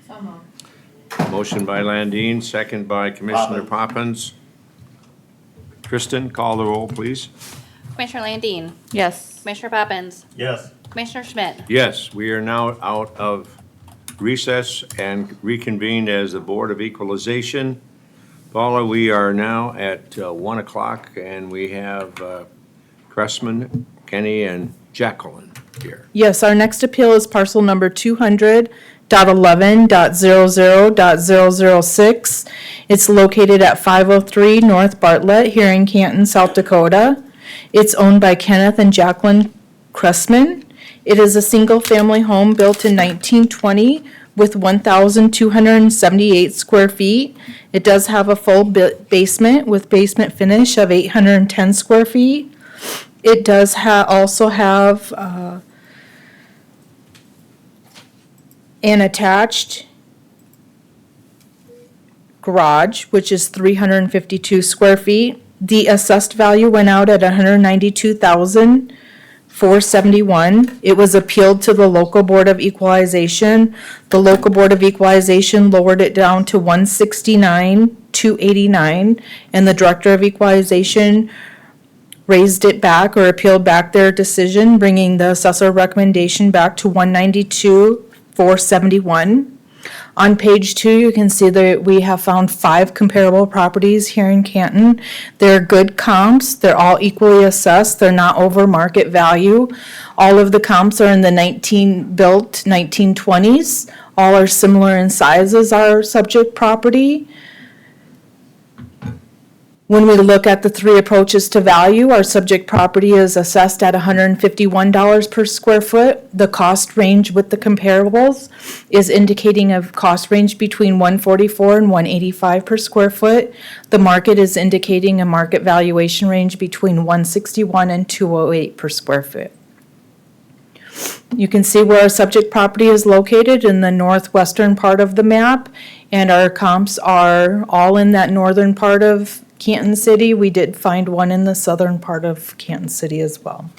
So moved. Motion by Landine, second by Commissioner Poppins. Kristen, call the roll, please. Commissioner Landine. Yes. Commissioner Poppins. Yes. Commissioner Schmidt. Yes, we are now out of recess and reconvened as the Board of Equalization. Paula, we are now at 1 o'clock, and we have Cressman, Kenny, and Jacqueline here. Yes, our next appeal is parcel number 200.11.00.006. It's located at 503 North Bartlett here in Canton, South Dakota. It's owned by Kenneth and Jacqueline Cressman. It is a single-family home built in 1920 with 1,278 square feet. It does have a full basement with basement finish of 810 square feet. It does also have an attached garage, which is 352 square feet. The assessed value went out at $192,471. It was appealed to the local Board of Equalization. The local Board of Equalization lowered it down to $169,289, and the Director of Equalization raised it back or appealed back their decision, bringing the assessor recommendation back to $192,471. On page 2, you can see that we have found 5 comparable properties here in Canton. They're good comps. They're all equally assessed. They're not over market value. All of the comps are in the 1920s. All are similar in size as our subject property. When we look at the 3 approaches to value, our subject property is assessed at $151 per square foot. The cost range with the comparables is indicating a cost range between $144 and $185 per square foot. The market is indicating a market valuation range between $161 and $208 per square foot. You can see where our subject property is located in the northwestern part of the map, and our comps are all in that northern part of Canton City. We did find one in the southern part of Canton City as well.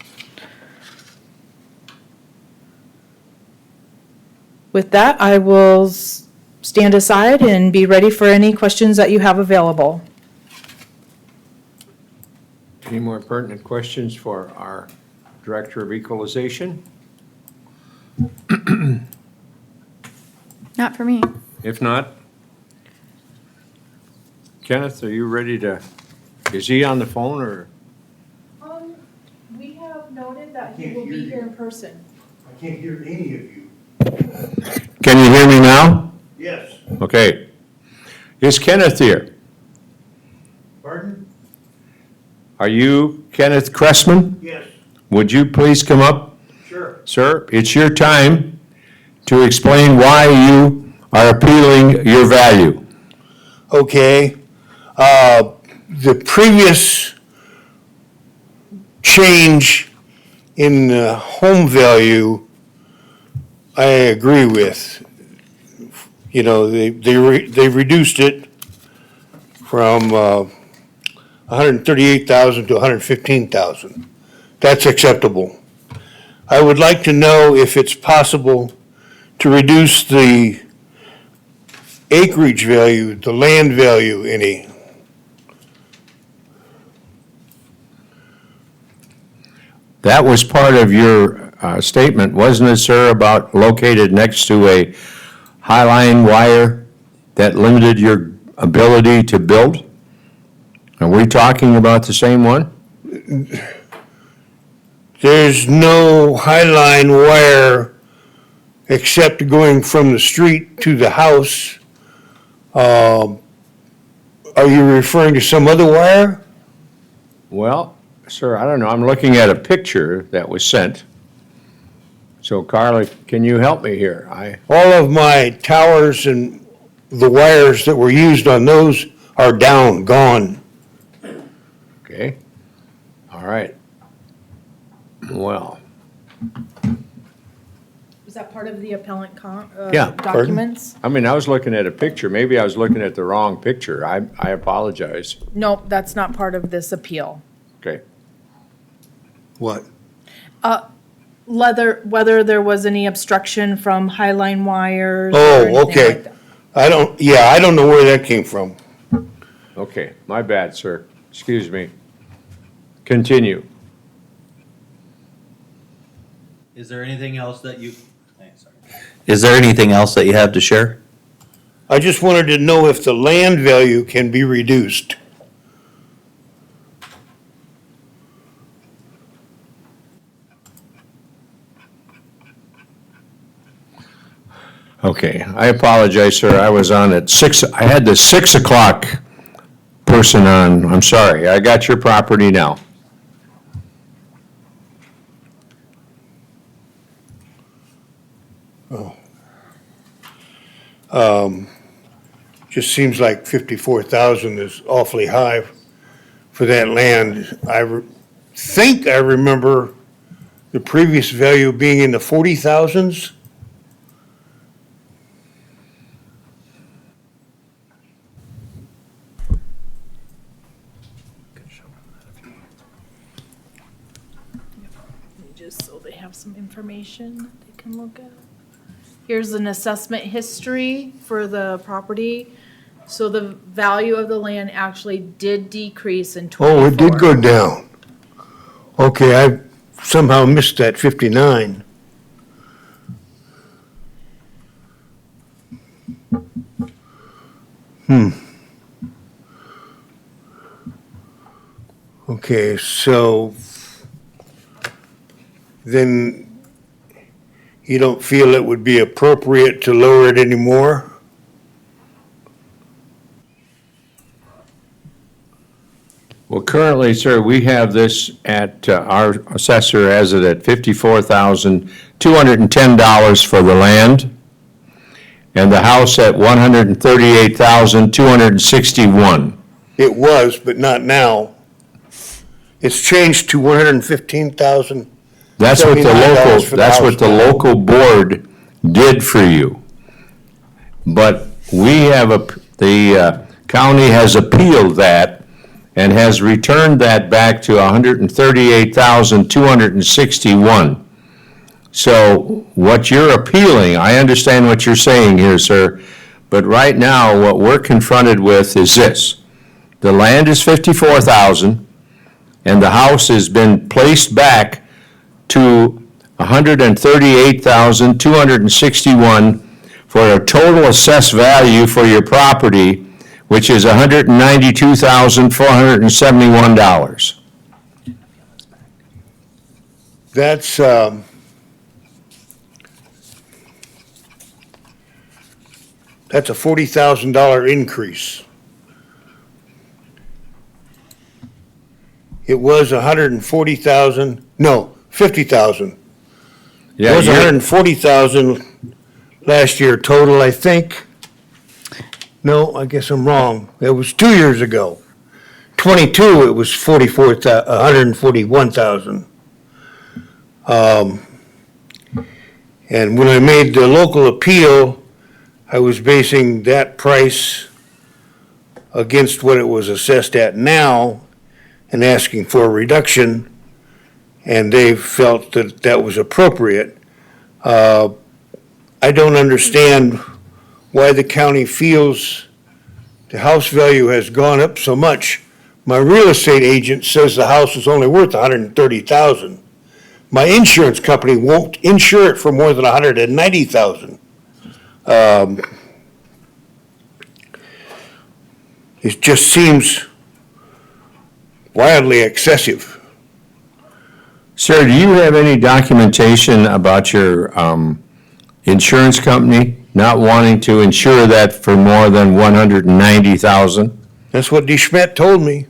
With that, I will stand aside and be ready for any questions that you have available. Any more pertinent questions for our Director of Equalization? Not for me. If not, Kenneth, are you ready to, is he on the phone or? We have noted that he will be here in person. I can't hear any of you. Can you hear me now? Yes. Okay. Is Kenneth here? Pardon? Are you Kenneth Cressman? Yes. Would you please come up? Sure. Sir, it's your time to explain why you are appealing your value. Okay. The previous change in home value, I agree with. You know, they reduced it from 138,000 to 115,000. That's acceptable. I would like to know if it's possible to reduce the acreage value, the land value any. That was part of your statement, wasn't it, sir, about located next to a high-line wire that limited your ability to build? Are we talking about the same one? There's no high-line wire except going from the street to the house. Are you referring to some other wire? Well, sir, I don't know. I'm looking at a picture that was sent. So, Carla, can you help me here? All of my towers and the wires that were used on those are down, gone. Okay. All right. Well, Was that part of the appellant Yeah. documents? I mean, I was looking at a picture. Maybe I was looking at the wrong picture. I apologize. Nope, that's not part of this appeal. Okay. What? whether there was any obstruction from highline wires or Oh, anything okay. like that. I don't know where that came from. Okay, my bad, sir. Excuse me. Continue. Is there anything else that you, sorry. Is there anything else that you have to share? I just wanted to know if the land value can be reduced. Okay, I apologize, sir. I was on at 6, I had the 6 o'clock person on. I'm sorry. I got your property now. Just seems like 54,000 is awfully high for that land. Think I remember the previous value being in the 40,000s. Just so they have some information that they can look at. Here's an assessment history for the property. So the value of the land actually did decrease in '24. Oh, it did go down. Okay, I somehow missed that 59. Okay, so then you don't feel it would be appropriate to lower it anymore? Well, currently, sir, we have this at, our assessor has it at $54,210 for the land, and the house at $138,261. It was, but not now. It's changed to 115,000. That's what the $79 for the that's house what the now. local board did for you. But we have, the county has appealed that and has returned that back to $138,261. So what you're appealing, I understand what you're saying here, sir, but right now, what we're confronted with is this. The land is $54,000, and the house has been placed back to $138,261 for a total assessed value for your property, which is $192,471. That's, that's a $40,000 increase. It was 140,000, no, 50,000. It Yeah, was you're- 140,000 last year total, I think. No, I guess I'm wrong. It was 2 years ago. '22, it was 141,000. And when I made the local appeal, I was basing that price against what it was assessed at now and asking for a reduction, and they felt that that was appropriate. I don't understand why the county feels the house value has gone up so much. My real estate agent says the house is only worth 130,000. My insurance company won't insure it for more than 190,000. It just seems wildly excessive. Sir, do you have any documentation about your insurance company not wanting to insure that for more than 190,000? That's what DeSchmidt told me.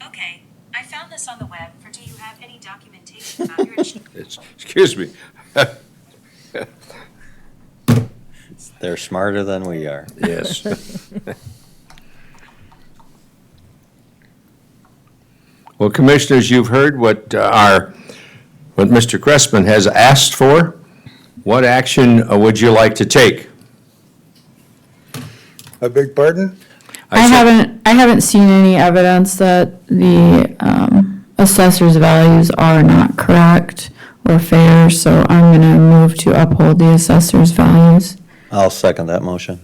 Okay, I found this on the web for do you have any documentation about your insurance? Excuse me. They're smarter than we are. Yes. Well, Commissioners, you've heard what what Mr. Cressman has asked for. What action would you like to take? I beg pardon? I said- haven't seen any evidence that the assessor's values are not correct or fair, so I'm gonna move to uphold the assessor's values. I'll second that motion.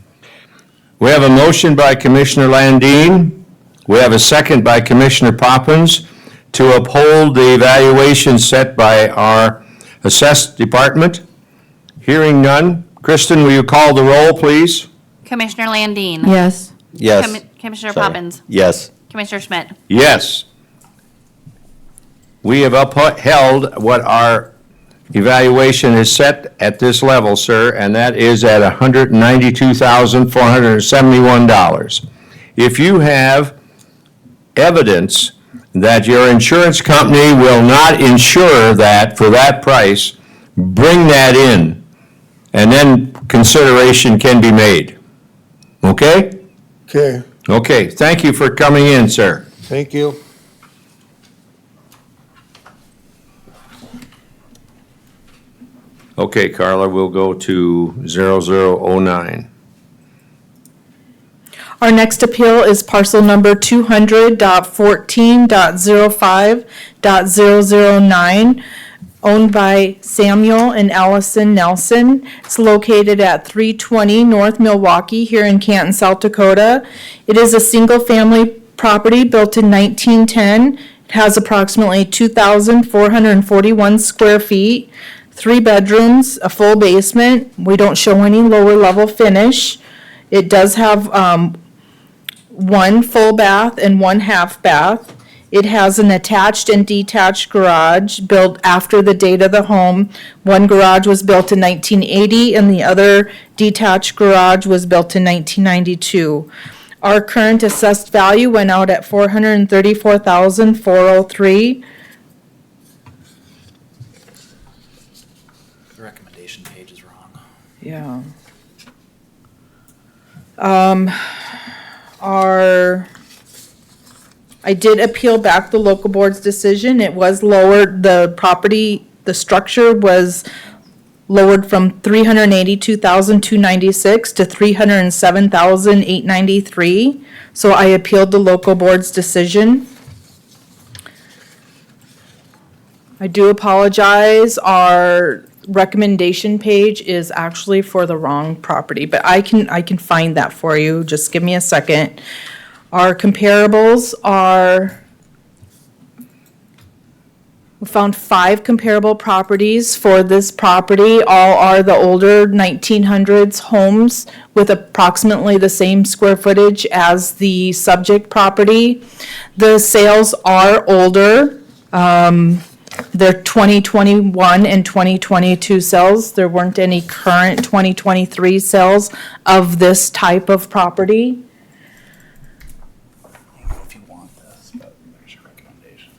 We have a motion by Commissioner Landine. We have a second by Commissioner Poppins to uphold the evaluation set by our assessed department. Hearing none. Kristen, will you call the roll, please? Commissioner Landine. Yes. Yes. Commissioner Sorry. Poppins. Yes. Commissioner Schmidt. Yes. We have upheld what our evaluation is set at this level, sir, and that is at $192,471. If you have evidence that your insurance company will not insure that for that price, bring that in, and then consideration can be made. Okay? Okay, Okay, thank you for coming in, sir. thank you. Okay, Carla, we'll go to 0009. Our next appeal is parcel number 200.14.05.009, owned by Samuel and Allison Nelson. It's located at 320 North Milwaukee here in Canton, South Dakota. It is a single-family property built in 1910. It has approximately 2,441 square feet, 3 bedrooms, a full basement. We don't show any lower level finish. It does have 1 full bath and 1 half bath. It has an attached and detached garage built after the date of the home. One garage was built in 1980 and the other detached garage was built in 1992. Our current assessed value went out at $434,403. The recommendation page is wrong. Yeah. I did appeal back the local board's decision. It was lowered, the structure was lowered from 382,296 to 307,893. So I appealed the local board's decision. I do apologize. Our recommendation page is actually for the wrong property, but I can find that for you. Just give me a second. Our comparables are, we found 5 comparable properties for this property. All are the older 1900s homes with approximately the same square footage as the subject property. The sales are older. They're 2021 and 2022 sales. There weren't any current 2023 sales of this type of property. I don't know if you want this, but there's your recommendation.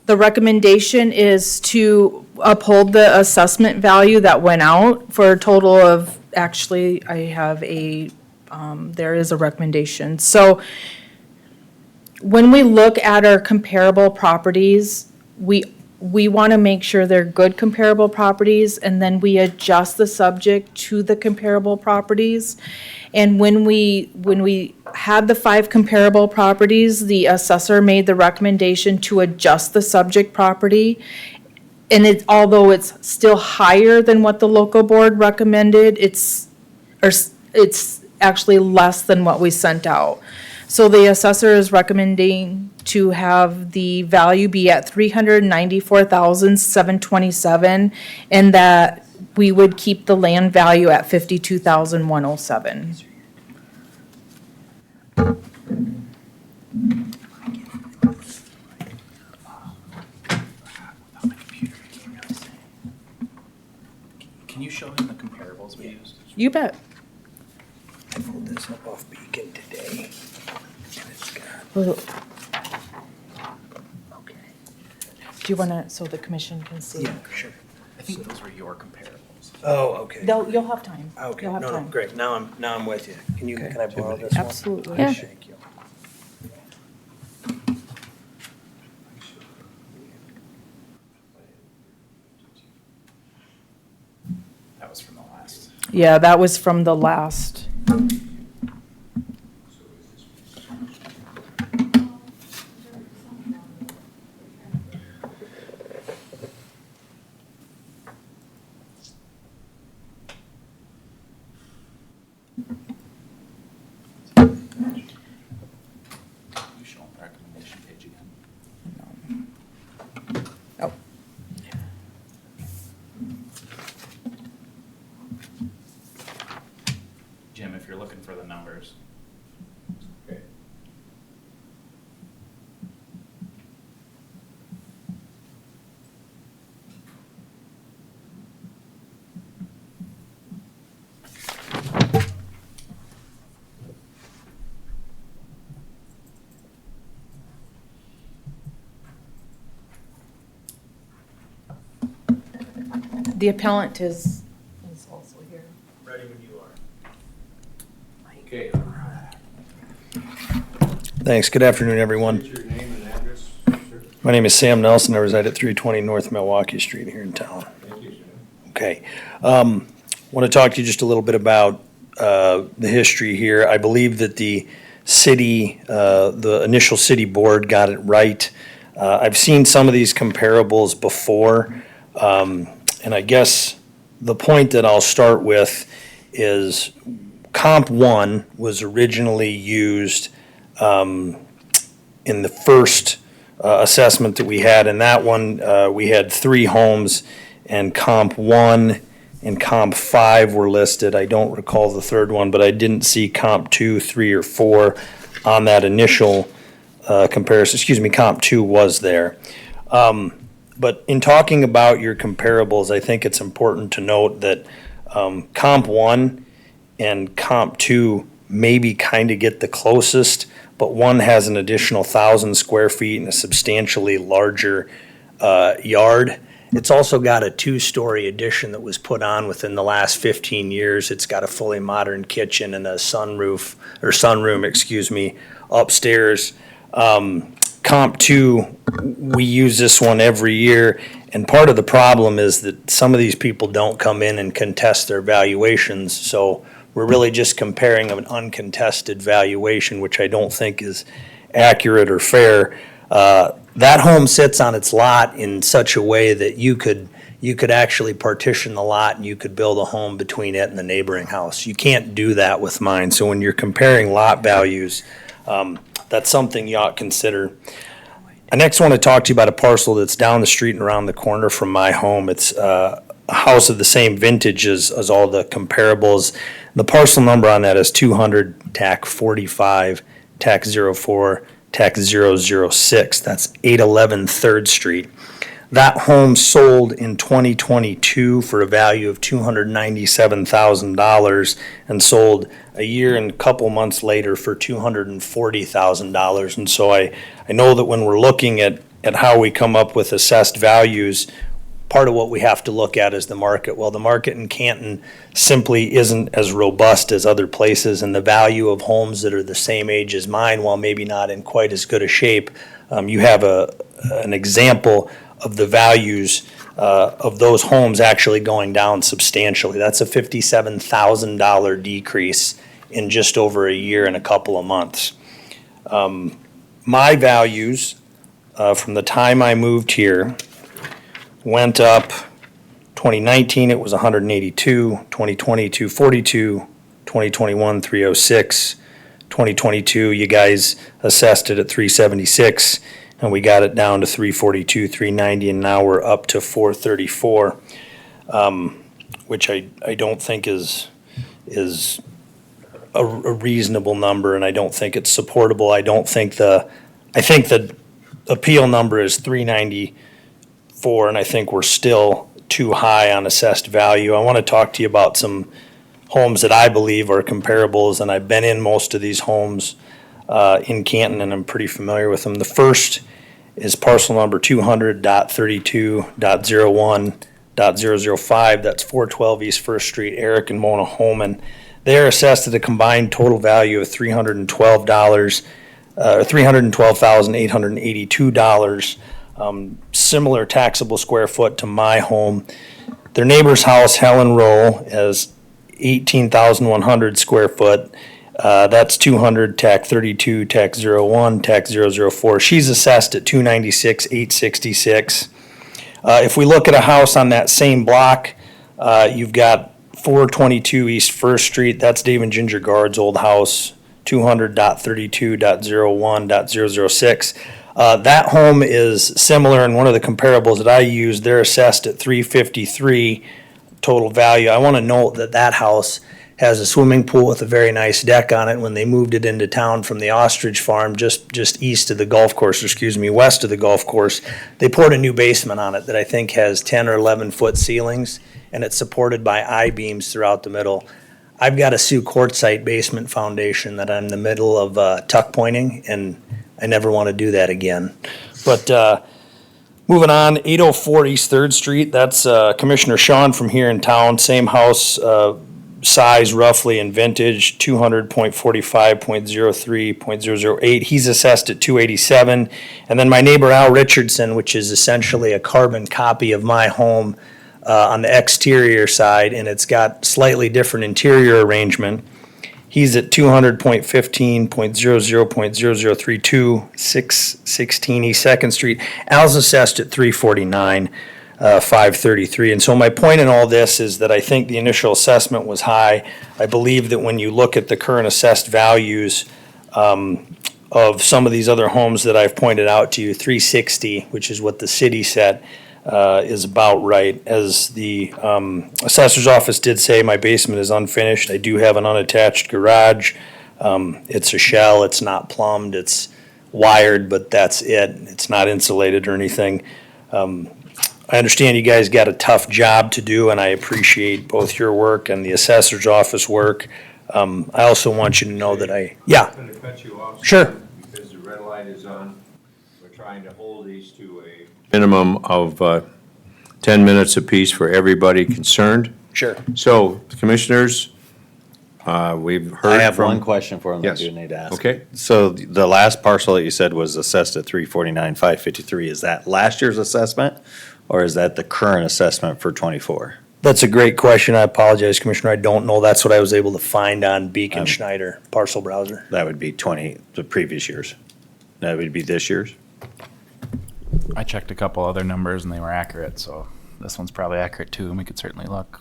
The recommendation is to uphold the assessment value that went out for a total of, actually, I have there is a recommendation. So when we look at our comparable properties, we want to make sure they're good comparable properties, and then we adjust the subject to the comparable properties. And when we had the 5 comparable properties, the assessor made the recommendation to adjust the subject property. And although it's still higher than what the local board recommended, it's actually less than what we sent out. So the assessor is recommending to have the value be at $394,727, and that we would keep the land value at $52,107. Can you show him the comparables we used? You bet. I pulled this up off Beacon today. And it's got, Well, okay. do you want to, so the commission can see? Yeah, sure. I think those were your comparables. Oh, okay. You'll have time. Okay, You'll have no, time. great. Now I'm with you. Can Okay. I borrow this one? Absolutely. Yeah. Thank you. That was from the last Yeah, that was from the last. You show them the recommendation page again. Oh. Jim, if you're looking for the numbers. Okay. The appellant is also here. Ready when you are. Okay. Thanks. Good afternoon, everyone. What's your name and address, sir? My name is Sam Nelson. I reside at 320 North Milwaukee Street here in town. Thank you, sir. Okay. Want to talk to you just a little bit about the history here. I believe that the city, the initial city board got it right. I've seen some of these comparables before, and I guess the point that I'll start with is Comp 1 was originally used in the first assessment that we had. In that one, we had 3 homes, and Comp 1 and Comp 5 were listed. I don't recall the third one, but I didn't see Comp 2, 3, or 4 on that initial comparison. Excuse me, Comp 2 was there. But in talking about your comparables, I think it's important to note that Comp 1 and Comp 2 maybe kind of get the closest, but one has an additional 1,000 square feet and a substantially larger yard. It's also got a 2-story addition that was put on within the last 15 years. It's got a fully modern kitchen and a sunroom, upstairs. Comp 2, we use this one every year, and part of the problem is that some of these people don't come in and contest their valuations, so we're really just comparing an uncontested valuation, which I don't think is accurate or fair. That home sits on its lot in such a way that you could actually partition the lot and you could build a home between it and the neighboring house. You can't do that with mine, so when you're comparing lot values, that's something you ought to consider. I next want to talk to you about a parcel that's down the street and around the corner from my home. It's a house of the same vintage as all the comparables. The parcel number on that is 200 TAC 45 TAC 04 TAC 006. That's 811 3rd Street. That home sold in 2022 for a value of $297,000 and sold a year and a couple months later for $240,000. And so I know that when we're looking at how we come up with assessed values, part of what we have to look at is the market. Well, the market in Canton simply isn't as robust as other places, and the value of homes that are the same age as mine, while maybe not in quite as good a shape, you have an example of the values of those homes actually going down substantially. That's a $57,000 decrease in just over a year and a couple of months. My values from the time I moved here went up. 2019 it was 182, 2020 242, 2021 306, 2022 you guys assessed it at 376, and we got it down to 342, 390, and now we're up to 434, which I don't think is a reasonable number, and I don't think it's supportable. I think the appeal number is 394, and I think we're still too high on assessed value. I want to talk to you about some homes that I believe are comparables, and I've been in most of these homes in Canton, and I'm pretty familiar with them. The first is parcel number 200.32.01.005. That's 412 East First Street, Eric and Mona Holman. They are assessed at a combined total value of $312,882. Similar taxable square foot to my home. Their neighbor's house, Helen Rowe, has 18,100 square foot. That's 200, TAC 32, TAC 01, TAC 004. She's assessed at 296,866. If we look at a house on that same block, you've got 422 East First Street. That's Dave and Ginger Guard's old house, 200.32.01.006. That home is similar, and one of the comparables that I use, they're assessed at 353 total value. I want to note that that house has a swimming pool with a very nice deck on it. When they moved it into town from the ostrich farm, just east of the golf course, or excuse me, west of the golf course, they poured a new basement on it that I think has 10 or 11 foot ceilings, and it's supported by I-beams throughout the middle. I've got a Sioux Quartzsite basement foundation that I'm in the middle of tuck pointing, and I never want to do that again. But moving on, 804 East Third Street, that's Commissioner Sean from here in town, same house, size roughly and vintage, 200.45.03.008. He's assessed at 287. And then my neighbor Al Richardson, which is essentially a carbon copy of my home on the exterior side, and it's got slightly different interior arrangement. He's at 200.15.00.0032, 616 East Second Street. Al's assessed at 349. 533. And so my point in all this is that I think the initial assessment was high. I believe that when you look at the current assessed values of some of these other homes that I've pointed out to you, 360, which is what the city set, is about right. As the assessor's office did say, my basement is unfinished. I do have an unattached garage. It's a shell. It's not plumbed. It's wired, but that's it. It's not insulated or anything. I understand you guys got a tough job to do, and I appreciate both your work and the assessor's office work. I also want you to know that I'm going to cut you off. Sure. Because the red light is on. We're trying to hold these to a minimum of 10 minutes apiece for everybody concerned. Sure. So, commissioners, we've heard I have from. one question for him that Yes. you need to ask. Okay. So the last parcel that you said was assessed at 349,553, is that last year's assessment? Or is that the current assessment for 24? That's a great question. I apologize, Commissioner. I don't know. That's what I was able to find on Beacon Schneider parcel browser. That would be the previous years. That would be this year's? I checked a couple other numbers and they were accurate, so this one's probably accurate too, and we could certainly look.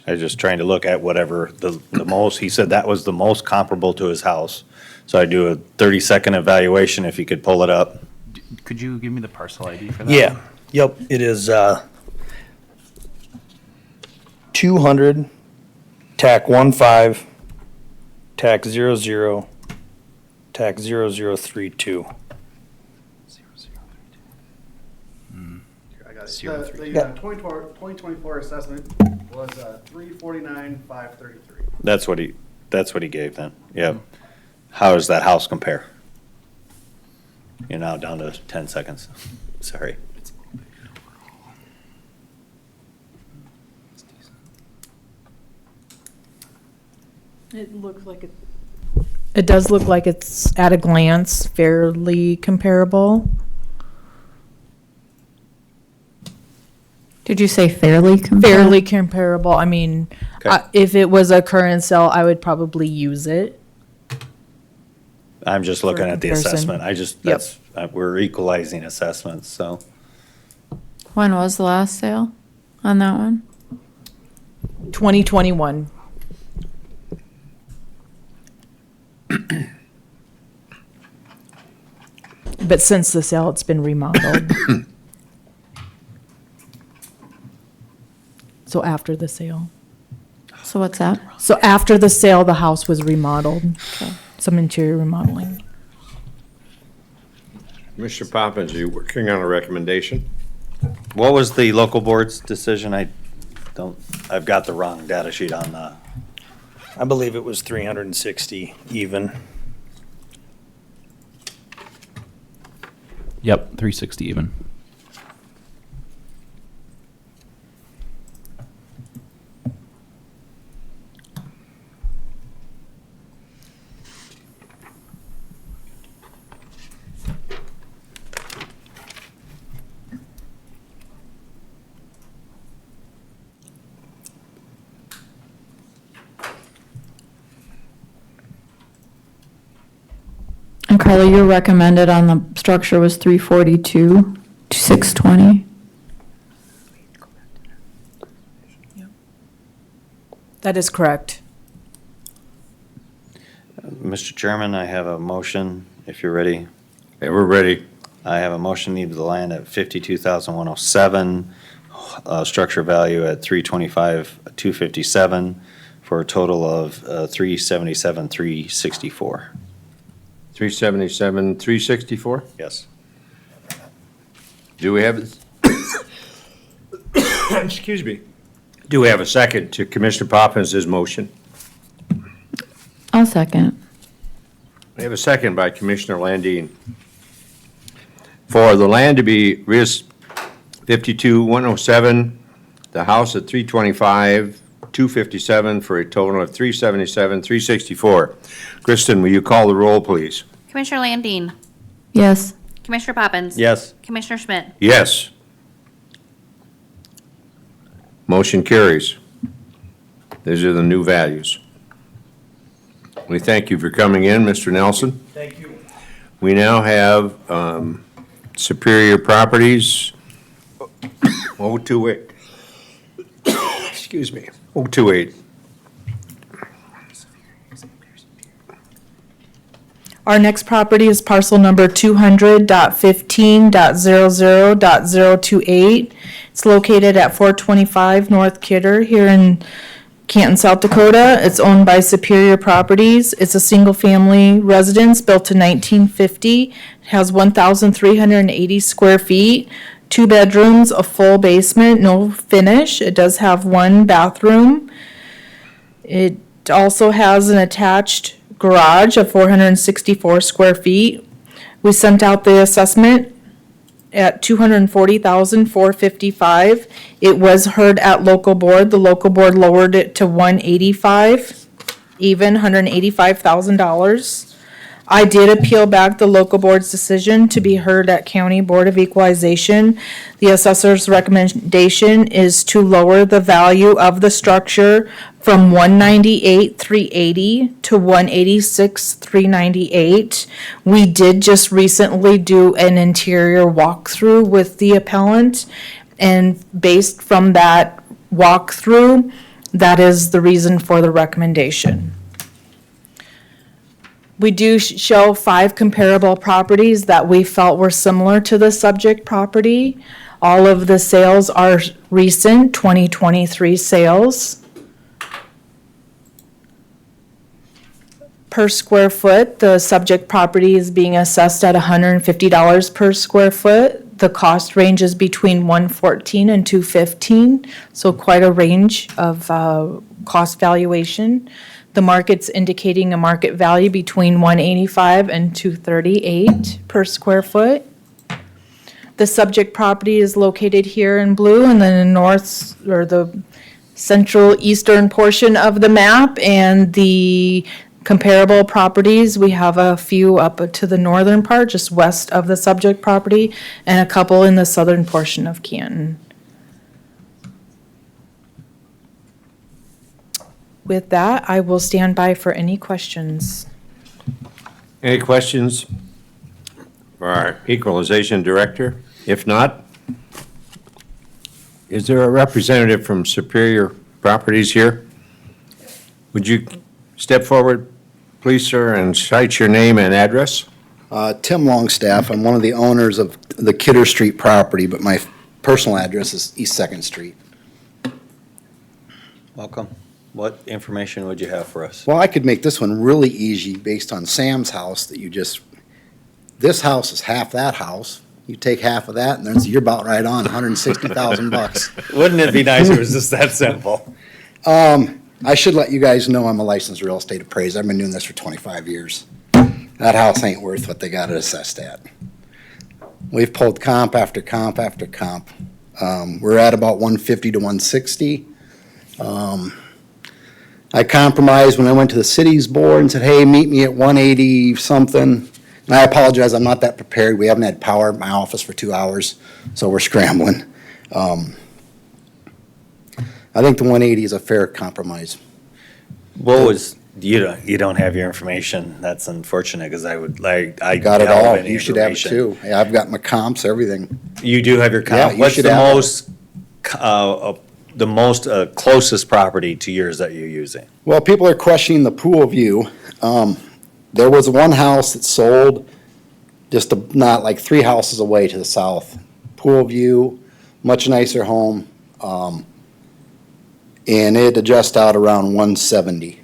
I was just trying to look at whatever the most, he said that was the most comparable to his house. So I do a 30-second evaluation if you could pull it up. Could you give me the parcel ID for that? Yeah. Yep. It is 200, TAC 15, TAC 00, TAC 0032. I got it. Zero The, three. the 2024 assessment was 349,533. That's what he gave then. Yeah. How does that house compare? You're now down to 10 seconds. Sorry. It looks like it. It does look like it's at a glance fairly comparable. Did you say fairly comparable? Fairly comparable. I mean, Okay. if it was a current sale, I would probably use it. I'm just looking For at the comparison. assessment. Yep. We're equalizing assessments, so. When was the last sale on that one? 2021. But since the sale, it's been remodeled. So after the sale. So what's that? So after the sale, the house was remodeled. Some interior remodeling. Mr. Poppins, are you working on a recommendation? What was the local board's decision? I've got the wrong data sheet on the. I believe it was 360 even. Yep, 360 even. And Carly, your recommended on the structure was 342 to 620. That is correct. Mr. Chairman, I have a motion, if you're ready. Okay, we're ready. I have a motion to leave the land at 52,107, structure value at 325, 257, for a total of 377, 364. 377, 364? Yes. Do we have, excuse me, do we have a second to Commissioner Poppins' motion? I'll second. We have a second by Commissioner Landine. For the land to be RIS 52-107, the house at 325, 257, for a total of 377, 364. Kristen, will you call the roll, please? Commissioner Landine. Yes. Commissioner Poppins. Yes. Commissioner Schmidt. Yes. Motion carries. These are the new values. We thank you for coming in, Mr. Nelson. Thank you. We now have Superior Properties, 028. Excuse me, 028. Our next property is parcel number 200.15.00.028. It's located at 425 North Kidder here in Canton, South Dakota. It's owned by Superior Properties. It's a single-family residence built in 1950. It has 1,380 square feet, 2 bedrooms, a full basement, no finish. It does have 1 bathroom. It also has an attached garage of 464 square feet. We sent out the assessment at $240,455. It was heard at local board. The local board lowered it to $185, even $185,000. I did appeal back the local board's decision to be heard at County Board of Equalization. The assessor's recommendation is to lower the value of the structure from $198,380 to $186,398. We did just recently do an interior walkthrough with the appellant, and based from that walkthrough, that is the reason for the recommendation. We do show 5 comparable properties that we felt were similar to the subject property. All of the sales are recent 2023 sales. Per square foot, the subject property is being assessed at $150 per square foot. The cost ranges between $114 and $215, so quite a range of cost valuation. The market's indicating a market value between $185 and $238 per square foot. The subject property is located here in blue, and then the north, or the central eastern portion of the map, and the comparable properties, we have a few up to the northern part, just west of the subject property, and a couple in the southern portion of Canton. With that, I will stand by for any questions. Any questions for our Equalization Director? If not, is there a representative from Superior Properties here? Would you step forward, please, sir, and cite your name and address? Tim Longstaff. I'm one of the owners of the Kidder Street property, but my personal address is East 2nd Street. Welcome. What information would you have for us? Well, I could make this one really easy based on Sam's house that you just, this house is half that house. You take half of that, and then you're about right on, $160,000. Wouldn't it be nice if it was just that simple? I should let you guys know I'm a licensed real estate appraiser. I've been doing this for 25 years. That house ain't worth what they got it assessed at. We've pulled comp after comp after comp. We're at about 150 to 160. I compromised when I went to the city's board and said, hey, meet me at 180 something. And I apologize, I'm not that prepared. We haven't had power at my office for 2 hours, so we're scrambling. I think the 180 is a fair compromise. What was, You don't have your information. That's unfortunate, because I would like, I Got it have all. any You should have it information. too. Yeah, I've got my comps, everything. You do have your Yeah, comp. you What's should the have it. most closest property to yours that you're using? Well, people are questioning the pool view. There was one house that sold just not like 3 houses away to the south. Pool view, much nicer home. And it adjusts out around 170.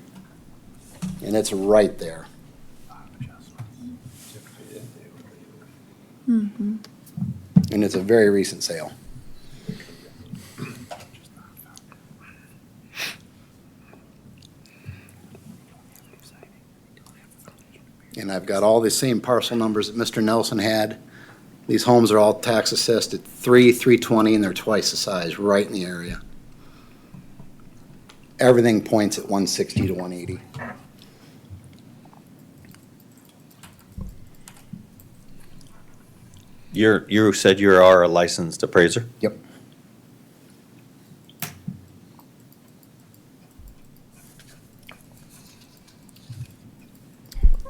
And it's right there. And it's a very recent sale. And I've got all the same parcel numbers that Mr. Nelson had. These homes are all tax assessed at 320, and they're twice the size, right in the area. Everything points at 160 to 180. You said you are a licensed appraiser? Yep.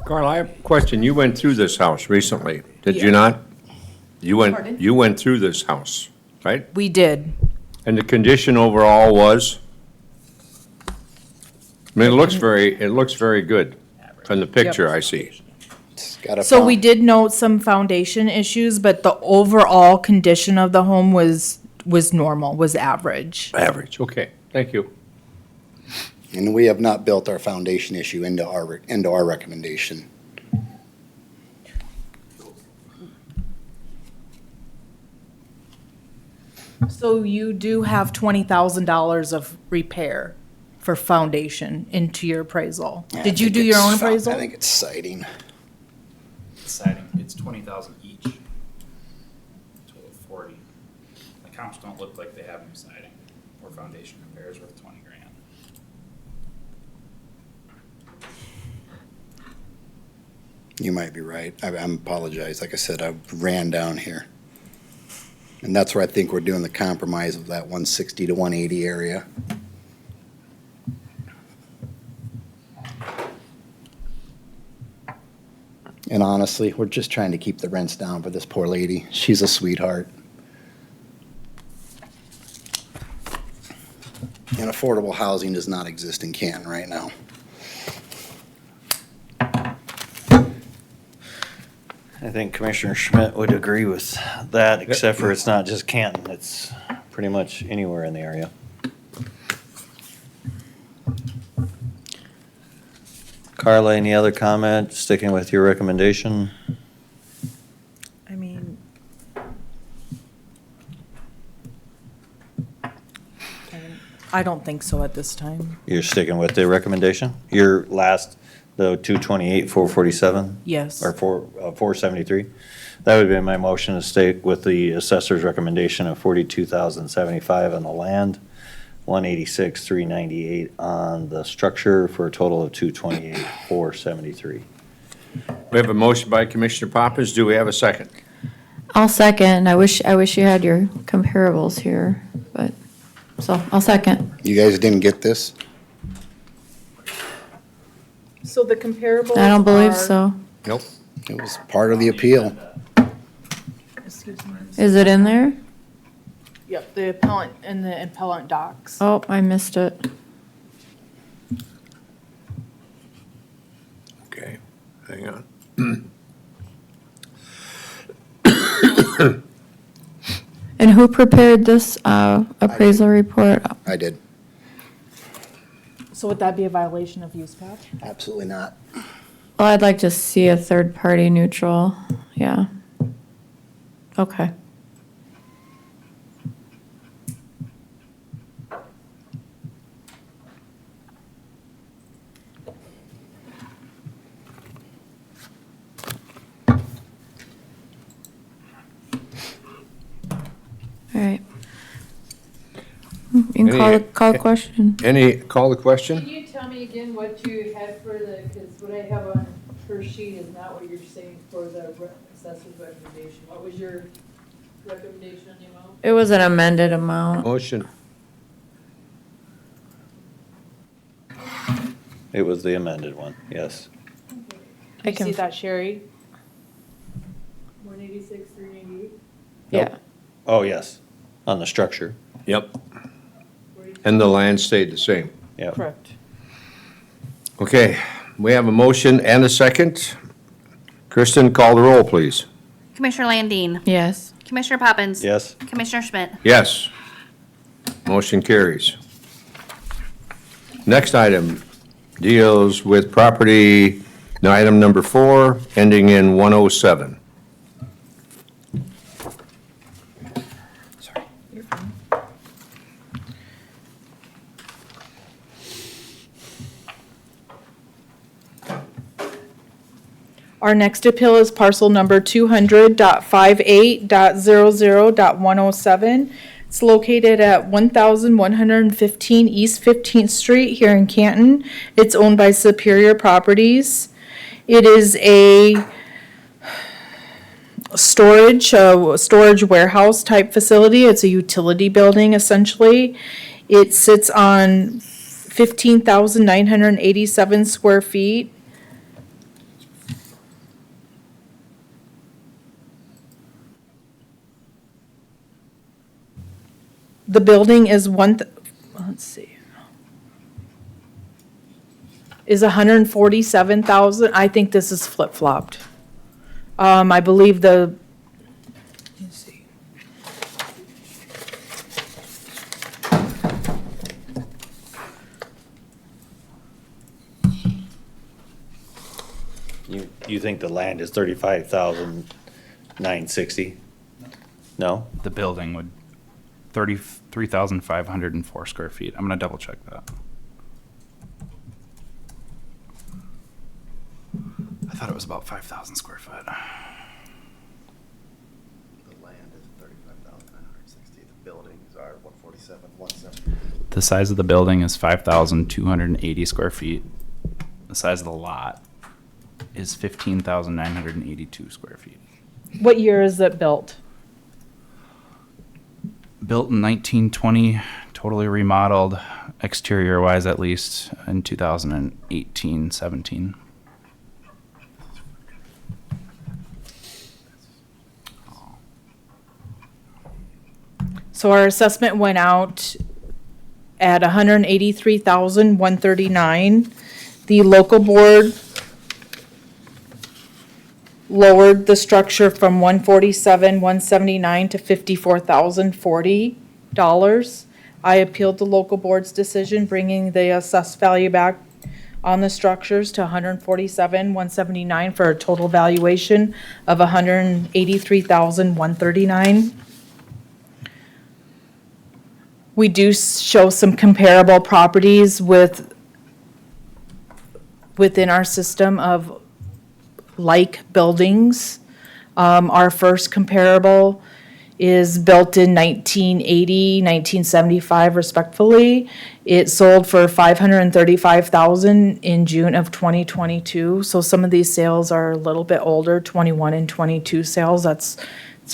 Carl, I have a question. You went through this house recently, did you Yeah. not? Pardon? You went through this house, right? We did. And the condition overall was? I mean, it looks very good from the picture I see. It's got a So we found- did note some foundation issues, but the overall condition of the home was normal, was average. Average, okay, thank you. And we have not built our foundation issue into our recommendation. So you do have $20,000 of repair for foundation into your appraisal. I Did you think do your own it's- appraisal? I think it's siding. Siding, it's 20,000 each. Total of 40. The comps don't look like they have new siding or foundation repairs worth 20 grand. You might be right. I apologize. Like I said, I ran down here. And that's where I think we're doing the compromise of that 160 to 180 area. And honestly, we're just trying to keep the rents down for this poor lady. She's a sweetheart. And affordable housing does not exist in Canton right now. I think Commissioner Schmidt would agree with that, except for it's not just Canton, it's pretty much anywhere in the area. Carla, any other comment, sticking with your recommendation? I mean. I don't think so at this time. You're sticking with the recommendation? Your last, the 228, 447? Yes. Or 473? That would be my motion, to stick with the assessor's recommendation of 42,075 on the land, 186, 398 on the structure, for a total of 228, 473. We have a motion by Commissioner Poppins. Do we have a second? I'll second. I wish you had your comparables here, but, so I'll second. You guys didn't get this? So the comparables I don't believe are- so. Nope. It was part of the appeal. Excuse me. Is it in there? Yep, the appellant and the appellant docs. Oh, I missed it. Okay, hang on. And who prepared this appraisal report? I did. So would that be a violation of use path? Absolutely not. Well, I'd like to see a third-party neutral, yeah. Okay. All right. You can call the question. Call the question? Can you tell me again what you had for the, because what I have on her sheet is not what you're saying for the assessor's recommendation. What was your recommendation on the amount? It was an amended amount. Motion. It was the amended one, yes. I can see that, Sherry? 186, 398? Yeah. Oh, yes, on the structure, Yep. And the land stayed the same. yep. Correct. Okay, we have a motion and a second. Kristen, call the roll, please. Commissioner Landine. Yes. Commissioner Poppins. Yes, Commissioner Schmidt. Yes. Motion carries. Next item deals with property, item number 4, ending in 107. Our next appeal is parcel number 200.58.00.107. It's located at 1115 East 15th Street here in Canton. It's owned by Superior Properties. It is a storage warehouse type facility. It's a utility building essentially. It sits on 15,987 square feet. The building is let's see, is 147,000. I think this is flip-flopped. I believe let's see. you think the land is 35,960? No? The building would 33,504 square feet. I'm gonna double check that. I thought it was about 5,000 square foot. The land is 35,960, the buildings are 147, 170. The size of the building is 5,280 square feet. The size of the lot is 15,982 square feet. What year is it built? Built in 1920, totally remodeled, exterior wise at least, in 2018, 17. So our assessment went out at 183,139. The local board lowered the structure from 147,179 to $54,040. I appealed the local board's decision, bringing the assessed value back on the structures to 147,179 for a total valuation of 183,139. We do show some comparable properties within our system of like buildings. Our first comparable is built in 1980, 1975 respectively. It sold for $535,000 in June of 2022. So some of these sales are a little bit older, 21 and 22 sales. It's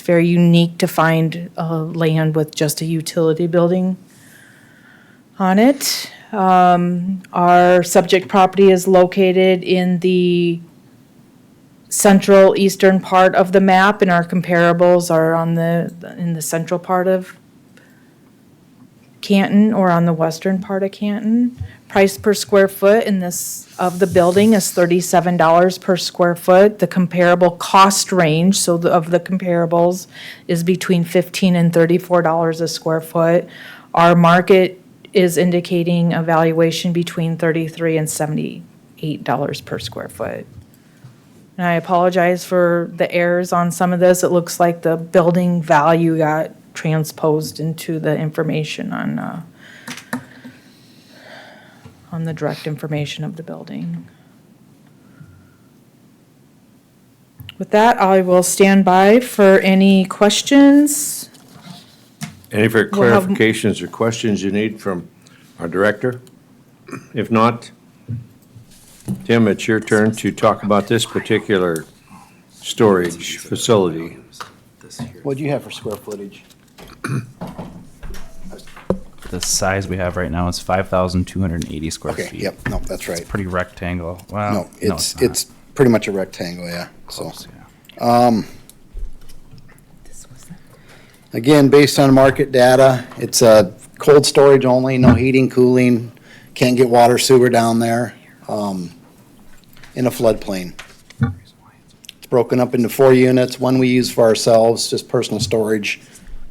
very unique to find land with just a utility building on it. Our subject property is located in the central eastern part of the map, and our comparables are in the central part of Canton or on the western part of Canton. Price per square foot of the building is $37 per square foot. The comparable cost range, of the comparables, is between $15 and $34 a square foot. Our market is indicating a valuation between $33 and $78 per square foot. And I apologize for the errors on some of this. It looks like the building value got transposed into the information on the direct information of the building. With that, I will stand by for any questions. Any for We'll have- clarifications or questions you need from our director? If not, Tim, it's your turn to talk about this particular storage facility. What do you have for square footage? the size we have right now is 5,280 square Okay, feet. yep, no, that's right. Pretty rectangle. Wow. No, it's, not. it's pretty much a rectangle, yeah, so. Close, yeah. Again, based on market data, it's cold storage only, no heating, cooling, can't get water sewer down there, in a floodplain. It's broken up into 4 units, one we use for ourselves, just personal storage,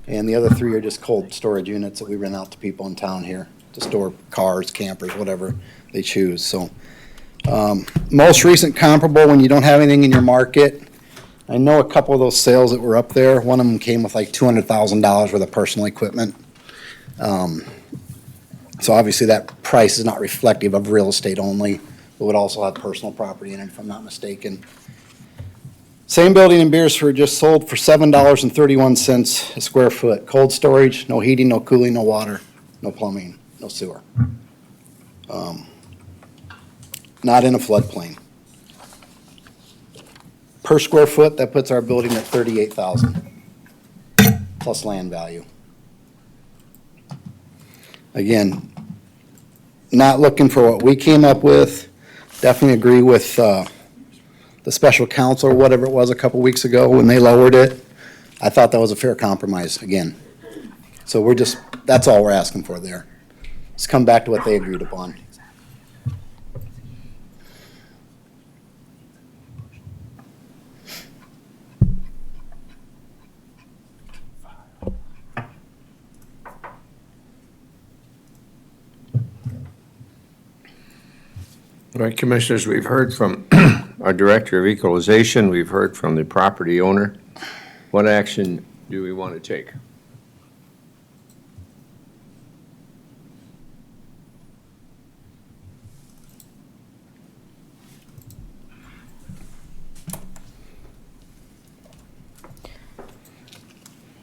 and the other 3 are just cold storage units that we rent out to people in town here to store cars, campers, whatever they choose, so. Most recent comparable, when you don't have anything in your market, I know a couple of those sales that were up there, one of them came with like $200,000 worth of personal equipment. So obviously that price is not reflective of real estate only, it would also have personal property in it, if I'm not mistaken. Same building in Beersford just sold for $7.31 a square foot. Cold storage, no heating, no cooling, no water, no plumbing, no sewer. Not in a floodplain. Per square foot, that puts our building at $38,000 plus land value. Again, not looking for what we came up with. Definitely agree with the special counsel or whatever it was a couple weeks ago when they lowered it. I thought that was a fair compromise again. So we're just, that's all we're asking for there. Let's come back to what they agreed upon. All right, Commissioners, we've heard from our Director of Equalization, we've heard from the property owner. What action do we want to take?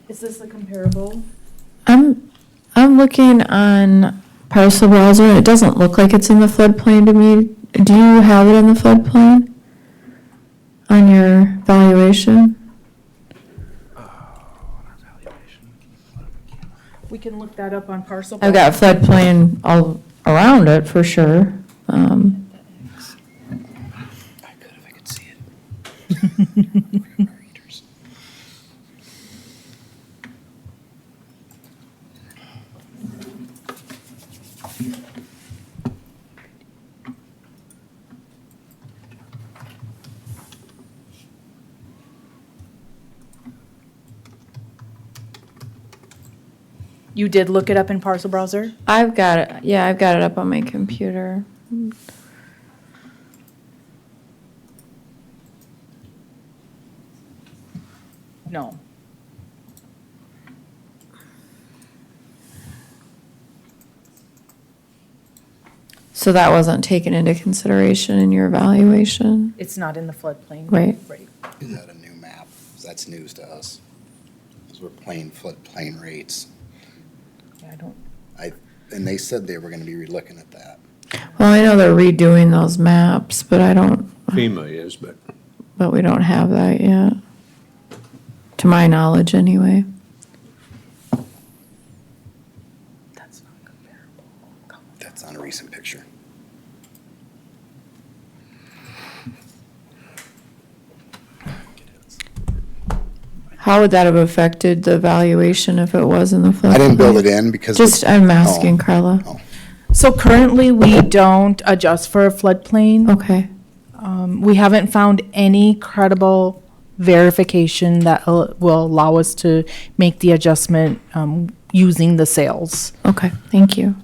Is this a comparable? I'm looking on parcel browser, and it doesn't look like it's in the floodplain to me. Do you have it in the floodplain on your valuation? We can look that up on parcel. I've got floodplain all around it for sure. I could if I could see it. You did look it up in parcel browser? I've got it, yeah, I've got it up on my computer. No. So that wasn't taken into consideration in your evaluation? It's not in the floodplain. Right. Right. Is that a new map? That's news to us. Because we're playing floodplain rates. Yeah, I don't. And they said they were gonna be relooking at that. Well, I know they're redoing those maps, but FEMA is, but but we don't have that yet. To my knowledge, anyway. That's not comparable. That's on a recent picture. How would that have affected the valuation if it was in the floodplain? I didn't build it in because. Just, I'm asking, Carla. Oh. So currently, we don't adjust for a floodplain. Okay, We haven't found any credible verification that will allow us to make the adjustment using the sales. okay, thank you.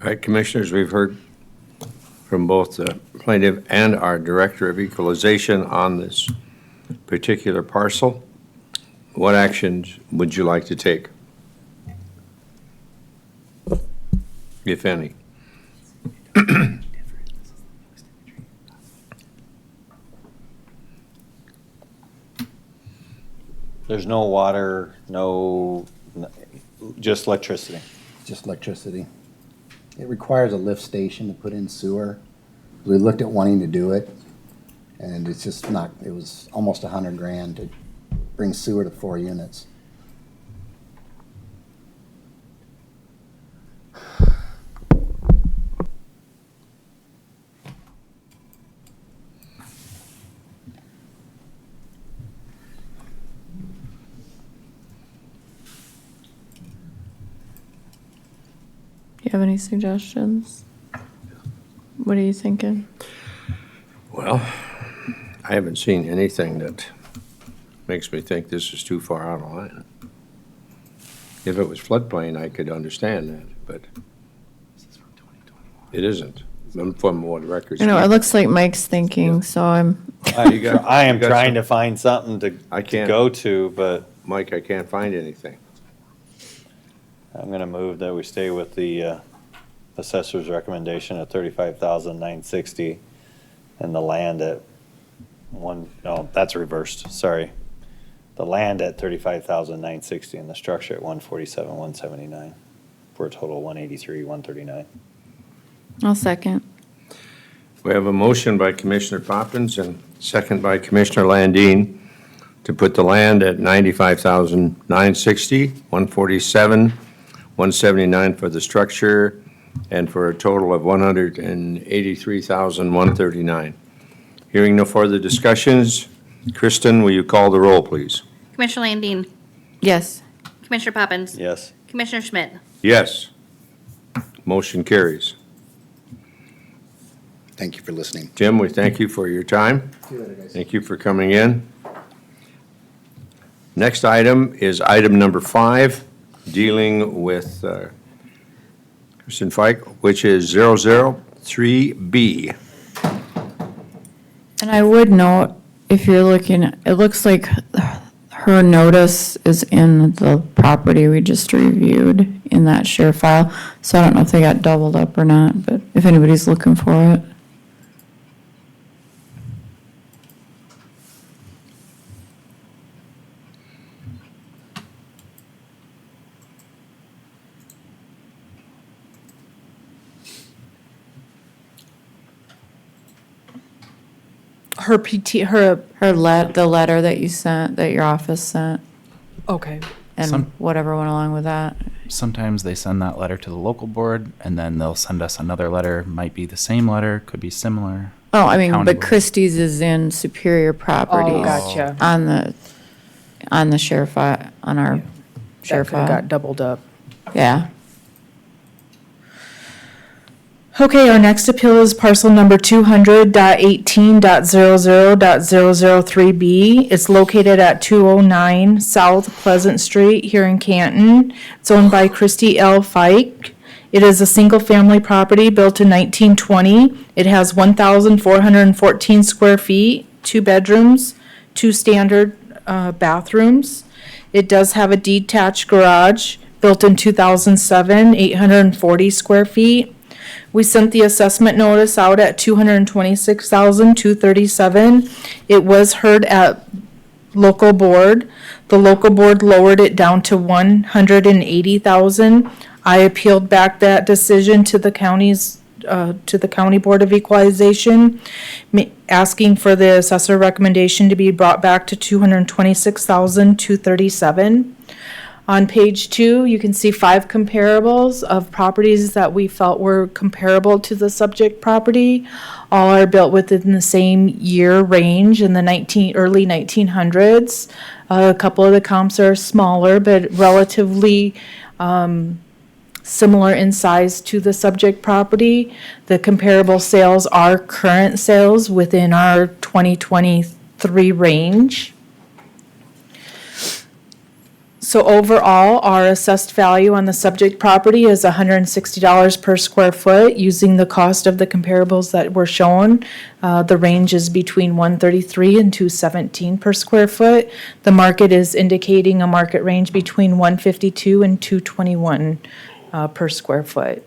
all right, Commissioners, we've heard from both the plaintiff and our Director of Equalization on this particular parcel. What actions would you like to take? If any? There's no water, just electricity. Just electricity. It requires a lift station to put in sewer. We looked at wanting to do it, and it's just not, it was almost $100,000 to bring sewer to 4 units. you have any suggestions? What are you thinking? Well, I haven't seen anything that makes me think this is too far out of line. If it was floodplain, I could understand that, but it isn't, from what records. I know, it looks like Mike's thinking, so I'm, You got- I am you got trying some- to find something to I to can't. go to, but Mike, I can't find anything. I'm gonna move that we stay with the assessor's recommendation of 35,960 and the land at no, that's reversed, sorry. The land at 35,960 and the structure at 147,179 for a total of 183,139. I'll second. We have a motion by Commissioner Poppins and second by Commissioner Landine to put the land at 95,960, 147, 179 for the structure, and for a total of 183,139. Hearing no further discussions, Kristen, will you call the roll, please? Commissioner Landine. Yes. Commissioner Poppins. Yes. Commissioner Schmidt. Yes. Motion carries. Thank you for listening. Jim, we thank you for your time. Thank you for coming in. Next item is item number 5, dealing with Kristen Fike, which is 003B. And I would note, if you're looking, it looks like her notice is in the property we just reviewed in that share file. So I don't know if they got doubled up or not, but if anybody's looking for it. Her PT, her, The letter that you sent, that your office sent, okay. and Some- whatever went along with that. Sometimes they send that letter to the local board, and then they'll send us another letter. Might be the same letter, could be similar. Oh, I mean, County but board. Christie's is in Superior Properties. Oh, gotcha. On the share file, on our share That could've file. got doubled up. Yeah. Okay, our next appeal is parcel number 200.18.00.003B. It's located at 209 South Pleasant Street here in Canton. It's owned by Christy L. Fike. It is a single-family property built in 1920. It has 1,414 square feet, 2 bedrooms, 2 standard bathrooms. It does have a detached garage built in 2007, 840 square feet. We sent the assessment notice out at $226,237. It was heard at local board. The local board lowered it down to $180,000. I appealed back that decision to the county's, to the County Board of Equalization, asking for the assessor recommendation to be brought back to $226,237. On page 2, you can see 5 comparables of properties that we felt were comparable to the subject property. All are built within the same year range in the early 1900s. A couple of the comps are smaller, but relatively similar in size to the subject property. The comparable sales are current sales within our 2023 range. So overall, our assessed value on the subject property is $160 per square foot, using the cost of the comparables that were shown. The range is between $133 and $217 per square foot. The market is indicating a market range between $152 and $221 per square foot.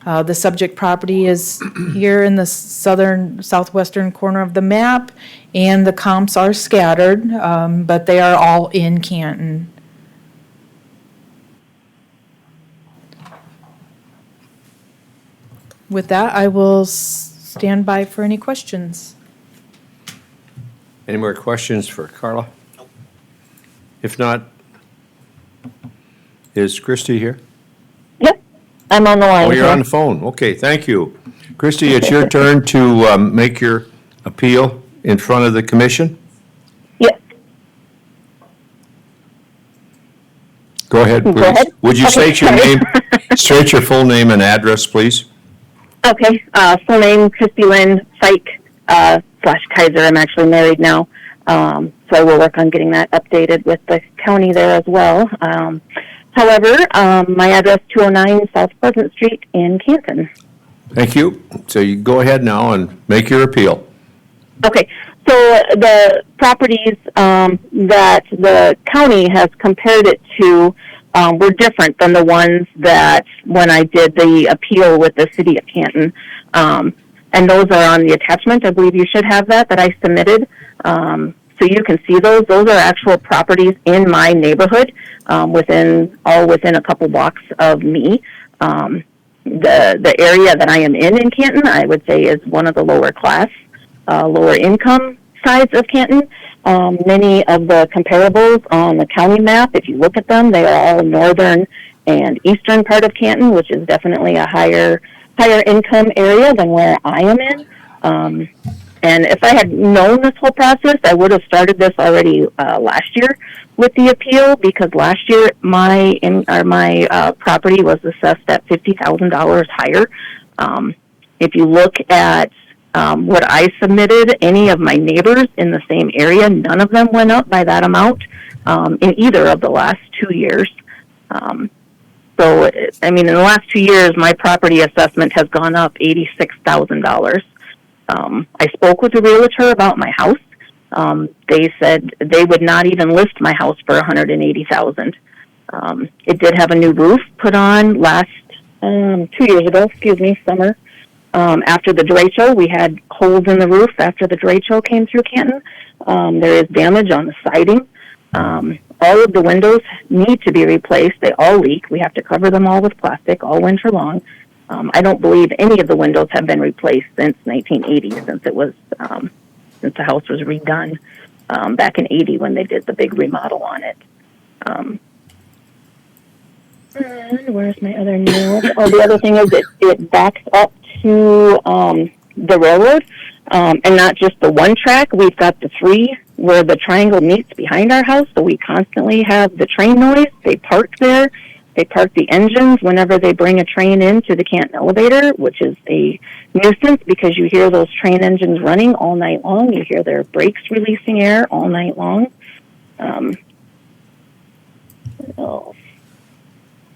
The subject property is here in the southwestern corner of the map, and the comps are scattered, but they are all in Canton. With that, I will stand by for any questions. Any more questions for Carla? If not, is Christie here? Yep, I'm on the line. Oh, you're here. on the phone. Okay, thank you. Christie, it's your turn to make your appeal in front of the commission. Yep. Go ahead, Go please. ahead. Would you Okay, state your sorry. name? State your full name and address, please. Okay, full name, Christy Lynn Fike, / Kaiser. I'm actually married now. So I will work on getting that updated with the county there as well. However, my address 209 South Pleasant Street in Canton. Thank you. So you go ahead now and make your appeal. Okay, so the properties that the county has compared it to were different than the ones that when I did the appeal with the city of Canton. And those are on the attachment. I believe you should have that I submitted. So you can see those. Those are actual properties in my neighborhood, within a couple blocks of me. The area that I am in Canton, I would say is one of the lower class, lower income sides of Canton. Many of the comparables on the county map, if you look at them, they are all northern and eastern part of Canton, which is definitely a higher income area than where I am in. And if I had known this whole process, I would have started this already last year with the appeal, because last year my property was assessed at $50,000 higher. If you look at what I submitted, any of my neighbors in the same area, none of them went up by that amount in either of the last 2 years. So, I mean, in the last 2 years, my property assessment has gone up $86,000. I spoke with a realtor about my house. They said they would not even list my house for $180,000. It did have a new roof put on last 2 years ago, summer. After the derecho, we had holes in the roof after the derecho came through Canton. There is damage on the siding. All of the windows need to be replaced. They all leak. We have to cover them all with plastic all winter long. I don't believe any of the windows have been replaced since 1980, since the house was redone back in 80 when they did the big remodel on it. And where's my other note? Oh, the other thing is it backs up to the railroad, and not just the one track. We've got the three where the triangle meets behind our house, so we constantly have the train noise. They park there. They park the engines whenever they bring a train into the Canton elevator, which is a nuisance because you hear those train engines running all night long. You hear their brakes releasing air all night long.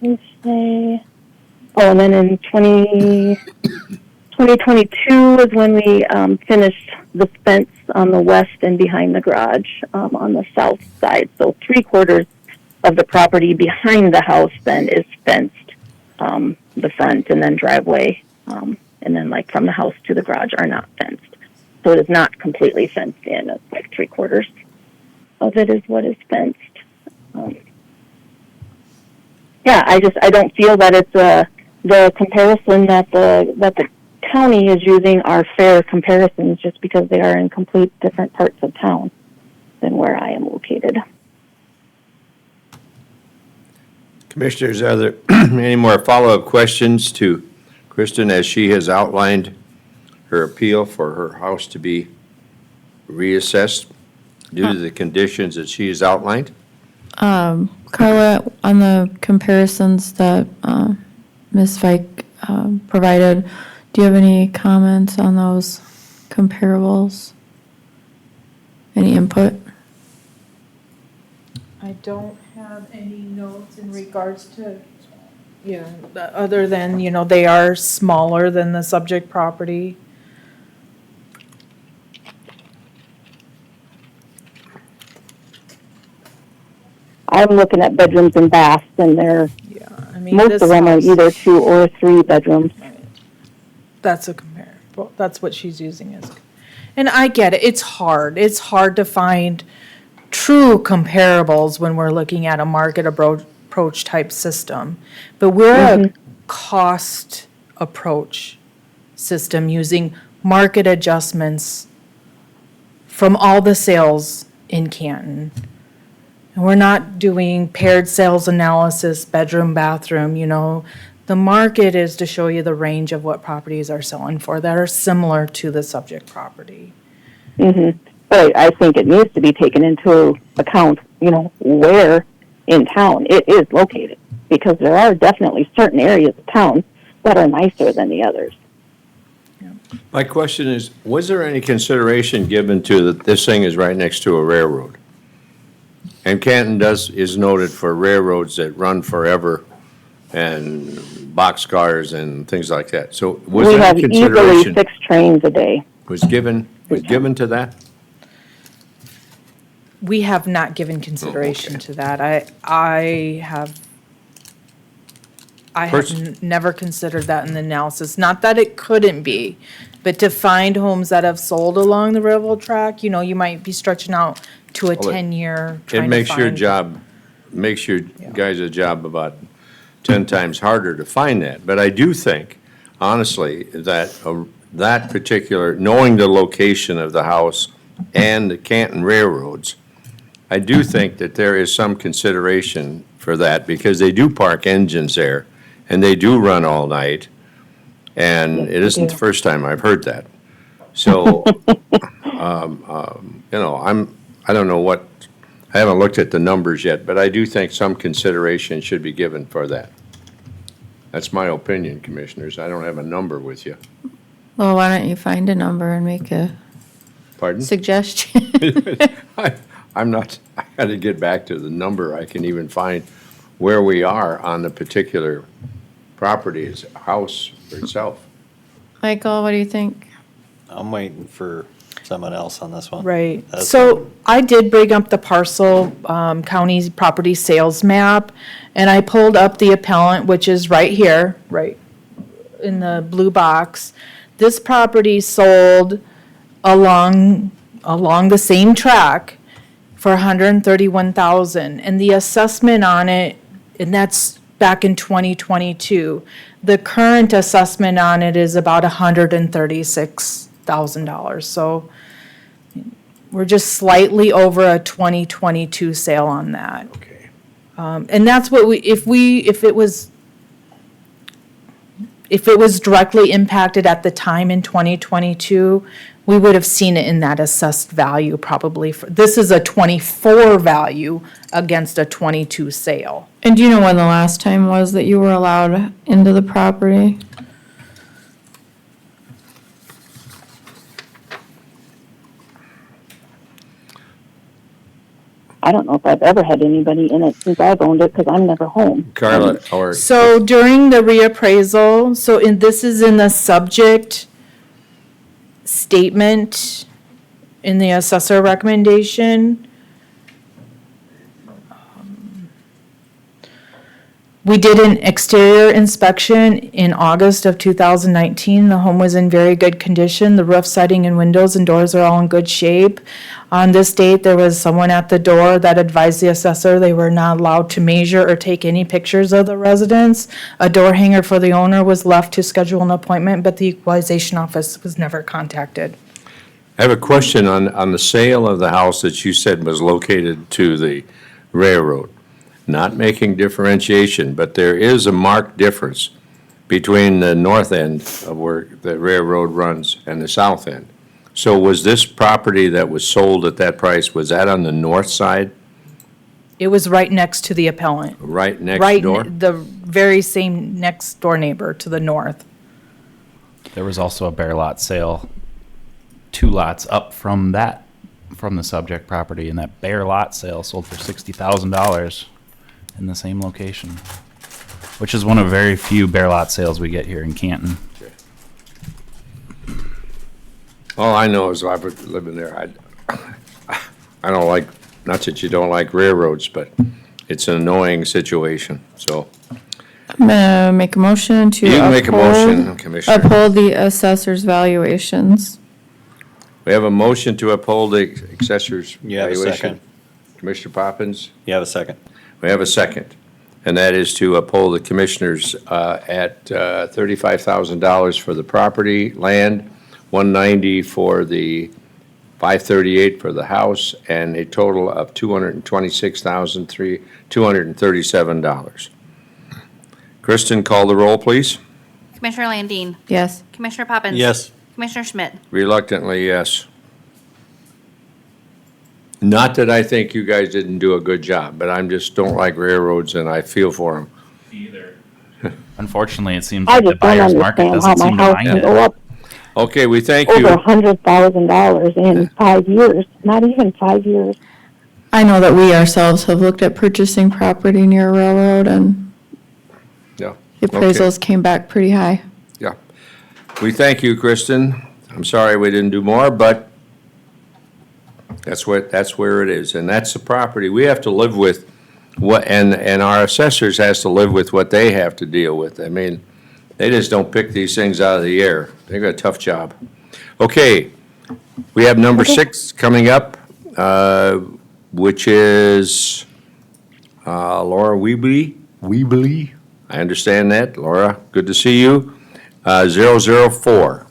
Let's say, and then in 2022 is when we finished the fence on the west and behind the garage on the south side. So 3/4 of the property behind the house then is fenced, the front and then driveway, and then like from the house to the garage are not fenced. So it is not completely fenced in. It's like 3/4 of it is what is fenced. I don't feel that it's the comparison that the county is using are fair comparisons, just because they are in complete different parts of town than where I am located. Commissioners, are there any more follow-up questions to Kristen as she has outlined her appeal for her house to be reassessed due to the conditions that she has outlined? Carla, on the comparisons that Ms. Fike provided, do you have any comments on those comparables? Any input? I don't have any notes in regards to, other than, they are smaller than the subject property. I'm looking at bedrooms and baths, and most this of them are house- either 2 or 3 bedrooms. That's a comparable, that's what she's using as. And I get it, it's hard to find true comparables when we're looking at a market approach type system. But we're a cost approach system using market adjustments from all the sales in Canton. And we're not doing paired sales analysis, bedroom, bathroom, The market is to show you the range of what properties are selling for that are similar to the subject property. But I think it needs to be taken into account, where in town it is located. because there are definitely certain areas of town that are nicer than the others. My question is, was there any consideration given to that this thing is right next to a railroad? And Canton is noted for railroads that run forever and boxcars and things like that. So was We there have any easily consideration 6 trains a day. was given to that? We have not given consideration okay. to that. I have never considered that in the analysis. Not that it couldn't be, but to find homes that have sold along the railroad track, you know, you might be stretching out to a Well, it- 10-year It trying to makes your find. job, makes your guys' job about 10 times harder to find that. But I do think, honestly, that that particular, knowing the location of the house and the Canton railroads, I do think that there is some consideration for that because they do park engines there and they do run all night. And Yes, it they isn't do. the first time I've heard that. So, you know, I don't know what, I haven't looked at the numbers yet, but I do think some consideration should be given for that. That's my opinion, Commissioners. I don't have a number with you. Well, why don't you find a number and make a Pardon? suggestion? I'm not, I gotta get back to the number. I can even find where we are on the particular property's house itself. Michael, what do you think? I'm waiting for someone else on this one. Right. That's So I did bring up the parcel county property sales map, and I pulled up the appellant, which is right here, right in the blue box. This property sold along the same track for $131,000, and the assessment on it, and that's back in 2022. The current assessment on it is about $136,000. So we're just slightly over a 2022 sale on that. Okay. And that's what if it was directly impacted at the time in 2022, we would have seen it in that assessed value probably. This is a 24 value against a 22 sale. And do you know when the last time was that you were allowed into the property? I don't know if I've ever had anybody in it since I've owned it, because I'm never home. Carla, or, So during the reappraisal, this is in the subject statement in the assessor recommendation. We did an exterior inspection in August of 2019. The home was in very good condition. The roof, siding, and windows and doors are all in good shape. On this date, there was someone at the door that advised the assessor they were not allowed to measure or take any pictures of the residence. A door hanger for the owner was left to schedule an appointment, but the equalization office was never contacted. I have a question on the sale of the house that you said was located to the railroad. Not making differentiation, but there is a marked difference between the north end of where the railroad runs and the south end. So was this property that was sold at that price, was that on the north side, It was right next to the appellant. right next Right, door? the very same next door neighbor to the north. There was also a bare lot sale, 2 lots up from the subject property, and that bare lot sale sold for $60,000 in the same location, which is one of very few bare lot sales we get here in Canton. All I know is I've been living there. I don't like, not that you don't like railroads, but it's an annoying situation, so. I'm gonna make a motion to You can make a motion, uphold- Commissioner. Uphold the assessor's valuations. We have a motion to uphold the assessor's You have a valuation. second. Commissioner Poppins? You have a second. We have a second, and that is to uphold the commissioners at $35,000 for the property, land, $190 for the 538 for the house, and a total of $226,237. Kristen, call the roll, please. Commissioner Landine. Yes. Commissioner Poppins. Yes. Commissioner Schmidt. Reluctantly, yes. Not that I think you guys didn't do a good job, but I'm just don't like railroads and I feel for them. Unfortunately, it seems I like the just don't buyer's market understand how doesn't my seem to house mind can it. go up Okay, we thank over you. $100,000 in 5 years, not even 5 years. I know that we ourselves have looked at purchasing property near a railroad and Yeah. the Okay. appraisals came back pretty high. Yeah. We thank you, Kristen. I'm sorry we didn't do more, but that's where it is, and that's the property. We have to live with what, and our assessors has to live with what they have to deal with. I mean, they just don't pick these things out of the air. They got a tough job. Okay, we have number 6 coming up, which is Laura Weebly. I understand that. Laura, good to see you. 004.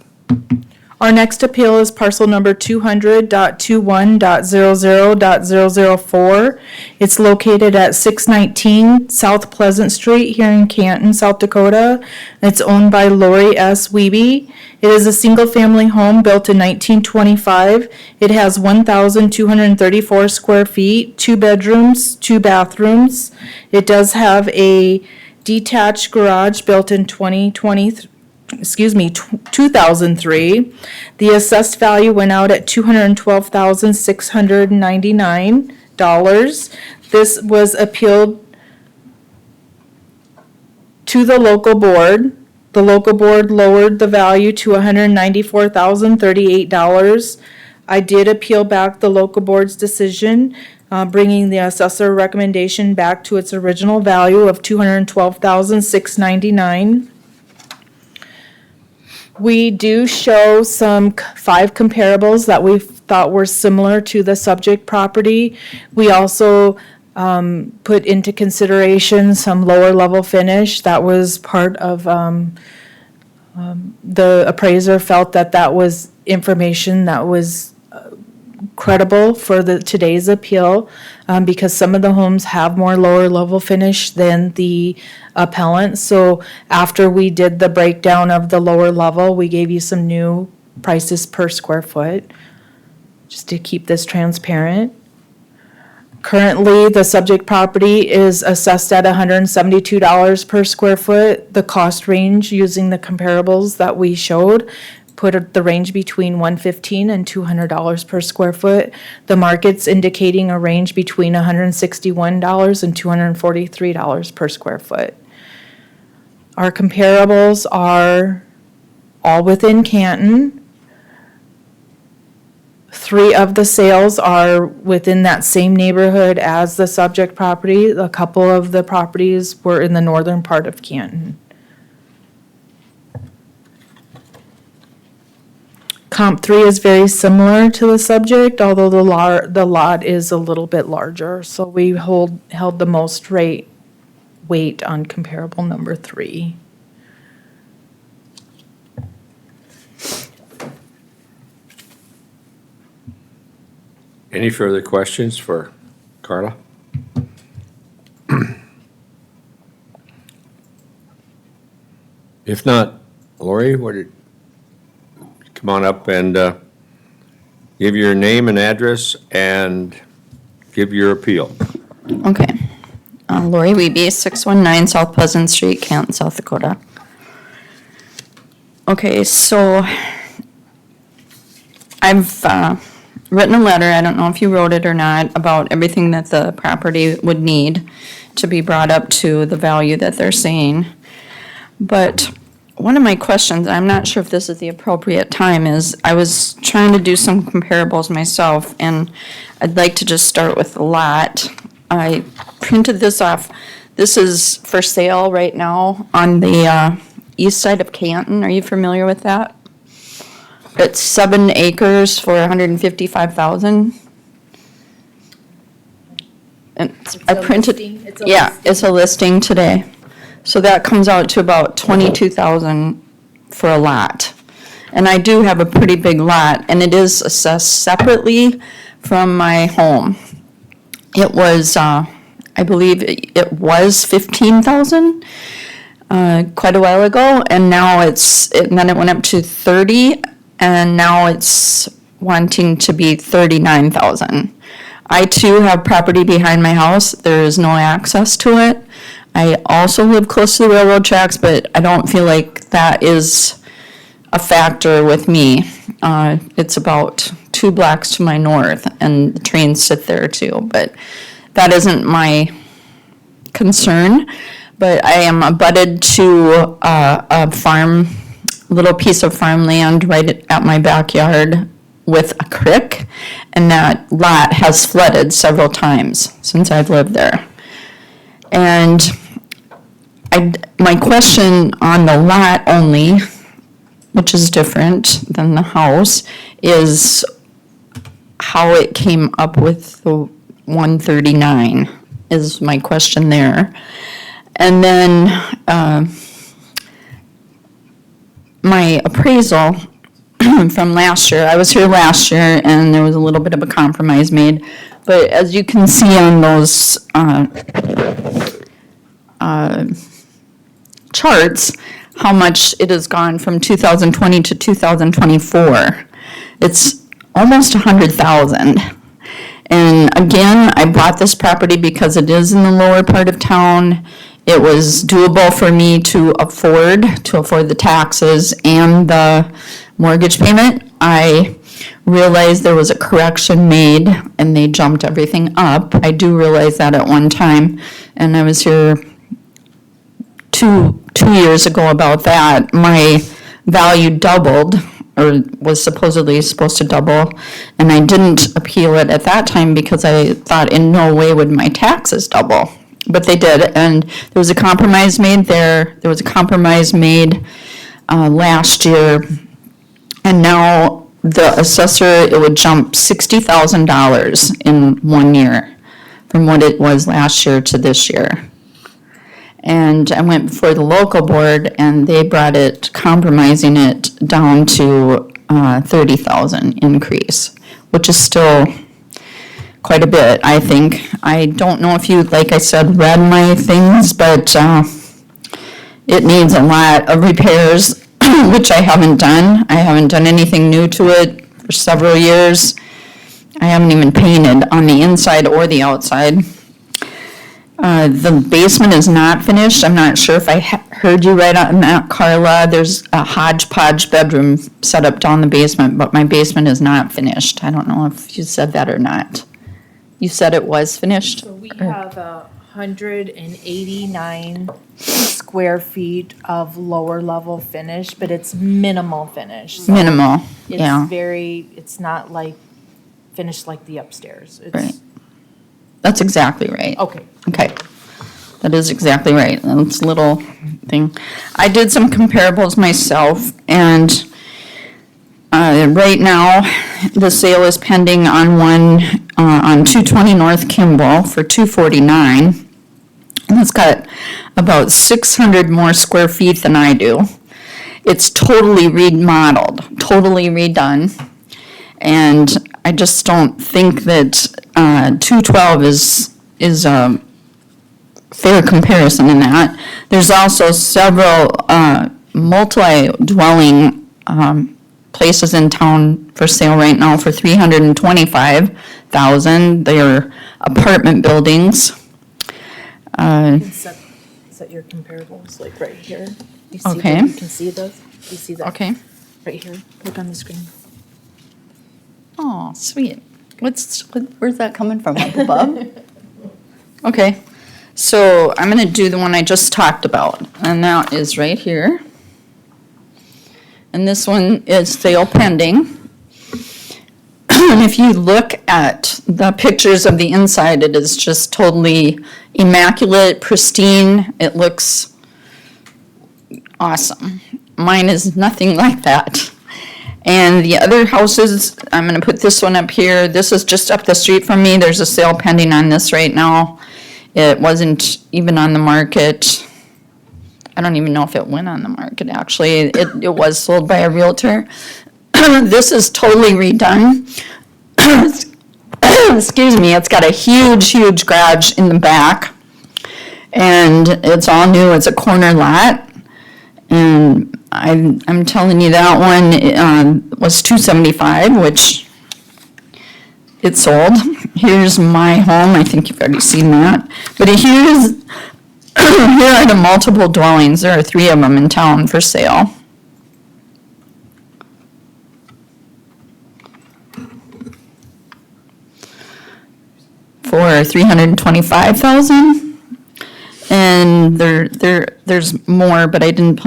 Our next appeal is parcel number 200.21.00.004. It's located at 619 South Pleasant Street here in Canton, South Dakota. It's owned by Lori S. Wiebe. It is a single-family home built in 1925. It has 1,234 square feet, 2 bedrooms, 2 bathrooms. It does have a detached garage built in 2003. The assessed value went out at $212,699. This was appealed to the local board. The local board lowered the value to $194,038. I did appeal back the local board's decision, bringing the assessor recommendation back to its original value of $212,699. We do show some 5 comparables that we thought were similar to the subject property. We also put into consideration some lower level finish. That was part of, the appraiser felt that that was information that was credible for today's appeal, because some of the homes have more lower level finish than the appellant. So after we did the breakdown of the lower level, we gave you some new prices per square foot, just to keep this transparent. Currently, the subject property is assessed at $172 per square foot. The cost range using the comparables that we showed put the range between $115 and $200 per square foot. The market's indicating a range between $161 and $243 per square foot. Our comparables are all within Canton. 3 of the sales are within that same neighborhood as the subject property. A couple of the properties were in the northern part of Canton. Comp 3 is very similar to the subject, although the lot is a little bit larger. So we held the most weight on comparable number 3. Any further questions for Carla? If not, Lori, come on up and give your name and address and give your appeal. Okay. Lori Wiebe, 619 South Pleasant Street, Canton, South Dakota. Okay, so I've written a letter, I don't know if you wrote it or not, about everything that the property would need to be brought up to the value that they're saying. But one of my questions, I'm not sure if this is the appropriate time, is I was trying to do some comparables myself, and I'd like to just start with the lot. I printed this off. This is for sale right now on the east side of Canton. Are you familiar with that? It's 7 acres for $155,000. And I printed, yeah, it's a listing today. So that comes out to about $22,000 for a lot. And I do have a pretty big lot, and it is assessed separately from my home. It was, I believe it was $15,000 quite a while ago, and now and then it went up to 30, and now it's wanting to be $39,000. I too have property behind my house. There is no access to it. I also live close to the railroad tracks, but I don't feel like that is a factor with me. It's about 2 blocks to my north, and the trains sit there too, but that isn't my concern. But I am abutted to a farm, little piece of farmland right at my backyard with a creek, and that lot has flooded several times since I've lived there. And my question on the lot only, which is different than the house, is how it came up with the 139 is my question there. And then my appraisal from last year, I was here last year and there was a little bit of a compromise made. But as you can see on those charts, how much it has gone from 2020 to 2024. It's almost 100,000. And again, I bought this property because it is in the lower part of town. It was doable for me to afford the taxes and the mortgage payment. I realized there was a correction made and they jumped everything up. I do realize that at one time, and I was here two years ago about that. My value doubled, or was supposedly supposed to double, and I didn't appeal it at that time because I thought in no way would my taxes double. But they did, and there was a compromise made there. There was a compromise made last year, and now the assessor, it would jump $60,000 in 1 year from what it was last year to this year. And I went before the local board and they brought it, compromising it down to 30,000 increase, which is still quite a bit, I think. I don't know if you, like I said, read my things, but it needs a lot of repairs, which I haven't done. I haven't done anything new to it for several years. I haven't even painted on the inside or the outside. The basement is not finished. I'm not sure if I heard you right on that, Carla. There's a hodgepodge bedroom set up down the basement, but my basement is not finished. I don't know if you said that or not. You said it was finished? So we have 189 square feet of lower level finish, but it's minimal finish. So Minimal, yeah. It's not like finished like the upstairs. It's- Right. That's exactly right. Okay. Okay. That is exactly right. That's a little thing. I did some comparables myself, and right now, the sale is pending on one on 220 North Kimball for $249. And it's got about 600 more square feet than I do. It's totally remodeled, totally redone. And I just don't think that 212 is a fair comparison in that. There's also several multi-dwelling places in town for sale right now for $325,000. They're apartment buildings. Set your comparables, like right here. You see Okay. that? You can see those? You see that? Okay. Right here. Look on the screen. Oh, sweet. Where's that coming from, up above? Okay, so I'm gonna do the one I just talked about, and that is right here. And this one is sale pending. And if you look at the pictures of the inside, it is just totally immaculate, pristine. It looks awesome. Mine is nothing like that. And the other houses, I'm gonna put this one up here. This is just up the street from me. There's a sale pending on this right now. It wasn't even on the market. I don't even know if it went on the market, actually. It was sold by a realtor. This is totally redone. Excuse me, it's got a huge, huge garage in the back. And it's all new, it's a corner lot. And I'm telling you, that one was $275, which it sold. Here's my home, I think you've already seen that. But here's here are the multiple dwellings. There are 3 of them in town for sale. For 325,000. And there's more, but I didn't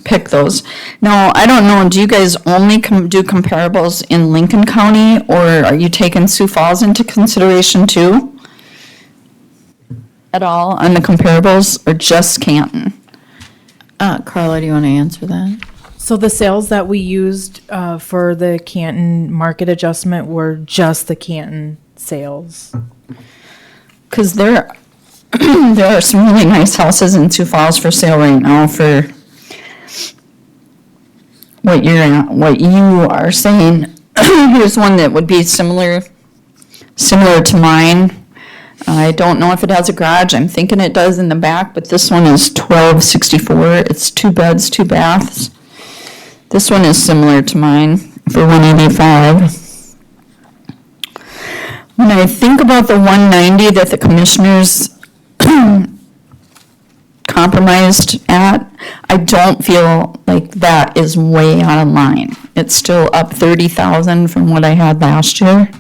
pick those. Now, I don't know, do you guys only do comparables in Lincoln County, or are you taking Sioux Falls into consideration too? At all on the comparables, or just Canton? Carla, do you want to answer that? So the sales that we used for the Canton market adjustment were just the Canton sales. Because there are some really nice houses in Sioux Falls for sale right now for what you are saying. Here's one that would be similar to mine. I don't know if it has a garage. I'm thinking it does in the back, but this one is $1,264. It's 2 beds, 2 baths. This one is similar to mine for $185. When I think about the $190 that the commissioners compromised at, I don't feel like that is way out of line. It's still up $30,000 from what I had last year.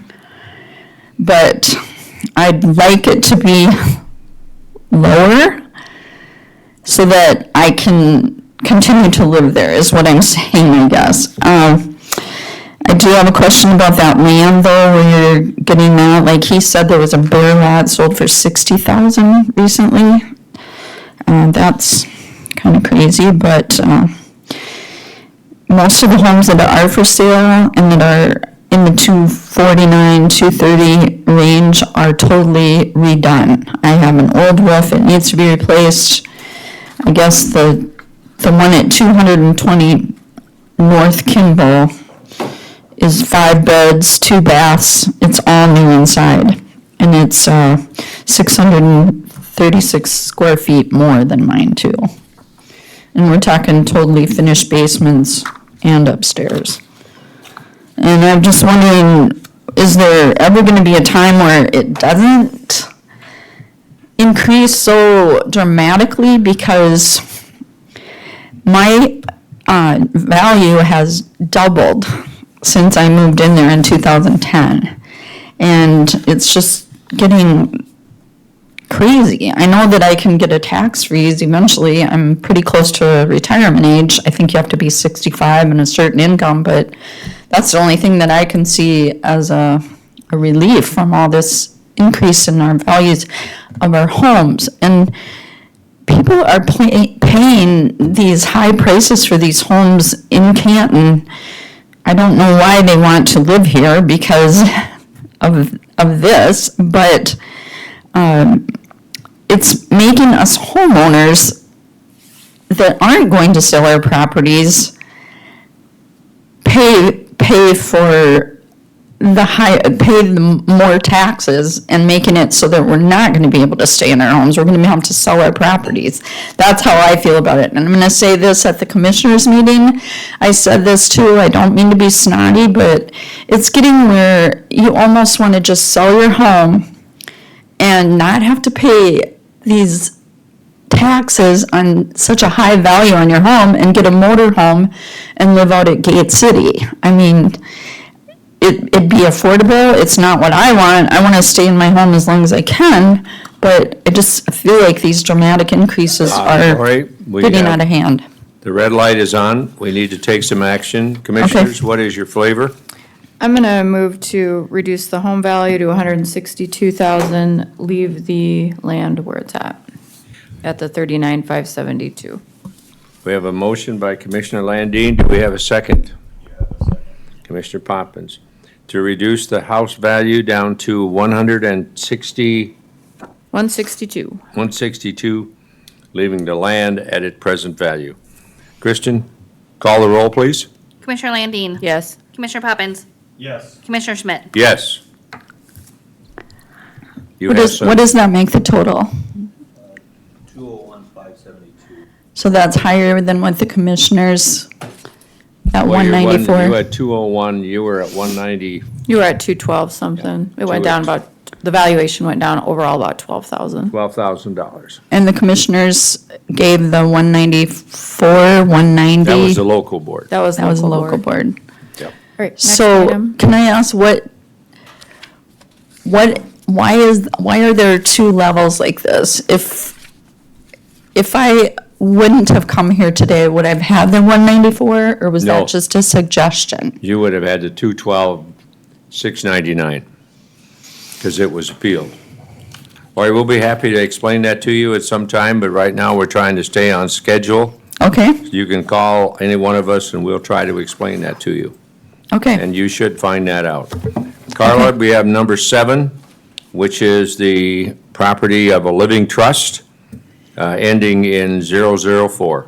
But I'd like it to be lower so that I can continue to live there, is what I'm saying, I guess. I do have a question about that land, though, where you're getting that. Like he said, there was a bare lot sold for $60,000 recently. That's kind of crazy, but most of the homes that are for sale and that are in the 249, 230 range are totally redone. I have an old roof, it needs to be replaced. I guess the one at 220 North Kimball is 5 beds, 2 baths. It's all new inside. And it's 636 square feet more than mine too. And we're talking totally finished basements and upstairs. And I'm just wondering, is there ever going to be a time where it doesn't increase so dramatically? Because my value has doubled since I moved in there in 2010. And it's just getting crazy. I know that I can get a tax freeze eventually. I'm pretty close to retirement age. I think you have to be 65 and a certain income, but that's the only thing that I can see as a relief from all this increase in our values of our homes. And people are paying these high prices for these homes in Canton. I don't know why they want to live here because of this, but it's making us homeowners that aren't going to sell our properties pay for pay the more taxes and making it so that we're not going to be able to stay in our homes. We're going to have to sell our properties. That's how I feel about it. And I'm going to say this at the commissioners meeting. I said this too. I don't mean to be snotty, but it's getting where you almost want to just sell your home and not have to pay these taxes on such a high value on your home and get a motor home and live out at Gate City. I mean, it'd be affordable. It's not what I want. I want to stay in my home as long as I can, but I just feel like these dramatic increases are Lori, we getting have- out of hand. The red light is on. We need to take some action. Commissioners, what is your flavor? I'm gonna move to reduce the home value to 162,000, leave the land where it's at the 39,572. We have a motion by Commissioner Landine. Do we have a second? Commissioner Poppins. To reduce the house value down to 162. 162, leaving the land at its present value. Kristen, call the roll, please. Commissioner Landine. Yes. Commissioner Poppins. Yes. Commissioner Schmidt. Yes. You What have does, some- what does that make the total? 201,572. So that's higher than what the commissioners at Well, you're 194? You had 201, you were at 190. You were at 212 something. It went down about the valuation went down overall about 12,000. $12,000. And the commissioners gave the 194, 190. That was the local board. That was That was the local board. board. Yep. All right, next So, item. can I ask why are there two levels like this? If I wouldn't have come here today, would I have had the 194, or was No. that just a suggestion? You would have had the 212, 699, because it was appealed. Lori, we'll be happy to explain that to you at some time, but right now we're trying to stay on schedule. Okay, You can call any one of us and we'll try to explain that to you. okay. And you should find that out. Carla, we have number 7, which is the property of a living trust, ending in 004.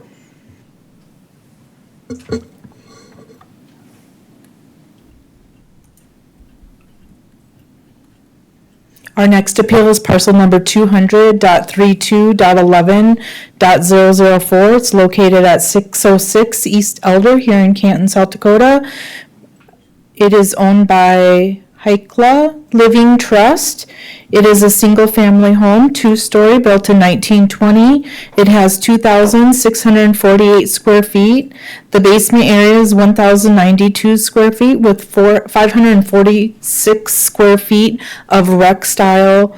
Our next appeal is parcel number 200.32.11.004. It's located at 606 East Elder here in Canton, South Dakota. It is owned by Hykla Living Trust. It is a single-family home, 2-story, built in 1920. It has 2,648 square feet. The basement area is 1,092 square feet with 546 square feet of rec-style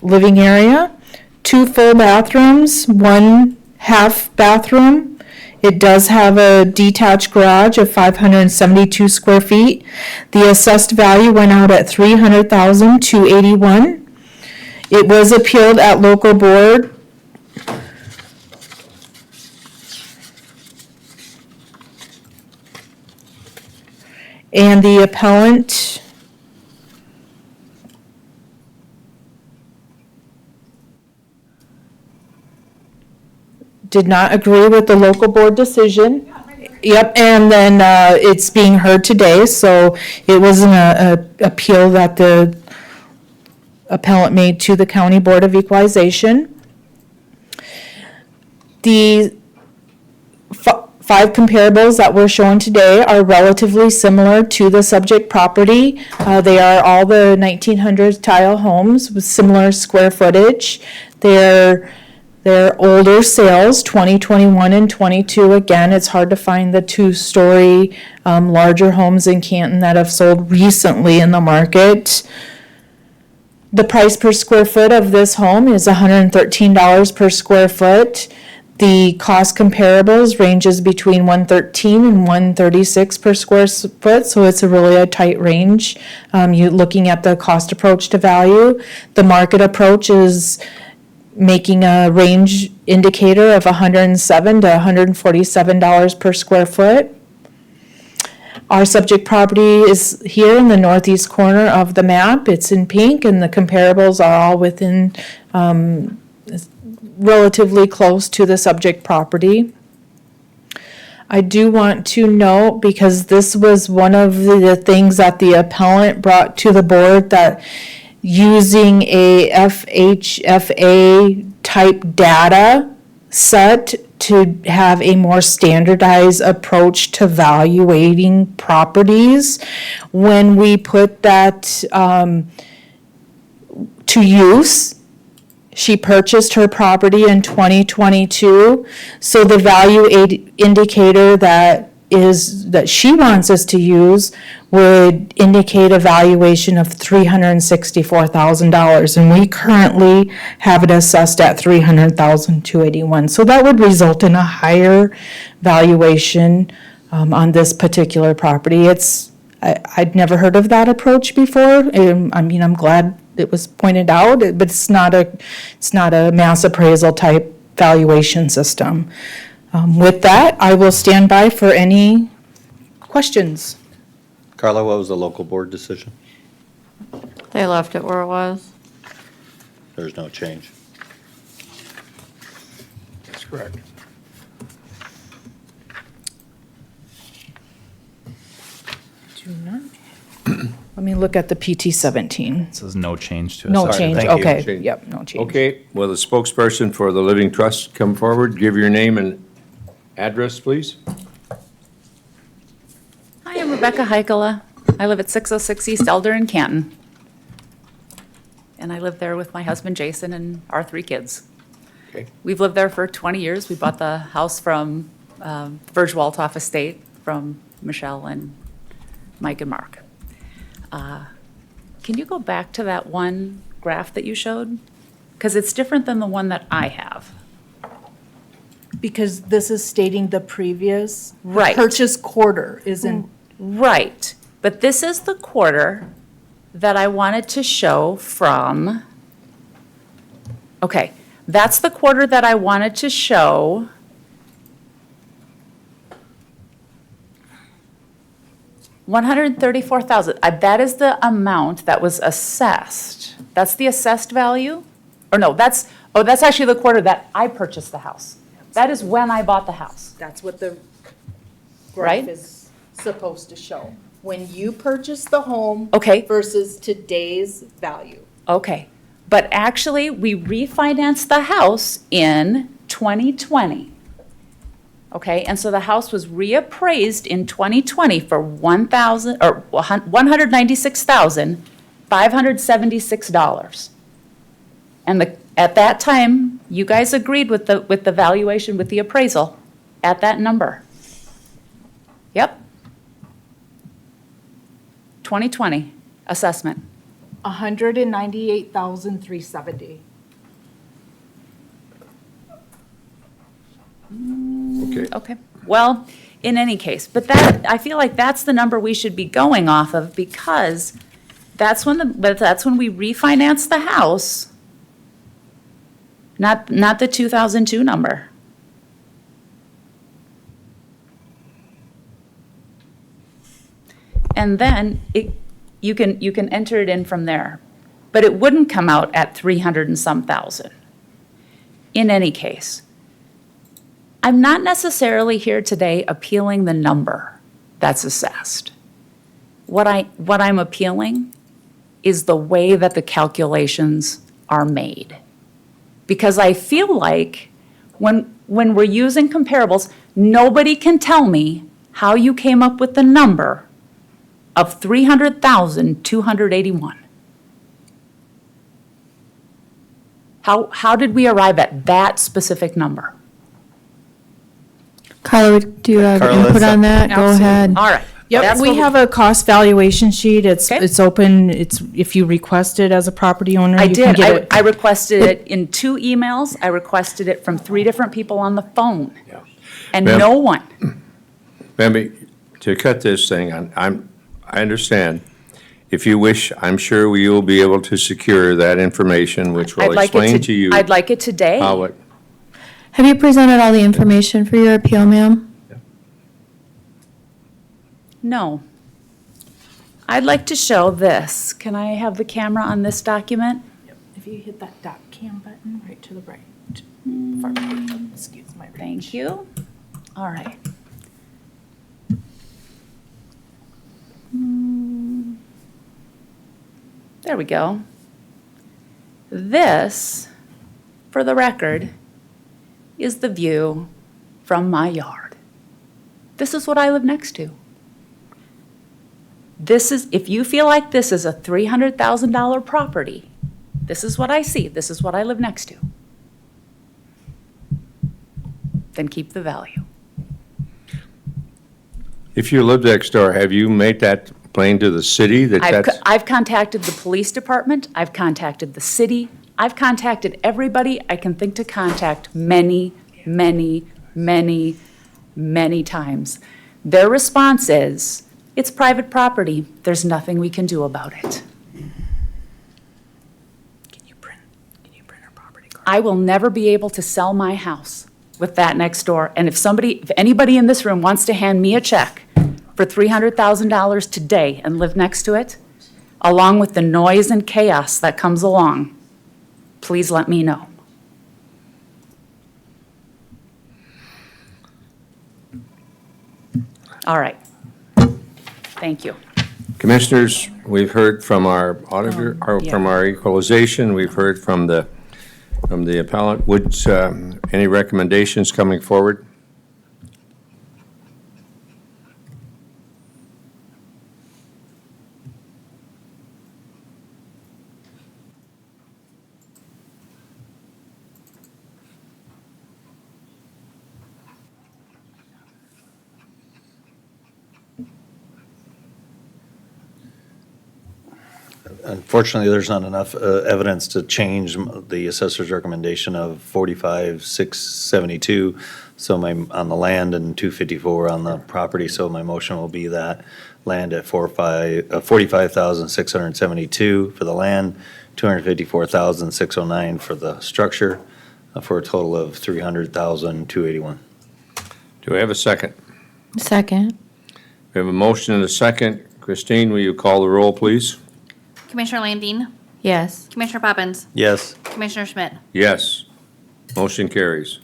living area. 2 full bathrooms, 1 half bathroom. It does have a detached garage of 572 square feet. The assessed value went out at $300,281. It was appealed at local board. And the appellant did not agree with the local board decision. Yep, and then it's being heard today, so it was an appeal that the appellant made to the County Board of Equalization. The 5 comparables that we're showing today are relatively similar to the subject property. They are all the 1900s tile homes with similar square footage. They're older sales, 2021 and 22. Again, it's hard to find the 2-story larger homes in Canton that have sold recently in the market. The price per square foot of this home is $113 per square foot. The cost comparables ranges between $113 and $136 per square foot, so it's really a tight range. You looking at the cost approach to value. The market approach is making a range indicator of $107 to $147 per square foot. Our subject property is here in the northeast corner of the map. It's in pink, and the comparables are all within relatively close to the subject property. I do want to note, because this was one of the things that the appellant brought to the board, that using a FHFA type data set to have a more standardized approach to valuating properties. When we put that to use, she purchased her property in 2022, so the value indicator that she wants us to use would indicate a valuation of $364,000, and we currently have it assessed at $300,281. So that would result in a higher valuation on this particular property. I'd never heard of that approach before. I'm glad it was pointed out, but it's not a mass appraisal type valuation system. With that, I will stand by for any questions. Carla, what was the local board decision? They left it where it was. There's no change. That's correct. Let me look at the PT 17. It says no change to it. No Sorry, change, thank you. okay, Change. yep, no change. Okay, will the spokesperson for the Living Trust come forward? Give your name and address, please. Hi, I'm Rebecca Heikela. I live at 606 East Elder in Canton. and I live there with my husband Jason and our 3 kids. Okay. We've lived there for 20 years. We bought the house from Verge Waltoff Estate from Michelle and Mike and Mark. Can you go back to that one graph that you showed? Because it's different than the one that I have. Because this is stating the previous. Right. Purchase quarter isn't. Right, but this is the quarter that I wanted to show from, okay, that's the quarter that I wanted to show. $134,000, that is the amount that was assessed. That's the assessed value? Or no, that's actually the quarter that I purchased the house. That is when I bought the house. That's what the Right. graph is supposed to show. When you purchased the home. Okay. Versus today's value. Okay, but actually, we refinanced the house in 2020. Okay, and so the house was reappraised in 2020 for $196,576. And at that time, you guys agreed with the valuation, with the appraisal, at that number. Yep. 2020 assessment. $198,370. Okay. Okay, well, in any case, but that, I feel like that's the number we should be going off of, because that's when we refinanced the house, not the 2002 number. And then you can enter it in from there, but it wouldn't come out at 300 and some thousand. In any case, I'm not necessarily here today appealing the number that's assessed. What I'm appealing is the way that the calculations are made. Because I feel like when we're using comparables, nobody can tell me how you came up with the number of 300,281. How did we arrive at that specific number? Carla, do you have Carla, input on that? Go Absolutely. ahead. All right. Yep, That's we what have a cost valuation sheet. It's Okay. open. If you request it as a property owner, I you can did. get it. I requested it in 2 emails. I requested it from 3 different people on the phone. Yeah. And Ma'am? no one. Bambi, to cut this thing, I understand. If you wish, I'm sure we will be able to secure that information, which will explain to you I'd like it today. how it, Have you presented all the information for your appeal, ma'am? No. I'd like to show this. Can I have the camera on this document? If you hit that dot cam button right to the right. Far right. Excuse my reach. Thank you. All right. There we go. This, for the record, is the view from my yard. This is what I live next to. This is, if you feel like this is a $300,000 property, this is what I see, this is what I live next to. Then keep the value. if you live next door, have you made that plain to the city that that's? I've contacted the police department, I've contacted the city, I've contacted everybody I can think to contact many, many, many, many times. Their response is, it's private property, there's nothing we can do about it. Can you print our property card? I will never be able to sell my house with that next door. And if anybody in this room wants to hand me a check for $300,000 today and live next to it, along with the noise and chaos that comes along, please let me know. All right. Thank you. Commissioners, we've heard from our auditor, or from our equalization, we've heard from the appellant. Would, any recommendations coming forward? Unfortunately, there's not enough evidence to change the assessor's recommendation of 45,672, so on the land, and 254 on the property, so my motion will be that land at 45,672 for the land, 254,609 for the structure, for a total of 300,281. Do I have a second? Second. We have a motion and a second. Christine, will you call the roll, please? Commissioner Landine. Yes. Commissioner Poppins. Yes. Commissioner Schmidt. Yes. Motion carries.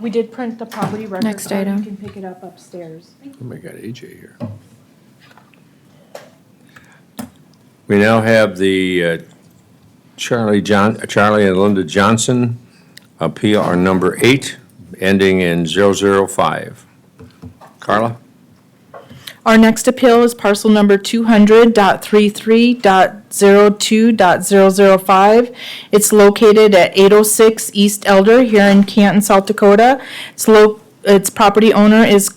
We did print the property record Next card. item. You can pick it up upstairs. Oh my God, AJ here. We now have the Charlie and Linda Johnson appeal, our number 8, ending in 005. Carla? Our next appeal is parcel number 200.33.02.005. It's located at 806 East Elder here in Canton, South Dakota. Its property owner is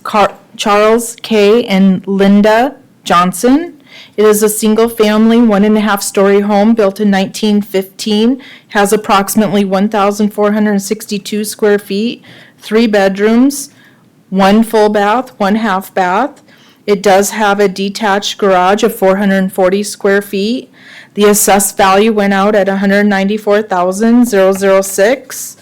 Charles K. and Linda Johnson. It is a single-family, 1.5-story home built in 1915, has approximately 1,462 square feet, 3 bedrooms, 1 full bath, 1 half bath. It does have a detached garage of 440 square feet. The assessed value went out at $194,006.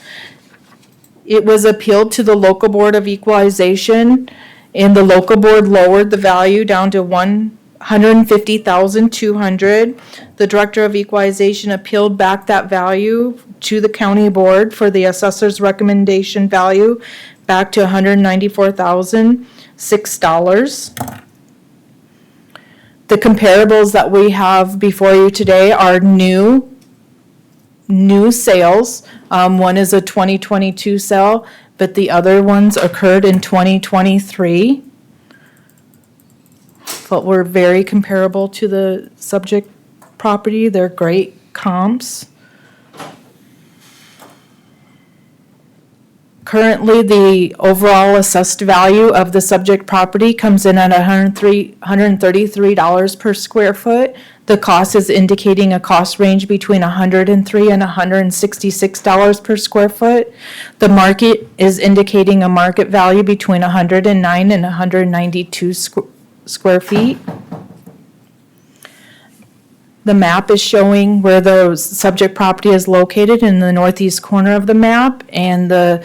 It was appealed to the local board of equalization, and the local board lowered the value down to $150,200. The director of equalization appealed back that value to the county board for the assessor's recommendation value back to $194,006. The comparables that we have before you today are new sales. One is a 2022 sale, but the other ones occurred in 2023. But we're very comparable to the subject property. They're great comps. Currently, the overall assessed value of the subject property comes in at $133 per square foot. The cost is indicating a cost range between $103 and $166 per square foot. The market is indicating a market value between 109 and 192 square feet. The map is showing where the subject property is located in the northeast corner of the map, and the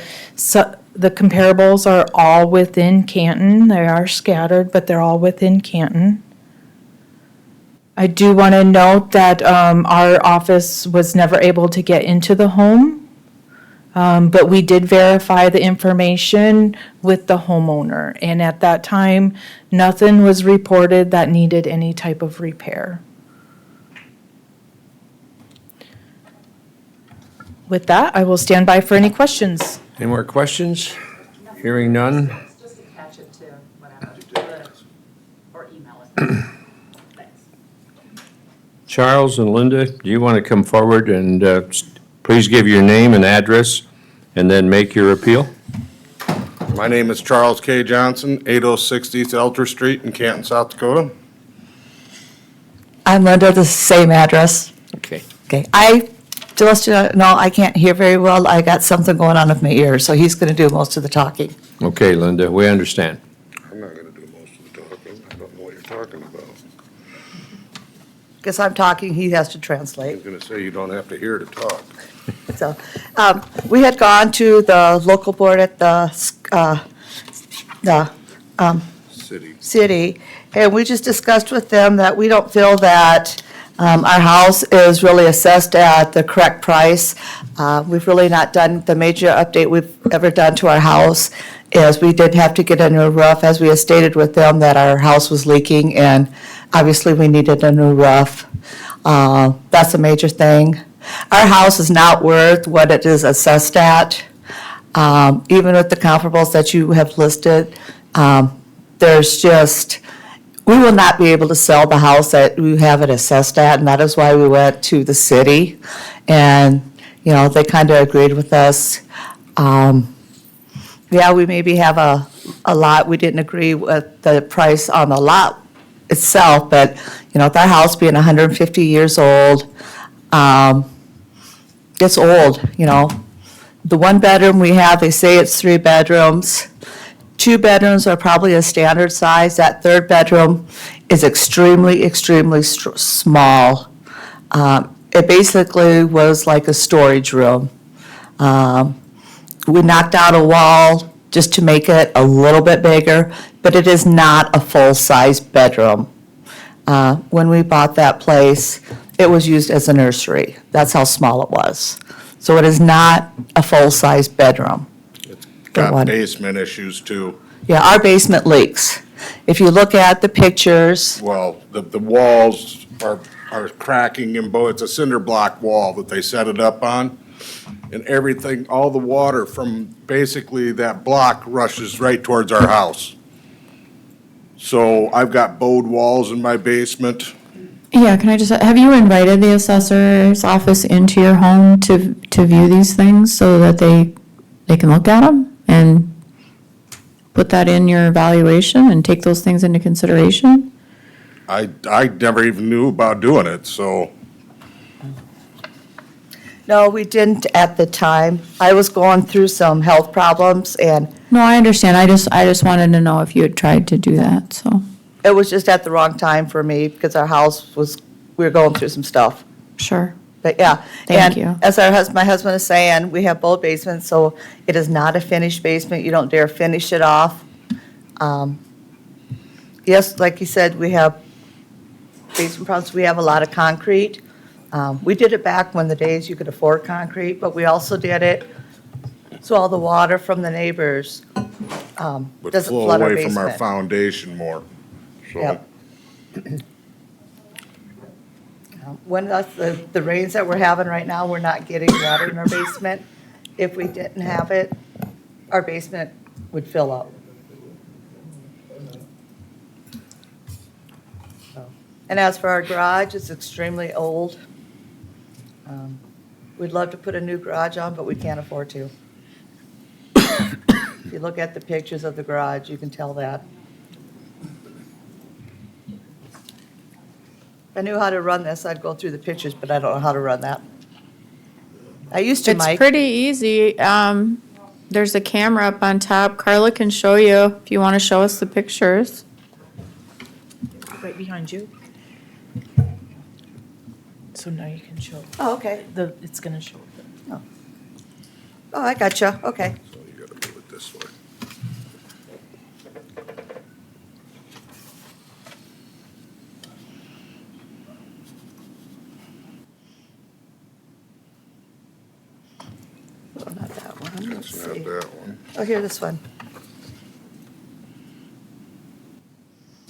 comparables are all within Canton. They are scattered, but they're all within Canton. I do want to note that our office was never able to get into the home, but we did verify the information with the homeowner, and at that time, nothing was reported that needed any type of repair. With that, I will stand by for any questions. Any more questions? Hearing none. Just attach it to whatever, or email it. Thanks. Charles and Linda, do you want to come forward and please give your name and address and then make your appeal? My name is Charles K. Johnson, 806 East Elter Street in Canton, South Dakota. I'm Linda, the same address. Okay. Okay, just to know, I can't hear very well. I got something going on with my ears, so he's going to do most of the talking. Okay, Linda, we understand. I'm not going to do most of the talking. I don't know what you're talking about. Because I'm talking, he has to I translate. was going to say you don't have to hear to talk. So, we had gone to the local board at the city, and we just discussed with them that we don't feel that our house is really assessed at the correct price. We've really not done, the major update we've ever done to our house is we did have to get a new roof, as we had stated with them that our house was leaking, and obviously we needed a new roof. That's a major thing. Our house is not worth what it is assessed at. Even with the comparables that you have listed, there's just, we will not be able to sell the house that we have it assessed at, and that is why we went to the city. And, you know, they kind of agreed with us. Yeah, we maybe have a lot, we didn't agree with the price on the lot itself, but, with our house being 150 years old, it's old, The one bedroom we have, they say it's 3 bedrooms. 2 bedrooms are probably a standard size. That third bedroom is extremely, extremely small. It basically was like a storage room. We knocked out a wall just to make it a little bit bigger, but it is not a full-size bedroom. When we bought that place, it was used as a nursery. That's how small it was. So it is not a full-size bedroom. Got one. basement issues too. Yeah, our basement leaks. If you look at the pictures, Well, the walls are cracking and it's a cinder block wall that they set it up on. And everything, all the water from basically that block rushes right towards our house. So I've got bowed walls in my basement. Yeah, can I just, have you invited the assessor's office into your home to view these things so that they can look at them and put that in your evaluation and take those things into consideration? I never even knew about doing it, so. no, we didn't at the time. I was going through some health problems, and No, I understand. I just wanted to know if you had tried to do that, so. it was just at the wrong time for me because our house we were going through some stuff. Sure. But yeah. Thank you. And as my husband is saying, we have both basements, so it is not a finished basement. You don't dare finish it off. Yes, like you said, we have basement problems. We have a lot of concrete. We did it back when the days you could afford concrete, but we also did it so all the water from the neighbors Would doesn't flow flood our away from our basement. foundation more, so. Yep. When the rains that we're having right now, we're not getting water in our basement. If we didn't have it, our basement would fill up. And as for our garage, it's extremely old. We'd love to put a new garage on, but we can't afford to. If you look at the pictures of the garage, you can tell that. If I knew how to run this, I'd go through the pictures, but I don't know how to run that. I used to, It's Mike. pretty easy. There's a camera up on top. Carla can show you if you want to show us the pictures. Right behind you. So now you can show, Oh, okay. it's gonna show. Oh, I gotcha. Okay. So you gotta move it this way. Oh, not that one. Let's That's not see. that one. Oh, here, this one.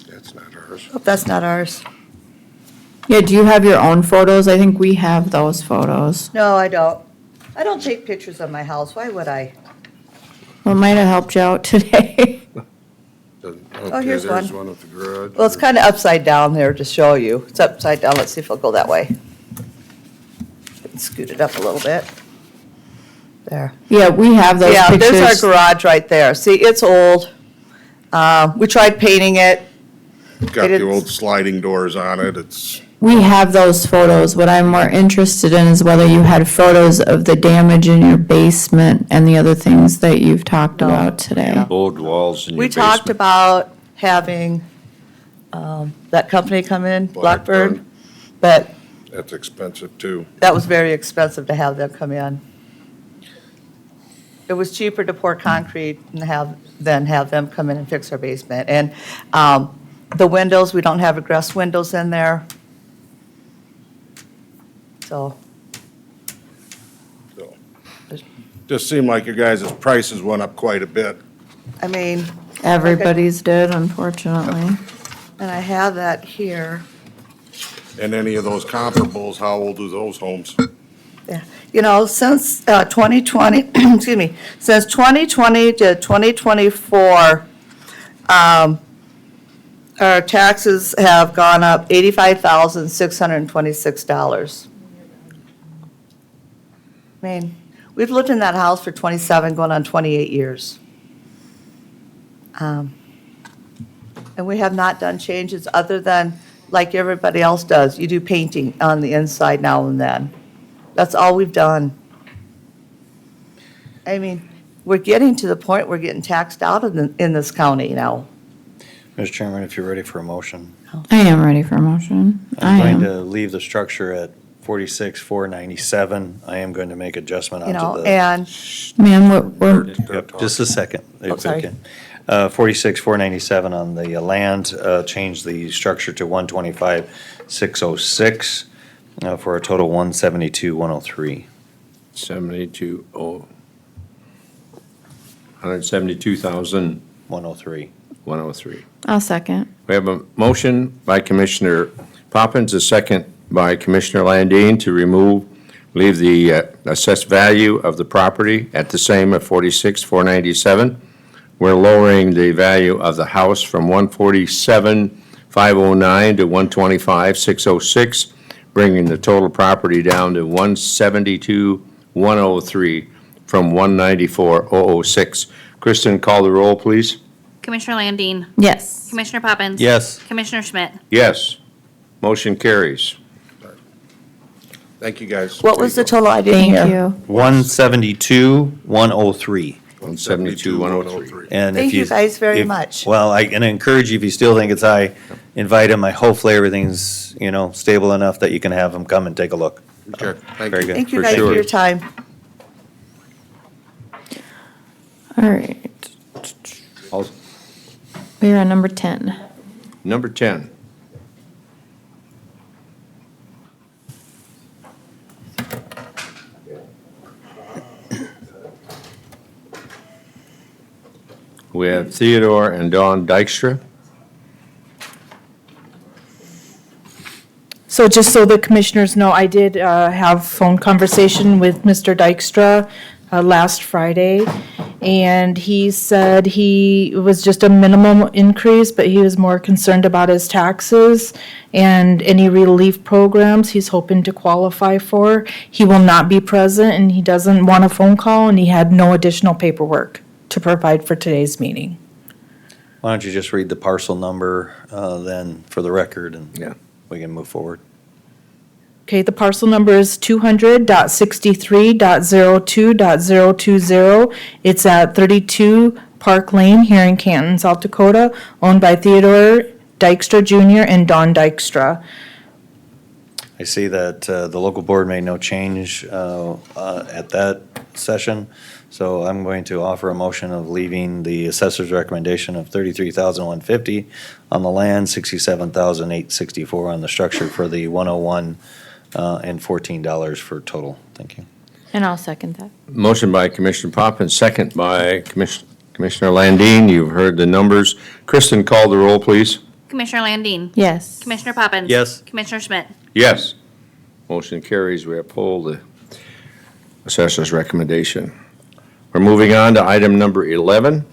That's not ours. Oh, that's not ours. Yeah, do you have your own photos? I think we have those photos. No, I don't. I don't take pictures of my house. Why would I? Well, it might have helped you out today. Okay, here's there's one. one at the garage. Well, it's kind of upside down there to show you. It's upside down. Let's see if it'll go that way. Scoot it up a little bit. There. Yeah, we have those Yeah, pictures. there's our garage right there. See, it's old. We tried painting it. Got It the is- old sliding doors on it, it's, We have those photos. What I'm more interested in is whether you had photos of the damage in your basement and the other things that you've talked about today. Old walls in your We basement. talked about having that company come in, Blackburn, but that's expensive too. that was very expensive to have them come in. It was cheaper to pour concrete than have them come in and fix our basement. And the windows, we don't have egress windows in there. So, So, just seemed like your guys' prices went up quite a bit. I mean, Everybody's did, unfortunately. and I have that here. And any of those comparables, how old are those homes? Yeah, since 2020, excuse me, since 2020 to 2024, our taxes have gone up $85,626. I mean, we've lived in that house for 27, going on 28 years. And And we have not done changes other than, like everybody else does, you do painting on the inside now and then. That's all we've done. I mean, we're getting to the point we're getting taxed out in this county now. Mr. Chairman, if you're ready for a motion. I am ready for a motion. I I'm going am. to leave the structure at 46,497. I am going to make adjustment You know, onto the. and Ma'am, we're, Yep, just a second. if I sorry. can. 46,497 on the land, change the structure to 125,606 for a total 172,103. 172,103. 103. I'll second. We have a motion by Commissioner Poppins, a second by Commissioner Landine to leave the assessed value of the property at the same at 46,497. We're lowering the value of the house from 147,509 to 125,606, bringing the total property down to 172,103 from 194,006. Kristen, call the roll, please. Commissioner Landine. Yes. Commissioner Poppins. Yes. Commissioner Schmidt. Yes. Motion carries. Thank you, guys. What was the total I didn't Thank hear? you. 172,103. 172,103. And Thank if you guys very if- much. Well, I can encourage you, if you still think it's high, invite them. Hopefully everything's, stable enough that you can have them come and take a look. Okay, thank Very you. good. Thank you For guys for sure. your time. All right. We're on number 10. Number 10. We have Theodore and Dawn Dykstra. So just so the commissioners know, I did have phone conversation with Mr. Dykstra last Friday, and he said it was just a minimum increase, but he was more concerned about his taxes and any relief programs he's hoping to qualify for. He will not be present, and he doesn't want a phone call, and he had no additional paperwork to provide for today's meeting. Why don't you just read the parcel number then for the record, and Yeah. we can move forward. Okay, the parcel number is 200.63.02.020. It's at 32 Park Lane here in Canton, South Dakota, owned by Theodore Dykstra Jr. and Don Dykstra. I see that the local board made no change at that session, so I'm going to offer a motion of leaving the assessor's recommendation of $33,150 on the land, $67,864 on the structure for the 101 and $14 for total. Thank you. And I'll second that. Motion by Commissioner Poppins, second by Commissioner Landine. You've heard the numbers. Kristen, call the roll, please. Commissioner Landine. Yes. Commissioner Poppins. Yes. Commissioner Schmidt. Yes. Motion carries. We uphold the assessor's recommendation. We're moving on to item number 11,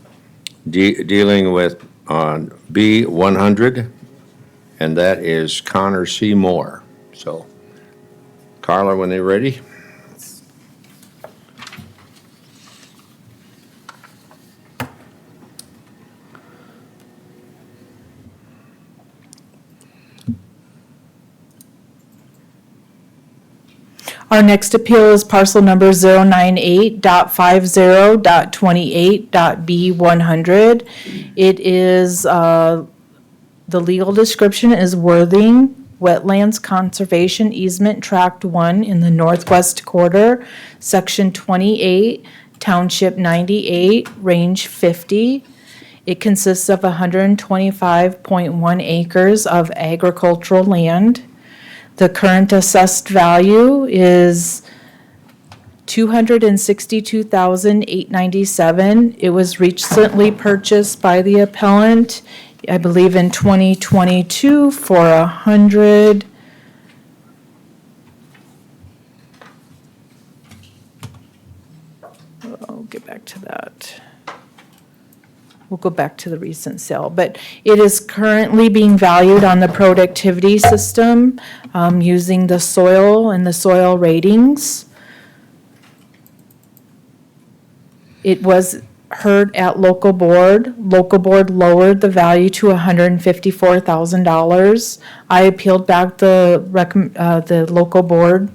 dealing with on B100, and that is Connor C. Moore. So, Carla, when they're ready. Our next appeal is parcel number 098.50.28.B100. It is, the legal description is Worthing Wetlands Conservation Easement Tract 1 in the northwest quarter, Section 28, Township 98, Range 50. It consists of 125.1 acres of agricultural land. The current assessed value is $262,897. It was recently purchased by the appellant, I believe in 2022, for I'll get back to that. We'll go back to the recent sale, but it is currently being valued on the productivity system using the soil and the soil ratings. It was heard at local board. Local board lowered the value to $154,000. I appealed back the local board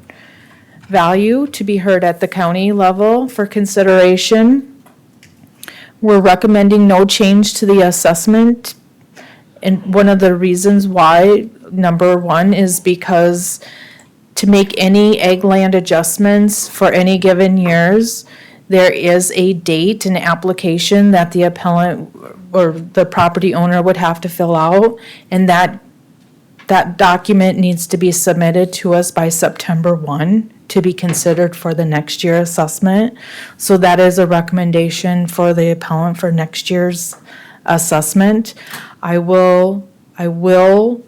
value to be heard at the county level for consideration. We're recommending no change to the assessment. And one of the reasons why, number one, is because to make any ag land adjustments for any given years, there is a date, an application that the appellant or the property owner would have to fill out, and that document needs to be submitted to us by September 1 to be considered for the next year assessment. So that is a recommendation for the appellant for next year's assessment. I will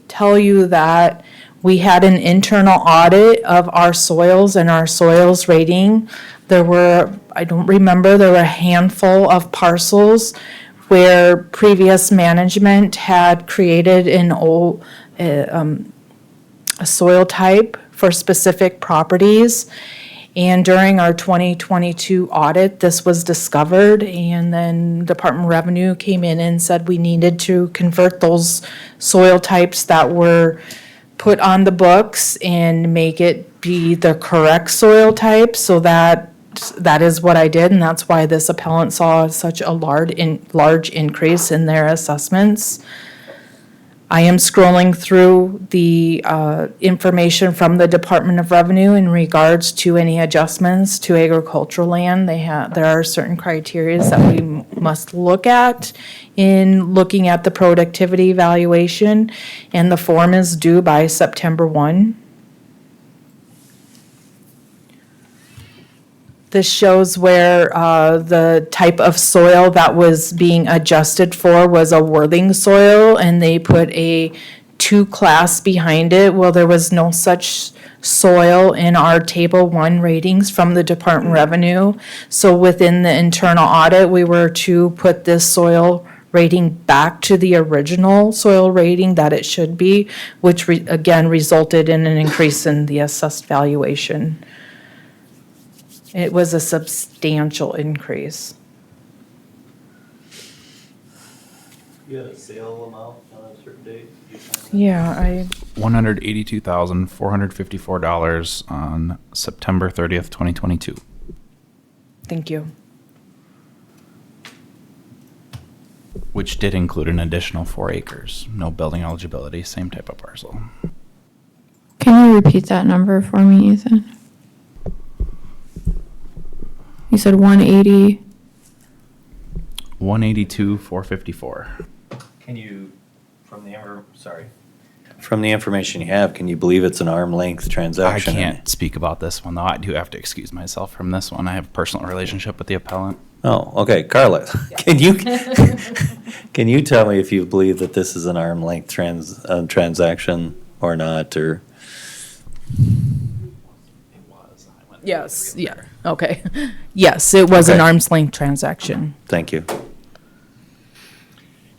tell you that we had an internal audit of our soils and our soils rating. There were a handful of parcels where previous management had created a soil type for specific properties. And during our 2022 audit, this was discovered, and then Department of Revenue came in and said we needed to convert those soil types that were put on the books and make it be the correct soil type. So that is what I did, and that's why this appellant saw such a large increase in their assessments. I am scrolling through the information from the Department of Revenue in regards to any adjustments to agricultural land. There are certain criteria that we must look at in looking at the productivity evaluation, and the form is due by September 1. This shows where the type of soil that was being adjusted for was a worthing soil, and they put a 2 class behind it. Well, there was no such soil in our Table 1 ratings from the Department of Revenue. So within the internal audit, we were to put this soil rating back to the original soil rating that it should be, which again resulted in an increase in the assessed valuation. It was a substantial increase. You had a sale amount on a certain date? Yeah, $182,454 on September 30th, 2022. Thank you. Which did include an additional 4 acres. No building eligibility, same type of parcel. Can you repeat that number for me, Ethan? You said 180. 182,454. Can you, from the information you have, can you believe it's an arm length I transaction? can't speak about this one, though. I do have to excuse myself from this one. I have a personal relationship with the appellant. Oh, okay, Carla, can you tell me if you believe that this is an arm length transaction or not, or? Yes, yeah, okay. Yes, it was an Okay. arm's length transaction. Thank you.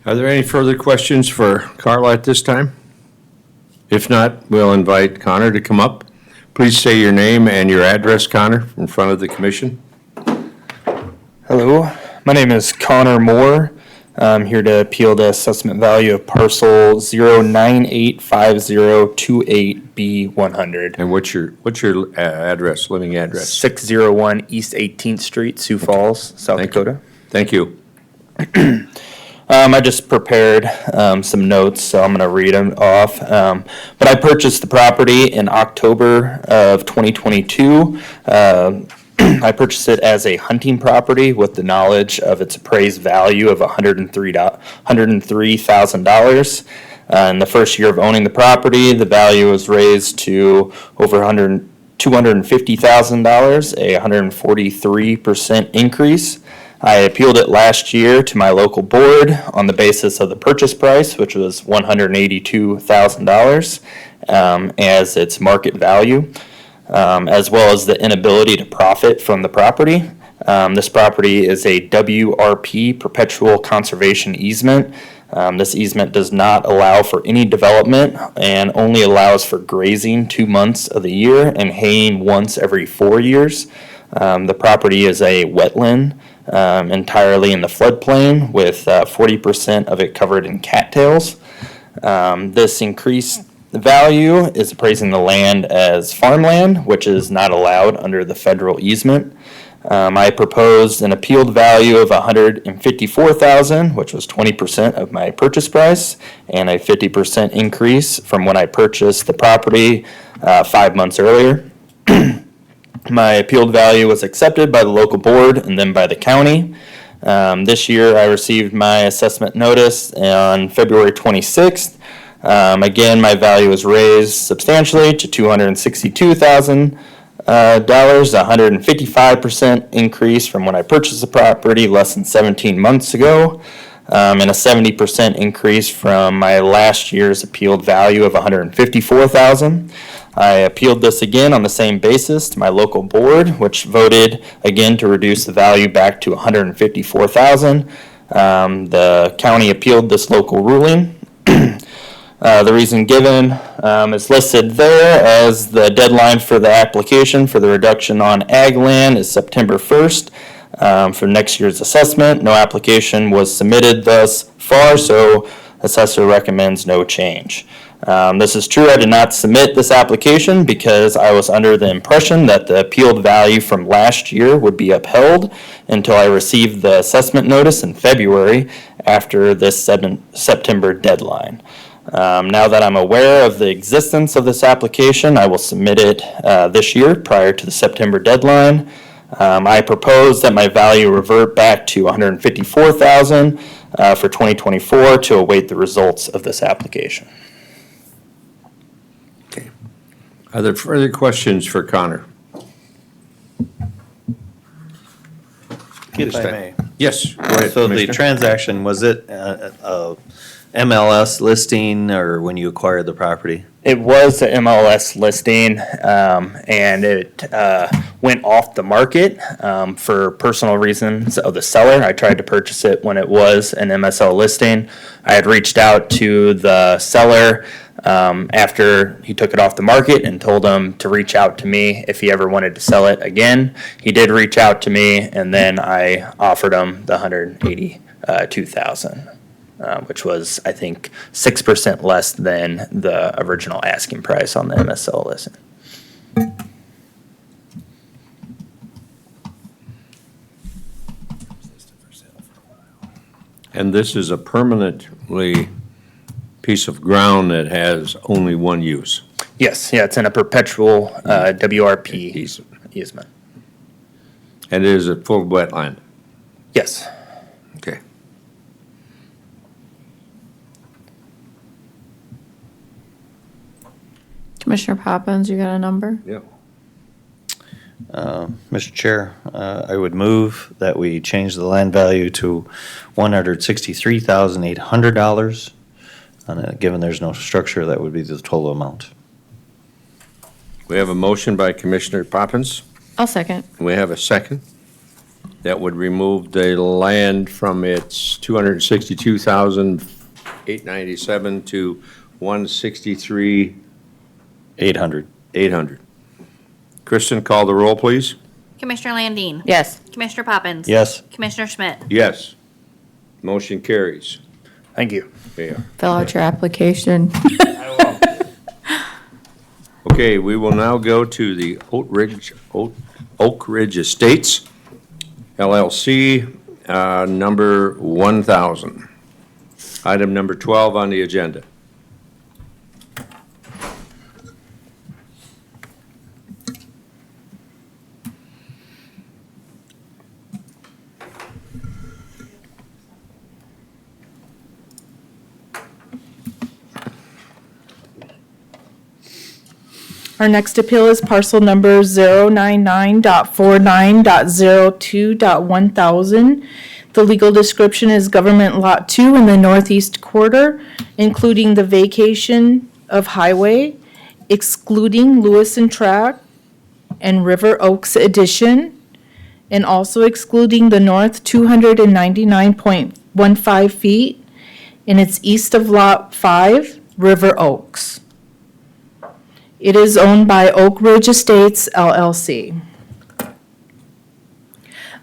Are there any further questions for Carla at this time? If not, we'll invite Connor to come up. Please say your name and your address, Connor, in front of the commission. Hello, my name is Connor Moore. I'm here to appeal the assessment value of parcel 0985028B100. And what's your address, living address? 601 East 18th Street, Sioux Falls, South Dakota. Thank you. I just prepared some notes, so I'm going to read them off. But I purchased the property in October of 2022. I purchased it as a hunting property with the knowledge of its appraised value of $103,000. In the first year of owning the property, the value was raised to over $250,000, a 143% increase. I appealed it last year to my local board on the basis of the purchase price, which was $182,000 as its market value, as well as the inability to profit from the property. This property is a WRP, perpetual conservation easement. This easement does not allow for any development and only allows for grazing 2 months of the year and haying once every 4 years. The property is a wetland entirely in the floodplain, with 40% of it covered in cattails. This increased value is appraising the land as farmland, which is not allowed under the federal easement. I proposed an appealed value of $154,000, which was 20% of my purchase price, and a 50% increase from when I purchased the property 5 months earlier. My appealed value was accepted by the local board and then by the county. This year, I received my assessment notice on February 26th. Again, my value was raised substantially to $262,000, a 155% increase from when I purchased the property less than 17 months ago, and a 70% increase from my last year's appealed value of $154,000. I appealed this again on the same basis to my local board, which voted again to reduce the value back to $154,000. The county appealed this local ruling. The reason given is listed there as the deadline for the application for the reduction on ag land is September 1st for next year's assessment. No application was submitted thus far, so assessor recommends no change. This is true. I did not submit this application because I was under the impression that the appealed value from last year would be upheld until I received the assessment notice in February after this September deadline. Now that I'm aware of the existence of this application, I will submit it this year prior to the September deadline. I propose that my value revert back to $154,000 for 2024 to await the results of this application. Are there further questions for Connor? If I may. Yes, go ahead, So the Commissioner. transaction, was it a MLS listing or when you acquired the property? It was the MLS listing, and it went off the market for personal reasons of the seller. I tried to purchase it when it was an MSL listing. I had reached out to the seller after he took it off the market and told him to reach out to me if he ever wanted to sell it again. He did reach out to me, and then I offered him the $182,000. Which was, I think, 6% less than the original asking price on the MSL listing. And this is a permanently piece of ground that has only one use. Yes, yeah, it's in a perpetual WRP easement. And it is a full wetland. Yes. Okay. Commissioner Poppins, you got a number? Yeah. Mr. Chair, I would move that we change the land value to $163,800. And given there's no structure, that would be the total amount. We have a motion by Commissioner Poppins. I'll second. We have a second. That would remove the land from its $262,897 to $163,800. 800. Kristen, call the roll, please. Commissioner Landine. Yes. Commissioner Poppins. Yes. Commissioner Schmidt. Yes. Motion carries. Thank you. Yeah. Fill out your application. Okay, we will now go to the Oak Ridge Estates, LLC, number 1000. Item number 12 on the agenda. Our next appeal is parcel number 099.49.02.1000. The legal description is Government Lot 2 in the northeast quarter, including the vacation of highway, excluding Lewis and Track and River Oaks addition, and also excluding the north 299.15 feet, and it's east of Lot 5, River Oaks. It is owned by Oak Ridge Estates LLC.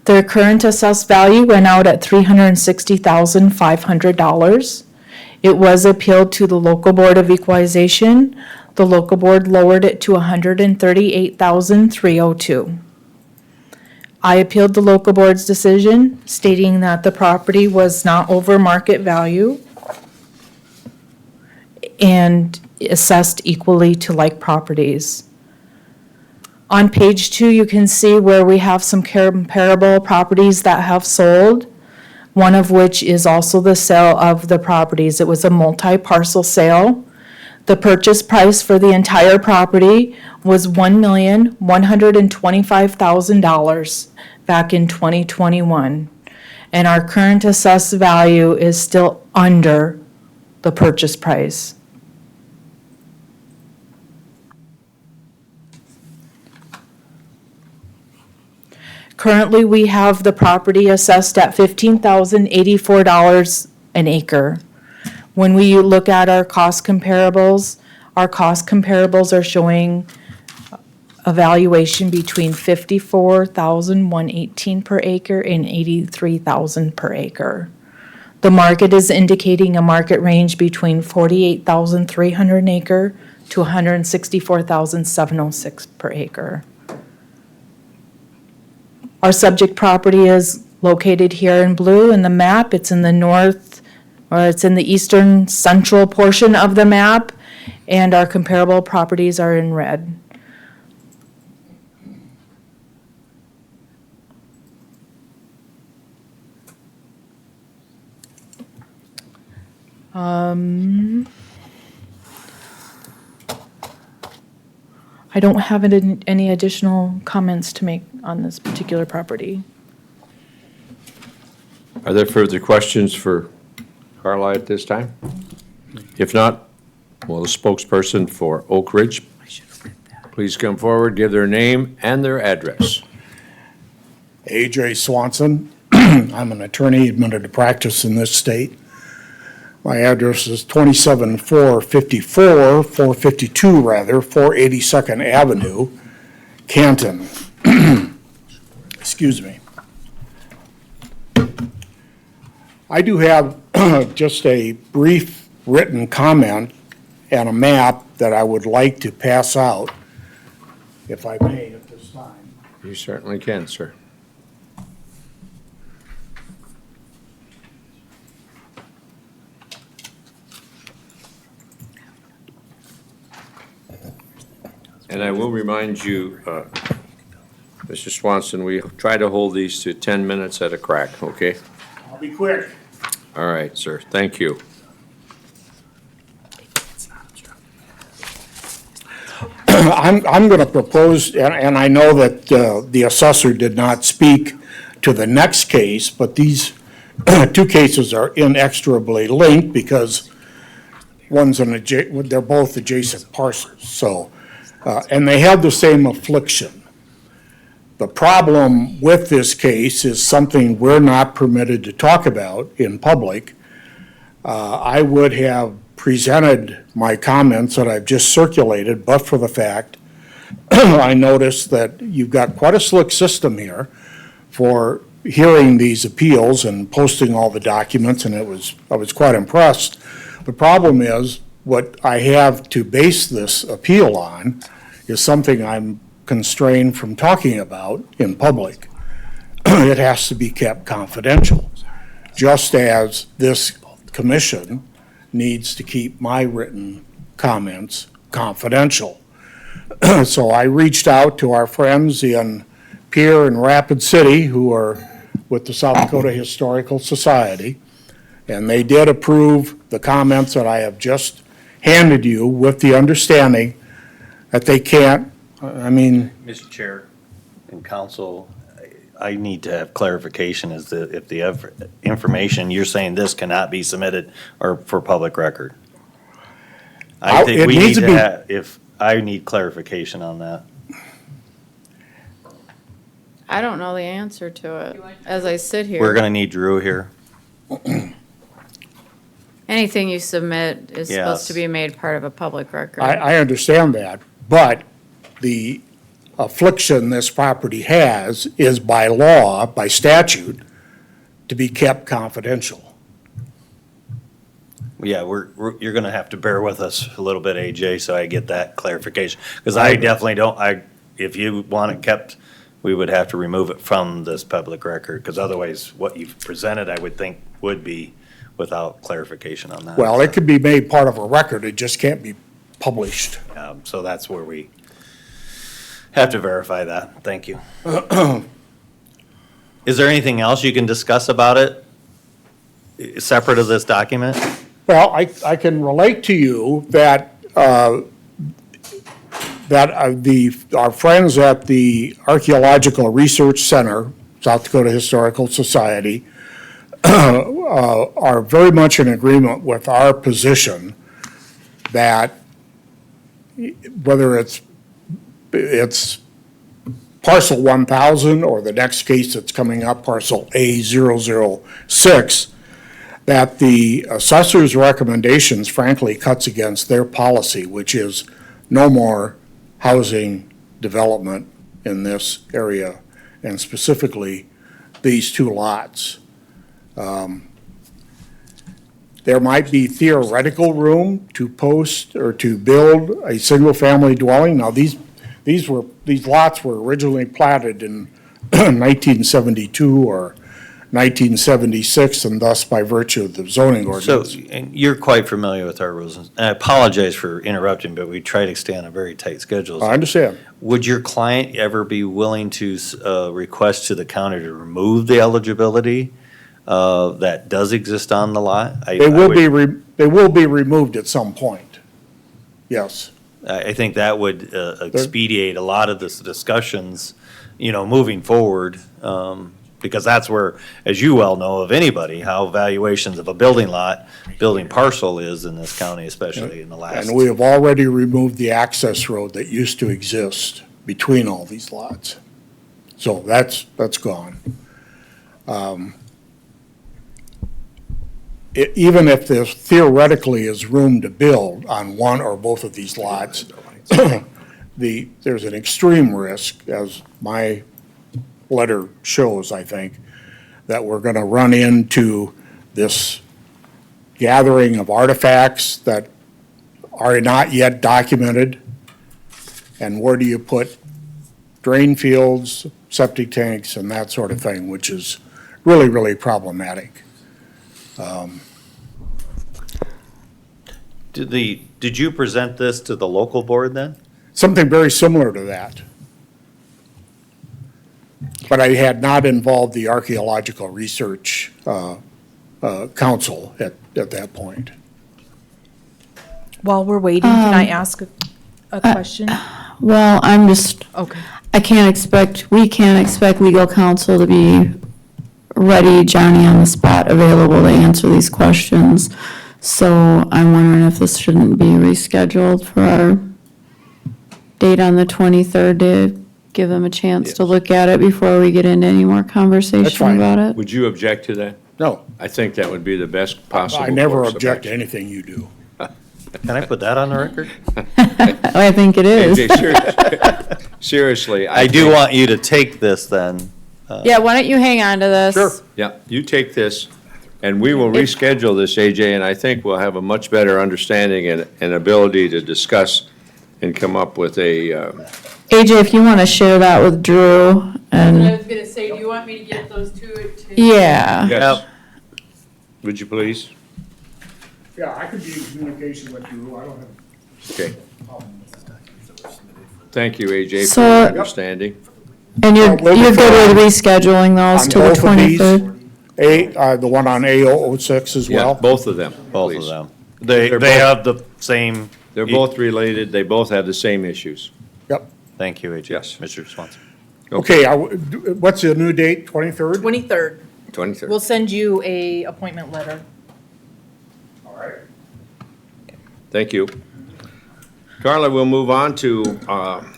Their current assessed value went out at $360,500. It was appealed to the local board of equalization. The local board lowered it to $138,302. I appealed the local board's decision stating that the property was not over market value and assessed equally to like properties. On page 2, you can see where we have some comparable properties that have sold, one of which is also the sale of the properties. It was a multi-parcel sale. The purchase price for the entire property was $1,125,000 back in 2021. And our current assessed value is still under the purchase price. Currently, we have the property assessed at $15,084 an acre. When we look at our cost comparables are showing a valuation between $54,118 per acre and $83,000 per acre. The market is indicating a market range between $48,300 an acre to $164,706 per acre. Our subject property is located here in blue in the map. It's in the north, or it's in the eastern central portion of the map, and our comparable properties are in red. I don't have any additional comments to make on this particular property. Are there further questions for Carla at this time? If not, will the spokesperson for Oak Ridge please come forward, give their name and their address? A.J. Swanson. I'm an attorney admitted to practice in this state. My address is 452 rather, 482nd Avenue, Canton. Excuse me. I do have just a brief written comment and a map that I would like to pass out, if I may at this time. You certainly can, sir. And I will remind you, Mr. Swanson, we try to hold these to 10 minutes at a crack, okay? I'll be quick. All right, sir, thank you. I'm going to propose, and I know that the assessor did not speak to the next case, but these two cases are inextricably linked because they're both adjacent parcels, so, and they have the same affliction. The problem with this case is something we're not permitted to talk about in public. I would have presented my comments that I've just circulated, but for the fact I noticed that you've got quite a slick system here for hearing these appeals and posting all the documents, and I was quite impressed. The problem is, what I have to base this appeal on is something I'm constrained from talking about in public. It has to be kept confidential, just as this commission needs to keep my written comments confidential. So I reached out to our friends in Pierre and Rapid City who are with the South Dakota Historical Society, and they did approve the comments that I have just handed you with the understanding that they can't, Mr. Chair and council, I need to have clarification as to if the information, you're saying this cannot be submitted or for public record. I think we need to have, I need clarification on that. I don't know the answer to it as I sit here. We're gonna need Drew here. Anything you submit is supposed Yes. to be made part of a public record. I understand that, but the affliction this property has is by law, by statute, to be kept confidential. Yeah, you're gonna have to bear with us a little bit, AJ, so I get that clarification. Because I definitely don't, if you want it kept, we would have to remove it from this public record, because otherwise, what you've presented, I would think, would be without clarification on that. Well, it could be made part of a record, it just can't be published. So that's where we have to verify that. Thank you. Is there anything else you can discuss about it, separate of this document? Well, I can relate to you that, our friends at the Archaeological Research Center, South Dakota Historical Society, are very much in agreement with our position that whether it's parcel 1,000 or the next case that's coming up, parcel A006, that the assessor's recommendations frankly cuts against their policy, which is no more housing development in this area, and specifically these two lots. There might be theoretical room to post or to build a single-family dwelling. Now, these lots were originally platted in 1972 or 1976, and thus by virtue of the zoning So, ordinance. and you're quite familiar with our rules, and I apologize for interrupting, but we try to stay on a very tight schedule. I understand. Would your client ever be willing to request to the county to remove the eligibility that does exist on the lot? They will be removed at some point. Yes. I think that would expedite a lot of this discussions, moving forward, because that's where, as you well know of anybody, how valuations of a building lot, building parcel is in this county, especially in the last. And we have already removed the access road that used to exist between all these lots. So that's gone. Even if there theoretically is room to build on one or both of these lots, there's an extreme risk, as my letter shows, I think, that we're gonna run into this gathering of artifacts that are not yet documented. And where do you put drain fields, septic tanks, and that sort of thing, which is really, really problematic. Did you present this to the local board then? Something very similar to that. But I had not involved the Archaeological Research Council at that point. While we're waiting, can I ask a question? Well, I'm just, Okay. we can't expect legal counsel to be ready, Johnny on the spot, available to answer these questions. So I'm wondering if this shouldn't be rescheduled for our date on the 23rd to give them a chance to look at it before we get into any more conversation fine. about it. Would you object to that? No, I think that would be the best possible. I never course of object to action. anything you do. Can I put that on the record? I think it is. AJ, seriously. I do think- want you to take this then. Yeah, why don't you hang on to this? Sure. Yeah, you take this, and we will reschedule this, AJ, and I think we'll have a much better understanding and ability to discuss and come up with a, AJ, if you want to share that with Drew and, was gonna say, do you want me to get those two? yeah. yes. Would you please? Yeah, I could be in communication with you. I don't have. Okay. Thank you, AJ, for So- your understanding. And you're We'll be good fine. with rescheduling those On to the both of these? 23rd? The one on A006 as Yeah, well? both of them, Both please. of them. They They're have the same. They're both related, they both have the same issues. Yep. Thank you, AJ. Yes. Mr. Swanson. Okay, what's the new date, 23rd? 23rd. 23rd. We'll send you a appointment letter. All right. Thank you. Carla, we'll move on to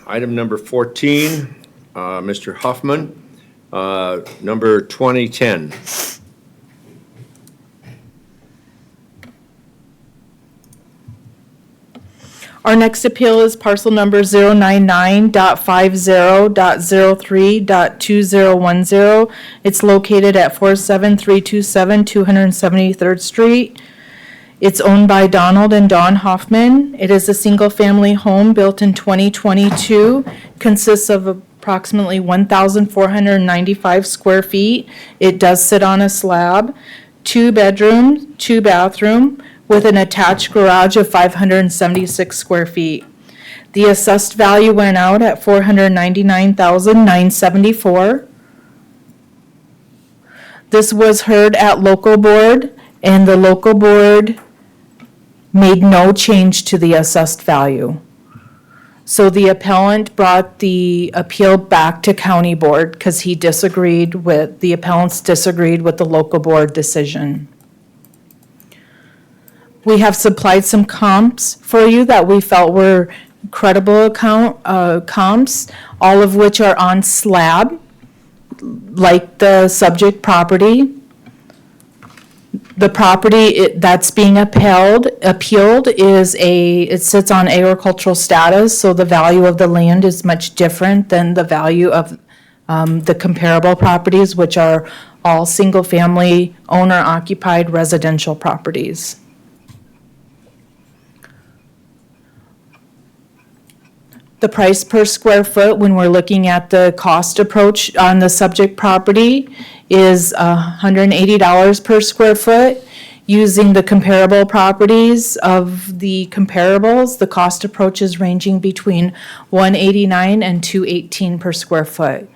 item number 14, Mr. Huffman, number 2010. Our next appeal is parcel number 099.50.03.2010. It's located at 47327 273rd Street. It's owned by Donald and Dawn Hoffman. It is a single-family home built in 2022, consists of approximately 1,495 square feet. It does sit on a slab, 2 bedrooms, 2 bathroom, with an attached garage of 576 square feet. The assessed value went out at $499,974. This was heard at local board, and the local board made no change to the assessed value. So the appellant brought the appeal back to county board because the appellants disagreed with the local board decision. We have supplied some comps for you that we felt were credible comps, all of which are on slab, like the subject property. The property that's being appealed it sits on agricultural status, so the value of the land is much different than the value of the comparable properties, which are all single-family owner-occupied residential properties. The price per square foot, when we're looking at the cost approach on the subject property, is $180 per square foot. Using the comparable properties of the comparables, the cost approach is ranging between $189 and $218 per square foot.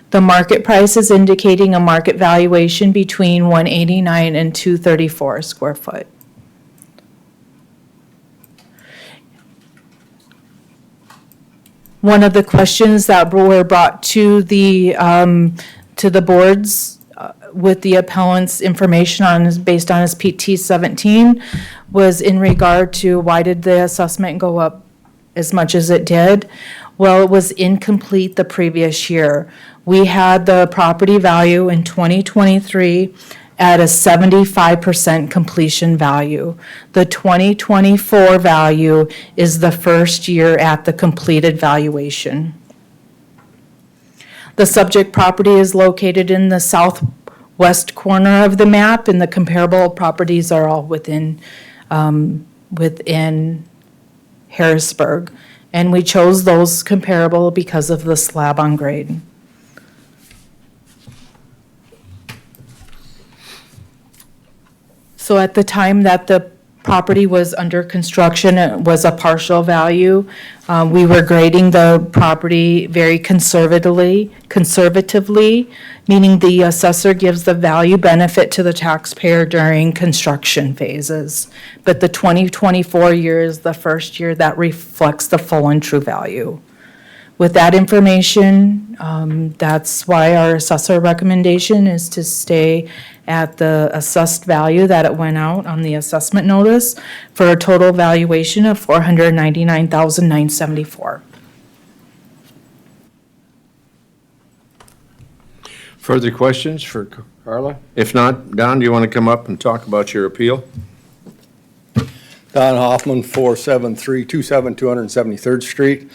The market price is indicating a market valuation between $189 and $234 a square foot. One of the questions that were brought to the boards with the appellant's information based on his PT 17 was in regard to why did the assessment go up as much as it did? Well, it was incomplete the previous year. We had the property value in 2023 at a 75% completion value. The 2024 value is the first year at the completed valuation. The subject property is located in the southwest corner of the map, and the comparable properties are all within Harrisburg. And we chose those comparable because of the slab on grade. So at the time that the property was under construction, it was a partial value. We were grading the property very conservatively, meaning the assessor gives the value benefit to the taxpayer during construction phases. But the 2024 year is the first year that reflects the full and true value. With that information, that's why our assessor recommendation is to stay at the assessed value that it went out on the assessment notice for a total valuation of $499,974. Further questions for Carla? If not, Don, do you want to come up and talk about your appeal? Don Hoffman, 47327 273rd Street.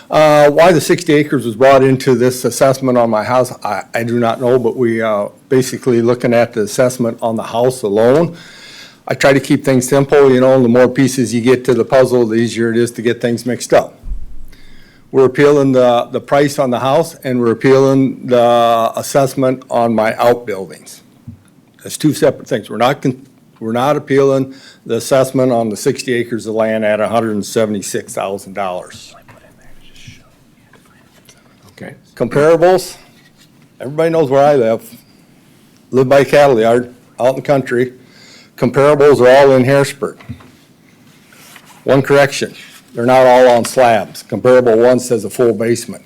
Why the 60 acres was brought into this assessment on my house, I do not know, but we basically looking at the assessment on the house alone. I try to keep things simple, the more pieces you get to the puzzle, the easier it is to get things mixed up. We're appealing the price on the house, and we're appealing the assessment on my outbuildings. That's two separate things. We're not appealing the assessment on the 60 acres of land at $176,000. Okay. Comparables, everybody knows where I live. Live by cattle yard, out in the country. Comparables are all in Harrisburg. One correction, they're not all on slabs. Comparable one says a full basement.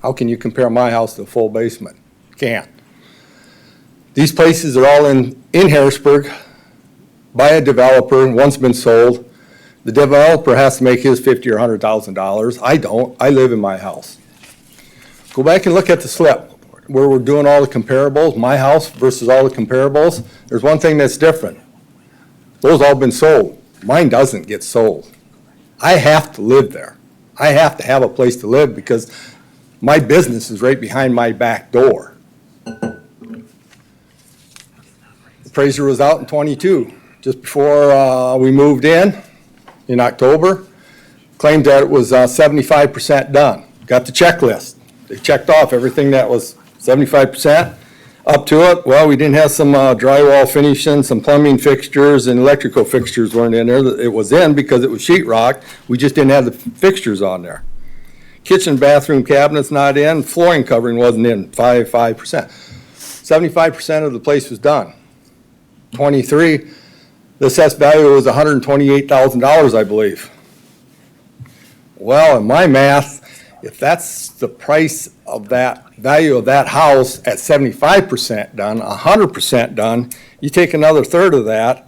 How can you compare my house to a full basement? Can't. These places are all in Harrisburg by a developer, one's been sold. The developer has to make his $50,000 or $100,000. I don't, I live in my house. Go back and look at the slip where we're doing all the comparables, my house versus all the comparables. There's one thing that's different. Those all been sold. Mine doesn't get sold. I have to live there. I have to have a place to live because my business is right behind my back door. The appraiser was out in '22, just before we moved in October. Claimed that it was 75% done. Got the checklist. They checked off everything that was 75% up to it. Well, we didn't have some drywall finishing, some plumbing fixtures and electrical fixtures weren't in there. It was in because it was sheet rock. We just didn't have the fixtures on there. Kitchen, bathroom cabinets not in, flooring covering wasn't in, 5%. 75% of the place was done. 23, the assessed value was $128,000, I believe. Well, in my math, if that's the price of that value of that house at 75% done, 100% done, you take another third of that,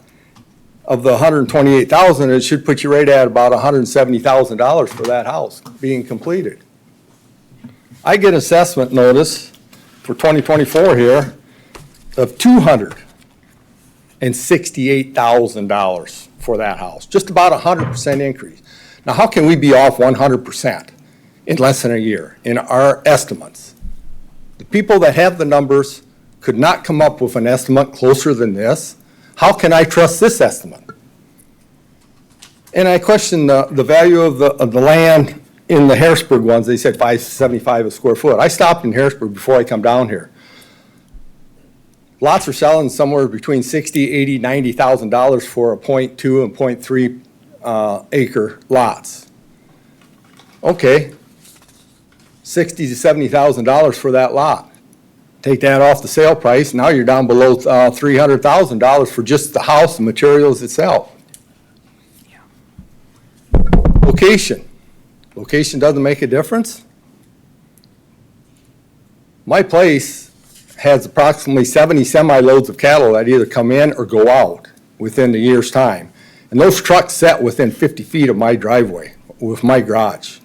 of the $128,000, it should put you right at about $170,000 for that house being completed. I get assessment notice for 2024 here of $268,000 for that house, just about 100% increase. Now, how can we be off 100% in less than a year in our estimates? The people that have the numbers could not come up with an estimate closer than this. How can I trust this estimate? And I question the value of the land in the Harrisburg ones. They said $575 a square foot. I stopped in Harrisburg before I come down here. Lots are selling somewhere between $60,000, $80,000, $90,000 for a 0.2 and 0.3 acre lots. Okay, $60,000 to $70,000 for that lot. Take that off the sale price, now you're down below $300,000 for just the house and materials itself. Location. Location doesn't make a difference. My place has approximately 70 semi-loads of cattle that either come in or go out within the year's time. And those trucks set within 50 feet of my driveway with my garage.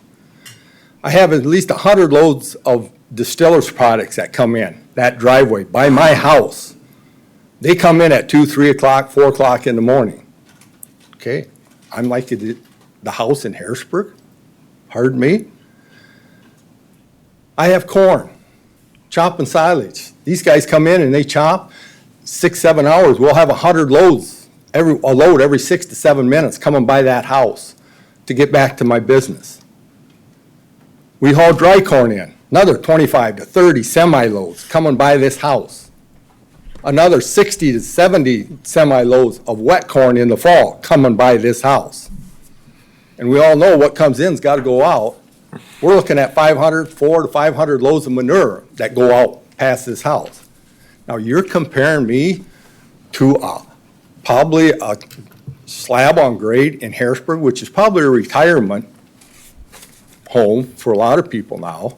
I have at least 100 loads of distillers products that come in that driveway by my house. They come in at 2, 3 o'clock, 4 o'clock in the morning. Okay, I'm like the house in Harrisburg. Pardon me. I have corn, chopping silage. These guys come in and they chop 6, 7 hours. We'll have 100 loads, a load every 6 to 7 minutes coming by that house to get back to my business. We haul dry corn in, another 25 to 30 semi-loads coming by this house. Another 60 to 70 semi-loads of wet corn in the fall coming by this house. And we all know what comes in's got to go out. We're looking at 400 to 500 loads of manure that go out past this house. Now, you're comparing me to probably a slab on grade in Harrisburg, which is probably a retirement home for a lot of people now.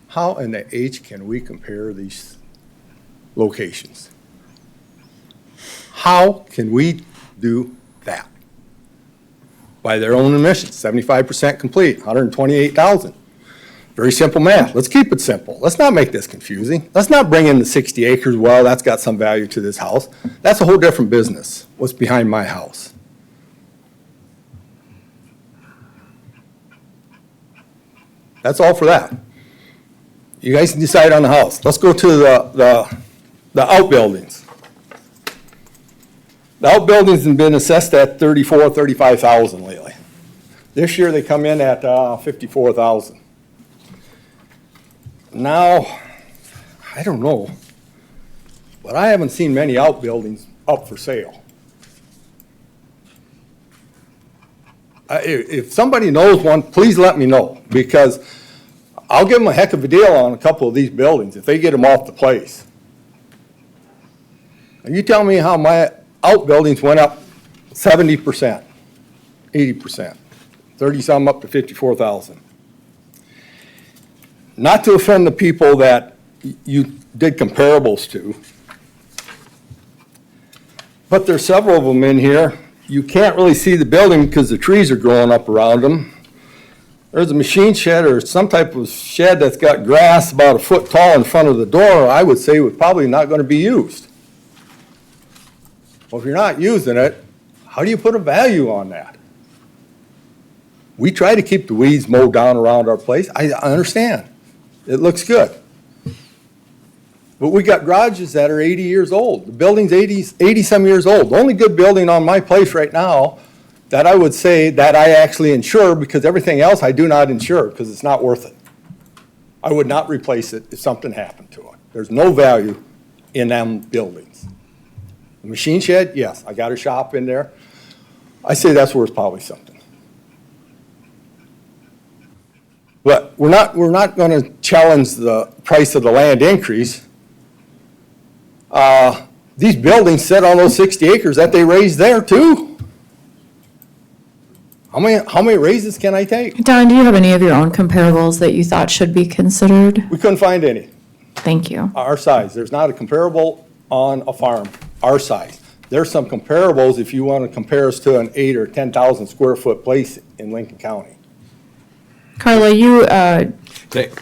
How in the H can we compare these locations? How can we do that? By their own admission, 75% complete, 128,000. Very simple math. Let's keep it simple. Let's not make this confusing. Let's not bring in the 60 acres. Well, that's got some value to this house. That's a whole different business, what's behind my house. That's all for that. You guys can decide on the house. Let's go to the outbuildings. The outbuildings have been assessed at $34,000, $35,000 lately. This year they come in at $54,000. Now, I don't know, but I haven't seen many outbuildings up for sale. If somebody knows one, please let me know, because I'll give them a heck of a deal on a couple of these buildings if they get them off the place. And you tell me how my outbuildings went up 70%, 80%, 30-some up to 54,000. Not to offend the people that you did comparables to, but there's several of them in here. You can't really see the building because the trees are growing up around them. There's a machine shed or some type of shed that's got grass about a foot tall in front of the door, I would say was probably not going to be used. Well, if you're not using it, how do you put a value on that? We try to keep the weeds mowed down around our place. I understand. It looks good. But we got garages that are 80 years old. The building's 80-some years old. The only good building on my place right now that I would say that I actually insure, because everything else I do not insure because it's not worth it. I would not replace it if something happened to it. There's no value in them buildings. The machine shed, yes, I got a shop in there. I say that's worth probably something. But we're not gonna challenge the price of the land increase. These buildings sit on those 60 acres that they raised there too. How many raises can I take? Don, do you have any of your own comparables that you thought should be considered? We couldn't find any. Thank you. Our size, there's not a comparable on a farm, our size. There's some comparables if you want to compare us to an 8 or 10,000 square foot place in Lincoln County. Carla, you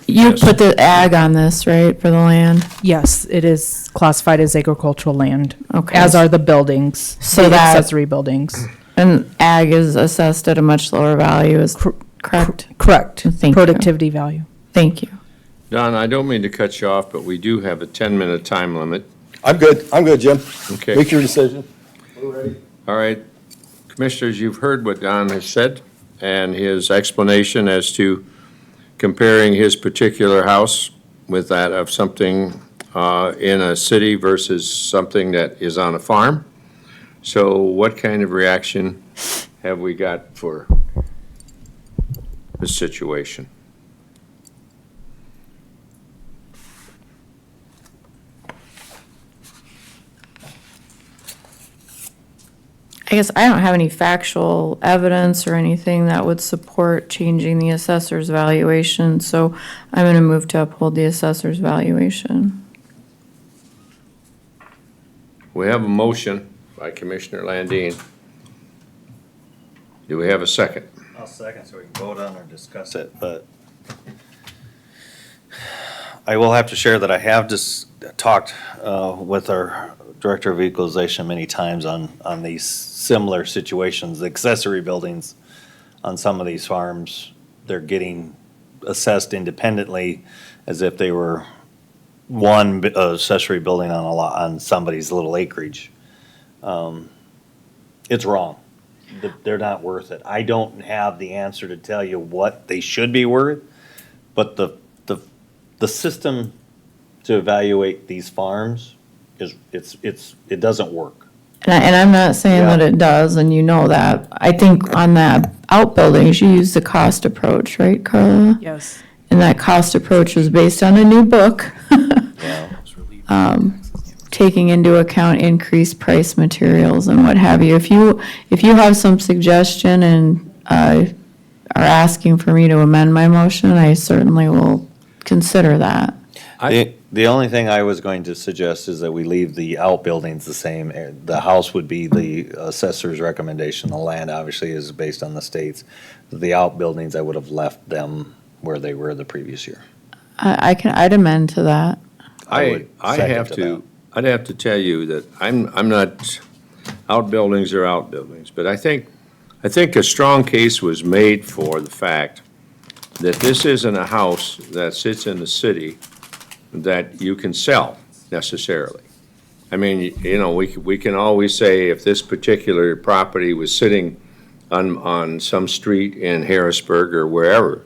Yes. put the ag on this, right, for the land? Yes, it is classified as agricultural land. Okay. As are the buildings, So the that- accessory buildings. And ag is assessed at a much lower value, is correct? Correct. Thank you. Productivity value. Thank you. Don, I don't mean to cut you off, but we do have a 10-minute time limit. I'm good, Jim. Okay. Make your decision. All right. Commissioners, you've heard what Don has said and his explanation as to comparing his particular house with that of something in a city versus something that is on a farm. So what kind of reaction have we got for this situation? I guess I don't have any factual evidence or anything that would support changing the assessor's valuation, so I'm gonna move to uphold the assessor's valuation. We have a motion by Commissioner Landine. Do we have a second? I'll second so we can vote on or discuss it, but I will have to share that I have just talked with our Director of Equalization many times on these similar situations. The accessory buildings on some of these farms, they're getting assessed independently as if they were one accessory building on on somebody's little acreage. It's wrong. They're not worth it. I don't have the answer to tell you what they should be worth, but the system to evaluate these farms it doesn't work. And I'm not saying Yeah. that it does, and you know that. I think on that outbuildings, you use the cost approach, right, Carla? Yes. And that cost approach was based on a new book. Taking into account increased price materials and what have you. If you have some suggestion and are asking for me to amend my motion, I certainly will consider that. The only thing I was going to suggest is that we leave the outbuildings the same. The house would be the assessor's recommendation. The land obviously is based on the states. The outbuildings, I would have left them where they were the previous year. I'd amend to that. I'd have to tell you that I'm not, outbuildings are outbuildings, but I think a strong case was made for the fact that this isn't a house that sits in the city that you can sell necessarily. I mean, you know, we can always say if this particular property was sitting on some street in Harrisburg or wherever,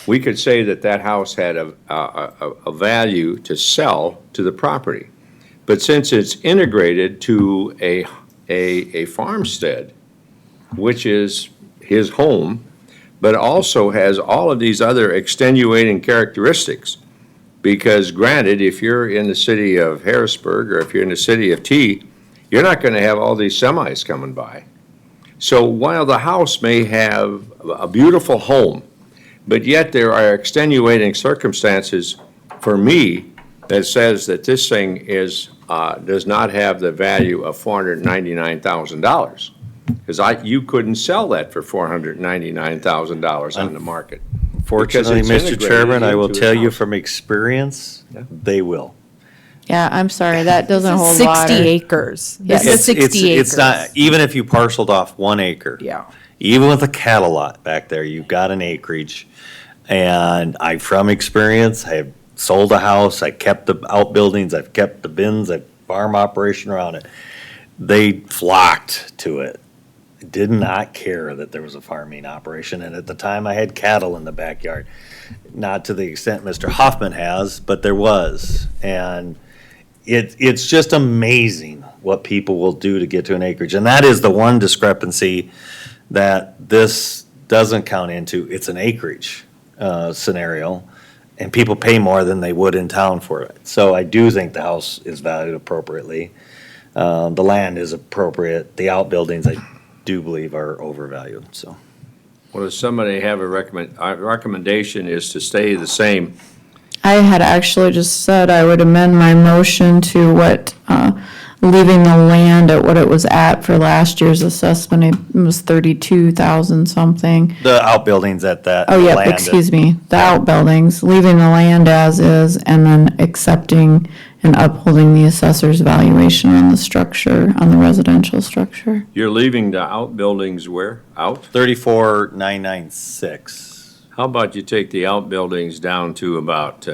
we could say that house had a value to sell to the property. But since it's integrated to a farmstead, which is his home, but also has all of these other extenuating characteristics, because granted, if you're in the city of Harrisburg or if you're in the city of T, you're not going to have all these semis coming by. So while the house may have a beautiful home, but yet there are extenuating circumstances for me that says that this thing does not have the value of $499,000. Because you couldn't sell that for $499,000 on the market. Fortunately, Because it's Mr. Chairman, I will integrated tell into you his house. from experience, they will. Yeah, I'm sorry, that doesn't hold 60 water. acres. This is It's 60 acres. It's not, even if you parceled off 1 acre. Yeah. Even with a cattle lot back there, you've got an acreage. And from experience, I have sold a house, I kept the outbuildings, I've kept the bins, I've farm operation around it. They flocked to it. Did not care that there was a farming operation, and at the time I had cattle in the backyard. Not to the extent Mr. Hoffman has, but there was. And it's just amazing what people will do to get to an acreage. And that is the one discrepancy that this doesn't count into. It's an acreage scenario, and people pay more than they would in town for it. So I do think the house is valued appropriately. The land is appropriate. The outbuildings, I do believe, are overvalued, so. Well, does somebody have a recommendation is to stay the same? I had actually just said I would amend my motion to leaving the land at what it was at for last year's assessment. It was 32,000 something. The outbuildings at that. Oh, yeah, land. excuse me, the outbuildings, leaving the land as is, and then accepting and upholding the assessor's valuation on the structure, on the residential structure. You're leaving the outbuildings where? Out? 34,996. How about you take the outbuildings down to about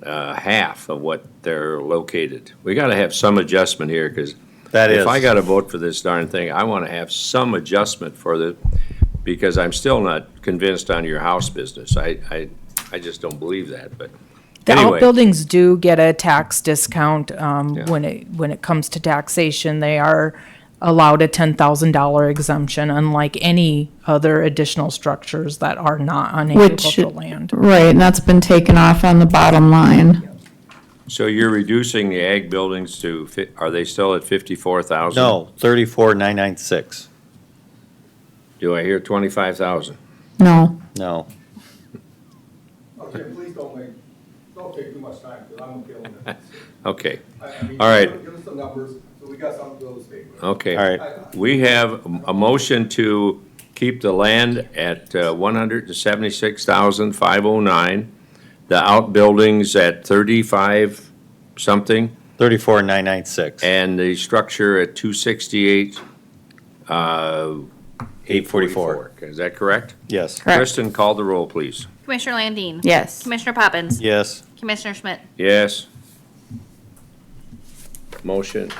half of what they're located? We gotta have some adjustment here, because if I gotta vote for this darn thing, I wanna have some adjustment because I'm still not convinced on your house business. I just don't believe that, but The anyway. outbuildings do get a tax discount, when it comes to taxation. They are allowed a $10,000 exemption, unlike any other additional structures that are not on agricultural land. Right, and that's been taken off on the bottom line. So you're reducing the ag buildings to, are they still at 54,000? No, 34,996. Do I hear 25,000? No. No. Okay, please don't take too much time, because I'm killing it. Okay, all right. Give us some numbers, so we got something to stay with. Okay. All right. We have a motion to keep the land at 176,509, the outbuildings at 35 something, 34,996. and the structure at 268, 844. Is that correct? Yes. Kristen, call the roll, please. Commissioner Landine. Yes. Commissioner Poppins. Yes. Commissioner Schmidt. Yes. Motion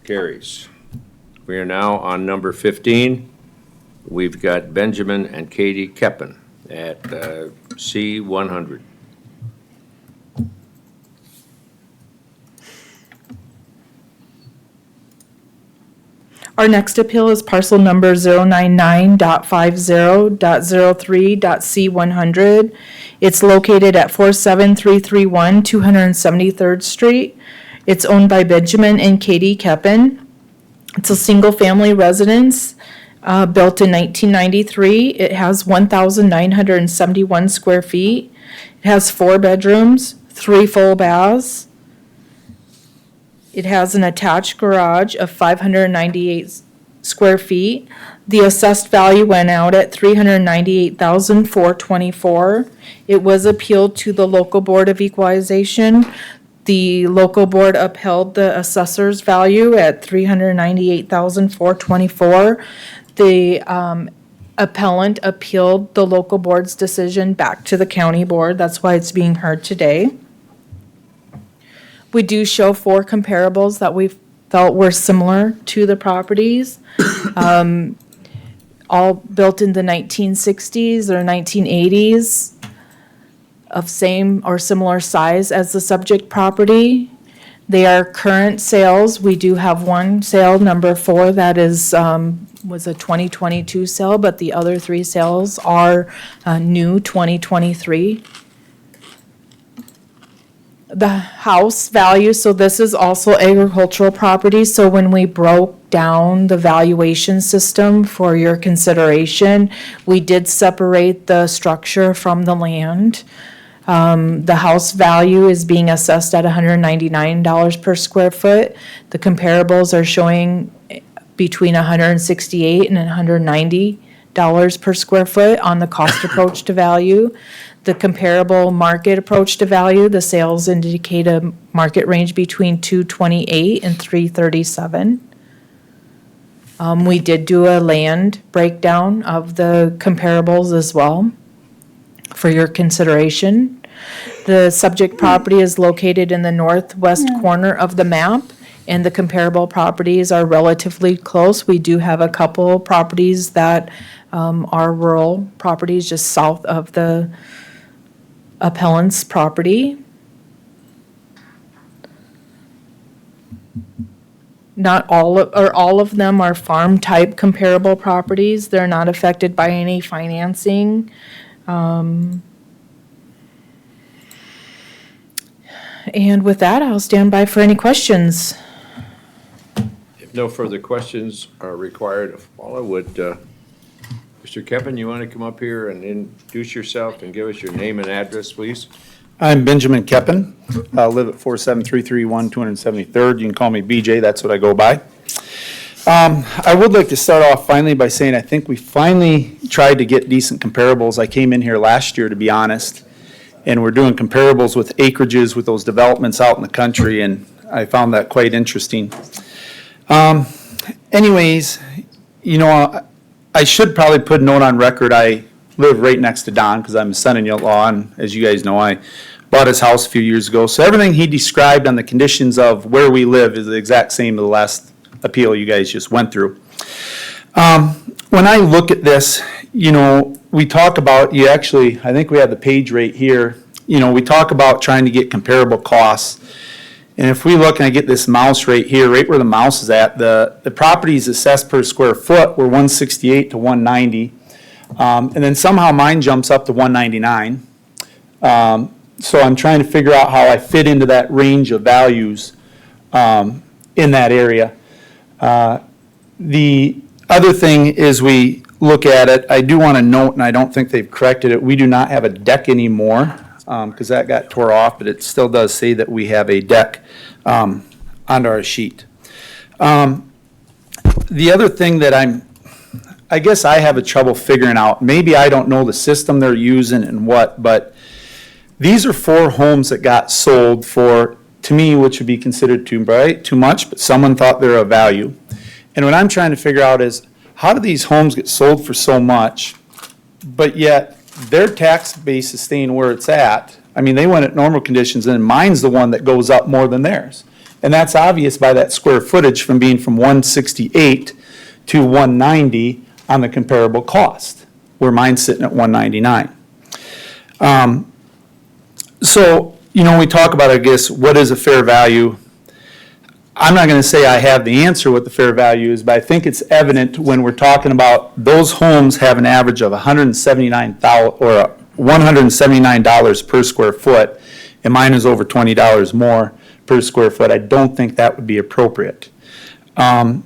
carries. We are now on number 15. We've got Benjamin and Katie Keppen at C100. Our next appeal is parcel number 099.50.03.C100. It's located at 47331 273rd Street. It's owned by Benjamin and Katie Keppen. It's a single-family residence built in 1993. It has 1,971 square feet. It has 4 bedrooms, 3 full baths. It has an attached garage of 598 square feet. The assessed value went out at $398,424. It was appealed to the local board of equalization. The local board upheld the assessor's value at $398,424. The appellant appealed the local board's decision back to the county board. That's why it's being heard today. We do show 4 comparables that we felt were similar to the properties, all built in the 1960s or 1980s, of same or similar size as the subject property. They are current sales. We do have one sale, number 4, that is, was a 2022 sale, but the other 3 sales are new 2023. The house value, so this is also agricultural property, so when we broke down the valuation system for your consideration, we did separate the structure from the land. The house value is being assessed at $199 per square foot. The comparables are showing between $168 and $190 per square foot on the cost approach to value. The comparable market approach to value, the sales indicate a market range between $228 and $337. We did do a land breakdown of the comparables as well for your consideration. The subject property is located in the northwest corner of the map, and the comparable properties are relatively close. We do have a couple properties that are rural properties just south of the appellant's property. Not all of them are farm-type comparable properties. They're not affected by any financing. And with that, I'll stand by for any questions. If no further questions are required of Paula, would Mr. Kevin, you want to come up here and introduce yourself and give us your name and address, please? I'm Benjamin Keppen. I live at 47331 273rd. You can call me BJ, that's what I go by. I would like to start off finally by saying I think we finally tried to get decent comparables. I came in here last year, to be honest, and we're doing comparables with acreages with those developments out in the country, and I found that quite interesting. Anyways, you know, I should probably put a note on record. I live right next to Don because I'm his son-in-law, and as you guys know, I bought his house a few years ago. So everything he described on the conditions of where we live is the exact same as the last appeal you guys just went through. When I look at this, you know, we talk about, I think we have the page right here. You know, we talk about trying to get comparable costs. And if we look and I get this mouse right here, right where the mouse is at, the properties assessed per square foot were 168 to 190. And then somehow mine jumps up to 199. So I'm trying to figure out how I fit into that range of values in that area. The other thing is we look at it, I do want to note, and I don't think they've corrected it, we do not have a deck anymore because that got tore off, but it still does say that we have a deck on our sheet. The other thing that I guess I have a trouble figuring out, maybe I don't know the system they're using and what, but these are 4 homes that got sold for, to me, which would be considered too much, but someone thought they're of value. And what I'm trying to figure out is, how do these homes get sold for so much, but yet their tax base is staying where it's at? I mean, they went at normal conditions, and mine's the one that goes up more than theirs. And that's obvious by that square footage from being from 168 to 190 on the comparable cost, where mine's sitting at 199. So, you know, we talk about, I guess, what is a fair value? I'm not going to say I have the answer what the fair value is, but I think it's evident when we're talking about those homes have an average of $179 per square foot, and mine is over $20 more per square foot. I don't think that would be appropriate. And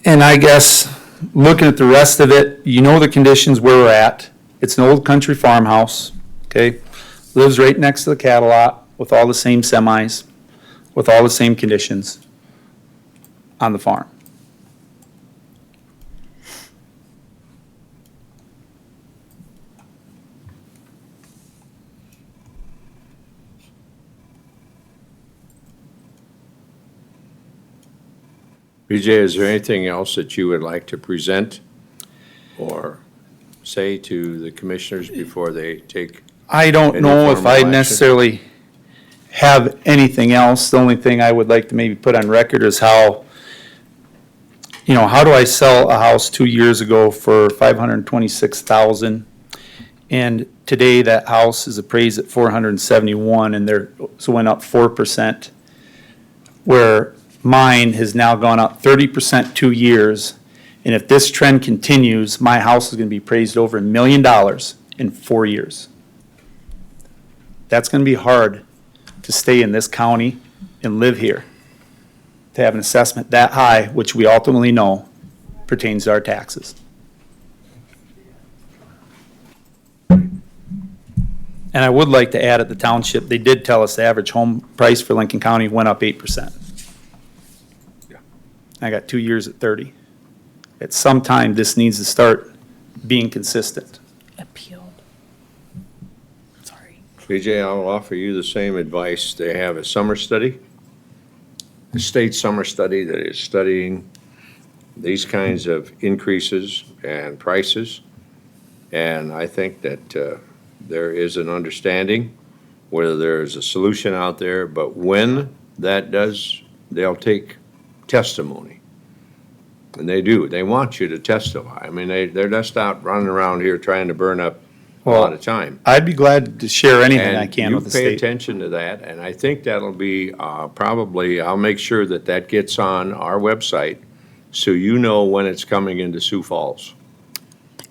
I guess looking at the rest of it, you know the conditions where we're at. It's an old country farmhouse, okay? Lives right next to the cattle lot with all the same semis, with all the same conditions on the farm. BJ, is there anything else that you would like to present or say to the commissioners before they take? I don't any know if formal I action? necessarily have anything else. The only thing I would like to maybe put on record is how, you know, how do I sell a house 2 years ago for $526,000, and today that house is appraised at $471, and so went up 4%, where mine has now gone up 30% 2 years, and if this trend continues, my house is going to be appraised over $1 million in 4 years. That's going to be hard to stay in this county and live here, to have an assessment that high, which we ultimately know pertains to our taxes. And I would like to add at the township, they did tell us the average home price for Lincoln County went up 8%. I got 2 years at 30. At some time, this needs to start being consistent. Appealed. Sorry. BJ, I'll offer you the same advice. They have a summer study, a state summer study that is studying these kinds of increases and prices. And I think that there is an understanding, whether there's a solution out there, but when that does, they'll take testimony. And they do. They want you to testify. I mean, they're just out running around here trying to burn up a lot of time. I'd be glad to share anything I can with the And you pay state. attention to that, and I think that'll be probably, I'll make sure that that gets on our website, so you know when it's coming into Sioux Falls.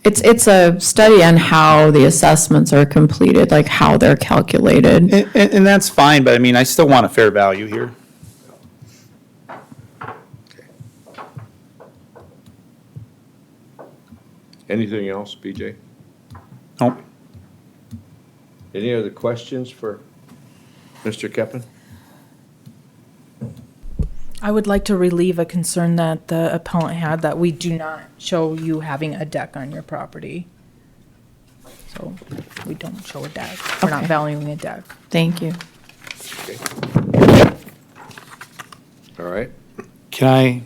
It's a study on how the assessments are completed, like how they're calculated. And that's fine, but I mean, I still want a fair value here. Anything else, BJ? Nope. Any other questions for Mr. Keppen? I would like to relieve a concern that the appellant had, that we do not show you having a deck on your property. So we don't show a deck. We're not Okay. valuing a deck. Thank you. All right. Can I,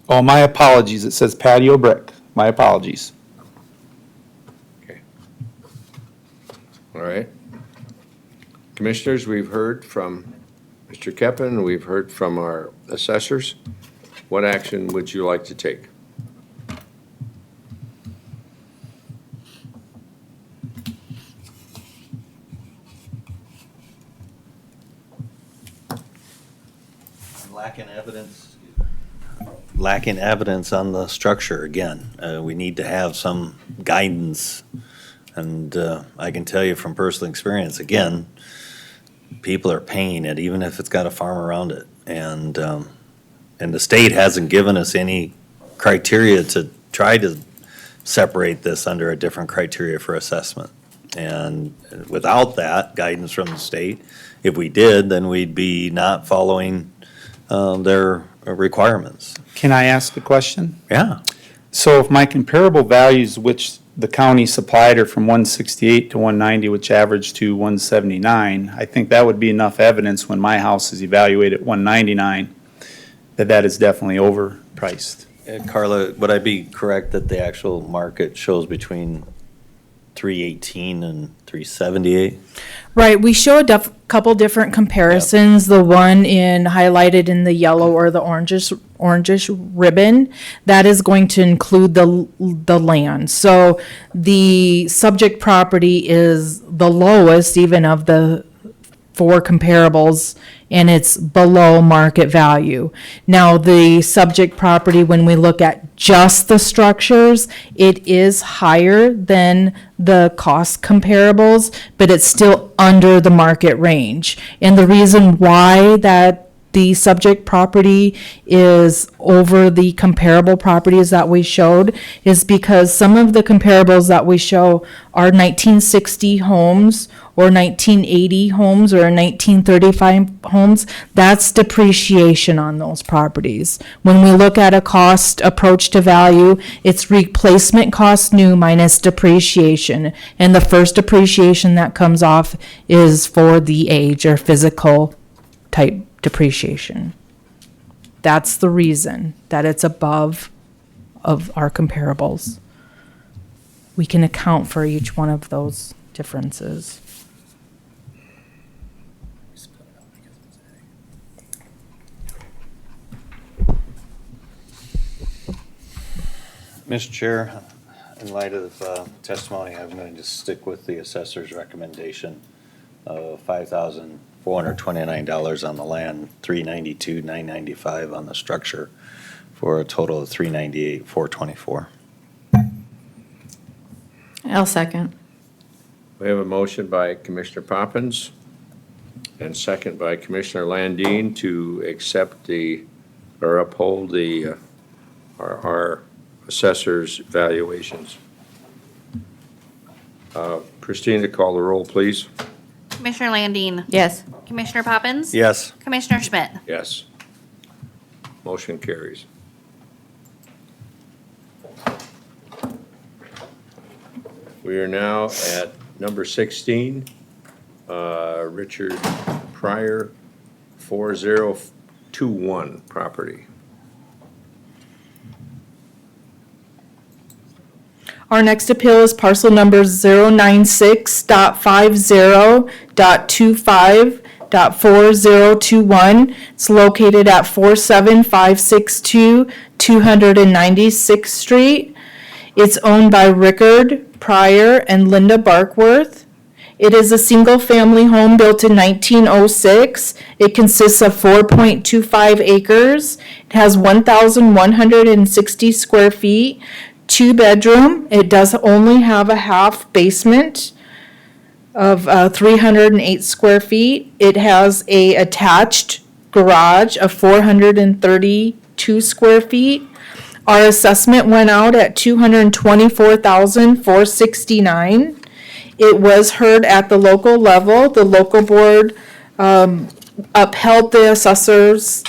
oh, my apologies, it says patio brick, my apologies. All right. Commissioners, we've heard from Mr. Keppen, we've heard from our assessors. What action would you like to take? Lacking evidence on the structure again. We need to have some guidance. And I can tell you from personal experience, again, people are paying it, even if it's got a farm around it. And the state hasn't given us any criteria to try to separate this under a different criteria for assessment. And without that guidance from the state, if we did, then we'd be not following their requirements. Can I ask a question? Yeah. So if my comparable values, which the county supplied are from 168 to 190, which averaged to 179, I think that would be enough evidence when my house is evaluated at 199, that that is definitely overpriced. Carla, would I be correct that the actual market shows between 318 and 378? Right, we show a couple different comparisons. The one highlighted in the yellow or the orangish ribbon, that is going to include the land. So the subject property is the lowest even of the four comparables, and it's below market value. Now, the subject property, when we look at just the structures, it is higher than the cost comparables, but it's still under the market range. And the reason why that the subject property is over the comparable properties that we showed is because some of the comparables that we show are 1960 homes or 1980 homes or 1935 homes. That's depreciation on those properties. When we look at a cost approach to value, it's replacement cost new minus depreciation. And the first depreciation that comes off is for the age or physical type depreciation. That's the reason that it's above of our comparables. We can account for each one of those differences. Mr. Chair, in light of testimony, I'm going to just stick with the assessor's recommendation of $5,429 on the land, $392,995 on the structure, for a total of $398,424. I'll second. We have a motion by Commissioner Poppins and second by Commissioner Landine to accept or uphold our assessor's valuations. Christina, call the roll, please. Commissioner Landine. Yes. Commissioner Poppins. Yes. Commissioner Schmidt. Yes. Motion carries. We are now at number 16, Richard Pryor, 4021 property. Our next appeal is parcel number 096.50.25.4021. It's located at 47562 296th Street. It's owned by Rickard Pryor and Linda Barkworth. It is a single-family home built in 1906. It consists of 4.25 acres. It has 1,160 square feet, 2-bedroom. It does only have a half basement of 308 square feet. It has a attached garage of 432 square feet. Our assessment went out at $224,469. It was heard at the local level. The local board upheld the assessor's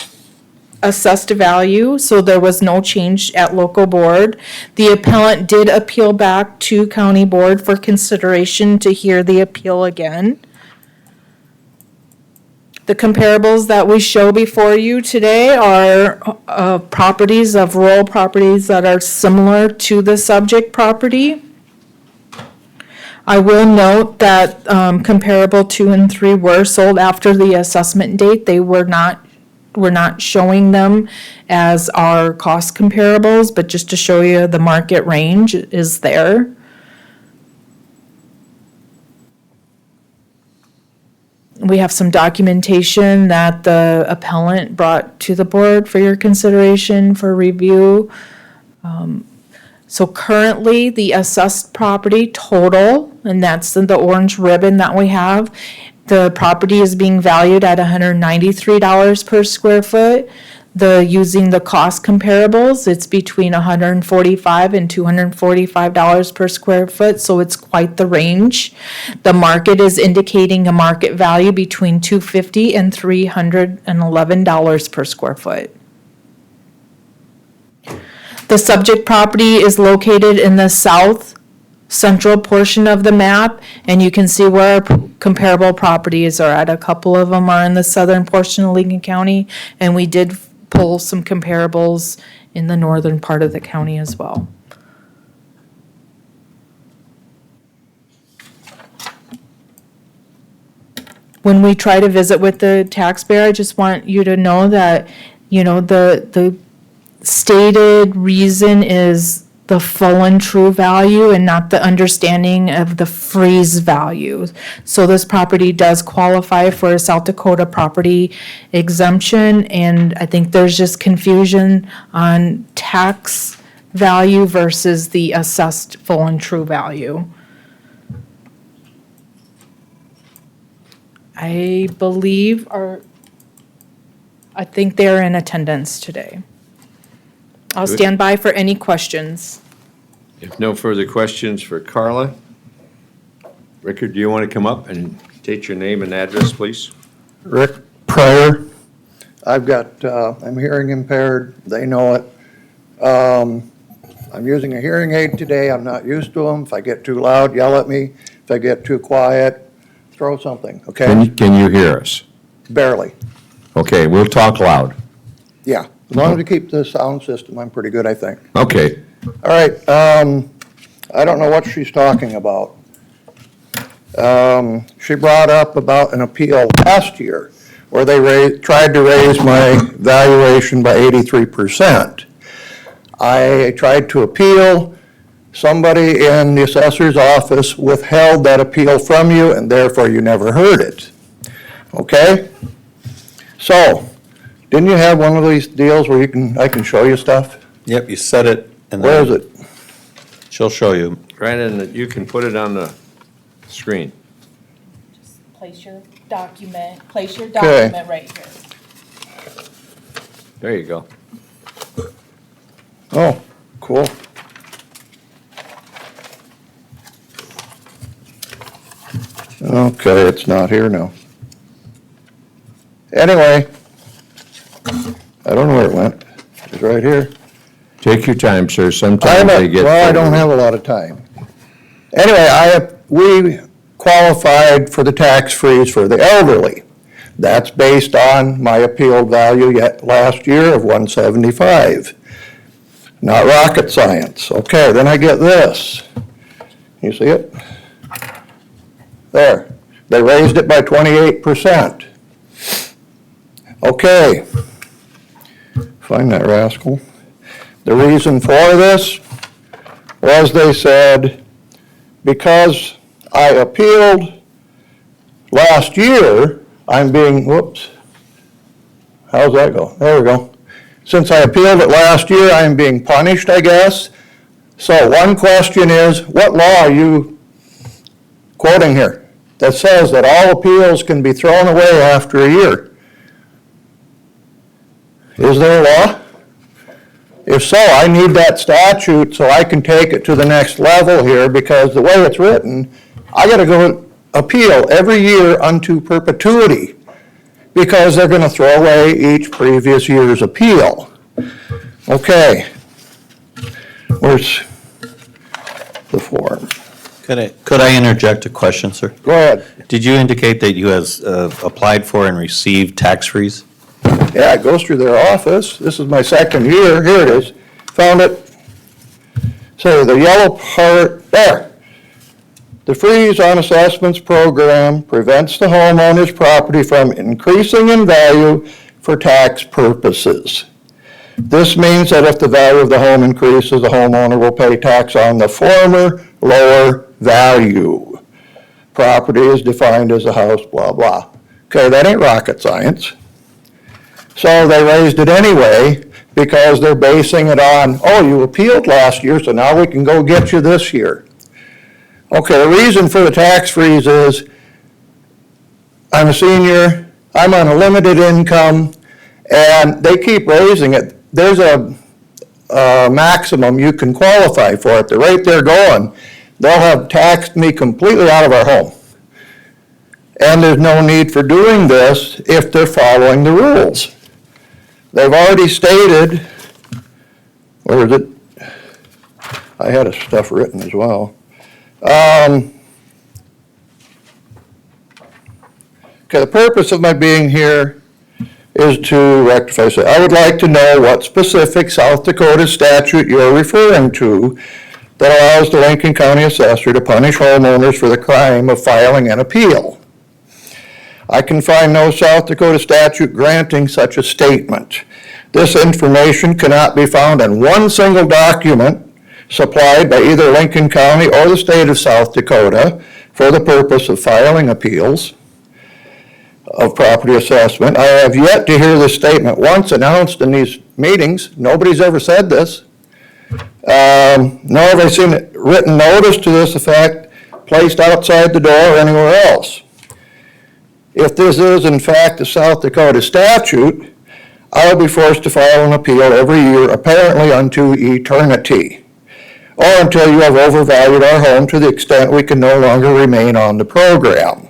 assessed value, so there was no change at local board. The appellant did appeal back to county board for consideration to hear the appeal again. The comparables that we show before you today are properties of rural properties that are similar to the subject property. I will note that comparable 2 and 3 were sold after the assessment date. We're not showing them as our cost comparables, but just to show you the market range is there. We have some documentation that the appellant brought to the board for your consideration for review. So currently, the assessed property total, and that's the orange ribbon that we have, the property is being valued at $193 per square foot. Using the cost comparables, it's between $145 and $245 per square foot, so it's quite the range. The market is indicating a market value between $250 and $311 per square foot. The subject property is located in the south central portion of the map, and you can see where our comparable properties are at. A couple of them are in the southern portion of Lincoln County, and we did pull some comparables in the northern part of the county as well. When we try to visit with the taxpayer, I just want you to know that, the stated reason is the full and true value and not the understanding of the freeze value. So this property does qualify for a South Dakota property exemption, and I think there's just confusion on tax value versus the assessed full and true value. I think they're in attendance today. I'll stand by for any questions. If no further questions for Carla, Rickard, do you want to come up and state your name and address, please? Rick Pryor. I've got, I'm hearing impaired, they know it. I'm using a hearing aid today, I'm not used to them. If I get too loud, yell at me. If I get too quiet, throw something, okay? Can you hear us? Barely, Okay, we'll talk loud. yeah. As long as we keep the sound system, I'm pretty good, I think. Okay. All right, I don't know what she's talking about. She brought up about an appeal last year where they tried to raise my valuation by 83%. I tried to appeal. Somebody in the assessor's office withheld that appeal from you, and therefore you never heard it. Okay? So, didn't you have one of these deals where I can show you stuff? Yep, you set it, and Where then is it? she'll show you. Brandon, you can put it on the screen. Place your document right here. There you go. Oh, cool. Okay, it's not here now. Anyway, I don't know where it went. It's right here. Take your time, sir. Sometimes they get. Well, I don't have a lot of time. Anyway, we qualified for the tax freeze for the elderly. That's based on my appealed value last year of 175. Not rocket science. Okay, then I get this. You see it? There. They raised it by 28%. Okay. Find that rascal. The reason for this was they said, because I appealed last year, I'm being, whoops. How's that go? There we go. Since I appealed it last year, I am being punished, I guess. So one question is, what law are you quoting here that says that all appeals can be thrown away after a year? Is there a law? If so, I need that statute so I can take it to the next level here, because the way it's written, I gotta go appeal every year unto perpetuity, because they're gonna throw away each previous year's appeal. Okay. Where's the form? Could I interject a question, sir? Go ahead. Did you indicate that you has applied for and received tax freeze? Yeah, it goes through their office. This is my second year. Here it is. Found it. So the yellow part, there. The freeze on assessments program prevents the homeowner's property from increasing in value for tax purposes. This means that if the value of the home increases, the homeowner will pay tax on the former lower value. Property is defined as a house, blah, blah. Okay, that ain't rocket science. So they raised it anyway because they're basing it on, oh, you appealed last year, so now we can go get you this year. Okay, the reason for the tax freeze is I'm a senior, I'm on a limited income, and they keep raising it. There's a maximum you can qualify for. At the rate they're going, they'll have taxed me completely out of our home. And there's no need for doing this if they're following the rules. They've already stated, where is it? I had stuff written as well. Okay, the purpose of my being here is to rectify. So I would like to know what specific South Dakota statute you're referring to that allows the Lincoln County Assessor to punish homeowners for the crime of filing an appeal. I can find no South Dakota statute granting such a statement. This information cannot be found in one single document supplied by either Lincoln County or the state of South Dakota for the purpose of filing appeals of property assessment. I have yet to hear this statement once announced in these meetings. Nobody's ever said this. Nor have I seen it written notice to this effect placed outside the door or anywhere else. If this is in fact a South Dakota statute, I will be forced to file an appeal every year, apparently unto eternity, or until you have overvalued our home to the extent we can no longer remain on the program.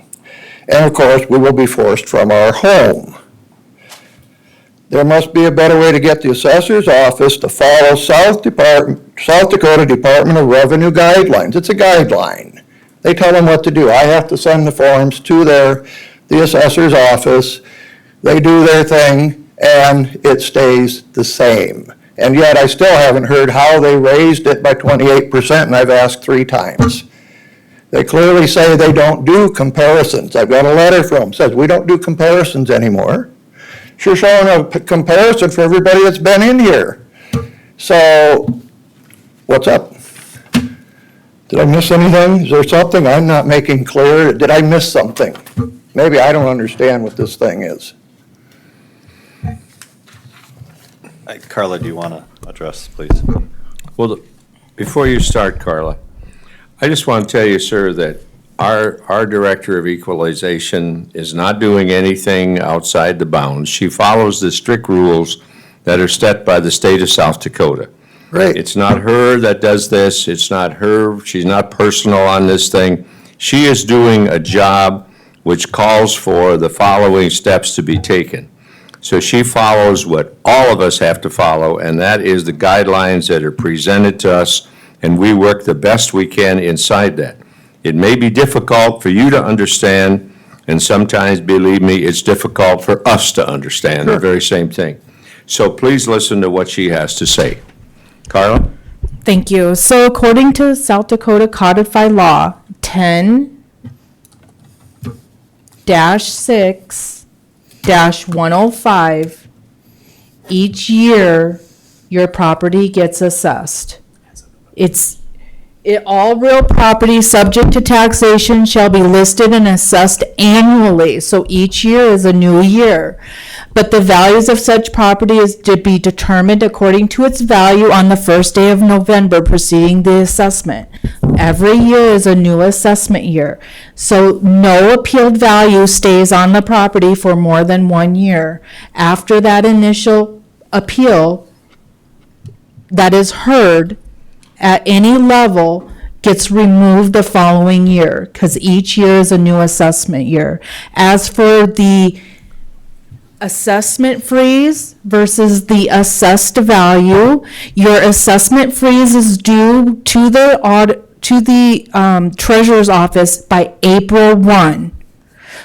And of course, we will be forced from our home. There must be a better way to get the assessor's office to follow South Dakota Department of Revenue guidelines. It's a guideline. They tell them what to do. I have to send the forms to the assessor's office. They do their thing, and it stays the same. And yet I still haven't heard how they raised it by 28%, and I've asked 3 times. They clearly say they don't do comparisons. I've got a letter from them, says we don't do comparisons anymore. Sure showing a comparison for everybody that's been in here. So, what's up? Did I miss anything? Is there something I'm not making clear? Did I miss something? Maybe I don't understand what this thing is. Carla, do you want to address, please? Well, before you start, Carla, I just want to tell you, sir, that our Director of Equalization is not doing anything outside the bounds. She follows the strict rules that are set by the state of South Dakota. Great. It's not her that does this. It's not her. She's not personal on this thing. She is doing a job which calls for the following steps to be taken. So she follows what all of us have to follow, and that is the guidelines that are presented to us, and we work the best we can inside that. It may be difficult for you to understand, and sometimes, believe me, it's difficult for us to understand the very same thing. So please listen to what she has to say. Carla? Thank you. So according to South Dakota Codified Law 10-6-105, each year your property gets assessed. All real property subject to taxation shall be listed and assessed annually, so each year is a new year. But the values of such property is to be determined according to its value on the first day of November preceding the assessment. Every year is a new assessment year, so no appealed value stays on the property for more than 1 year. After that initial appeal that is heard at any level gets removed the following year, because each year is a new assessment year. As for the assessment freeze versus the assessed value, your assessment freeze is due to the treasurer's office by April 1.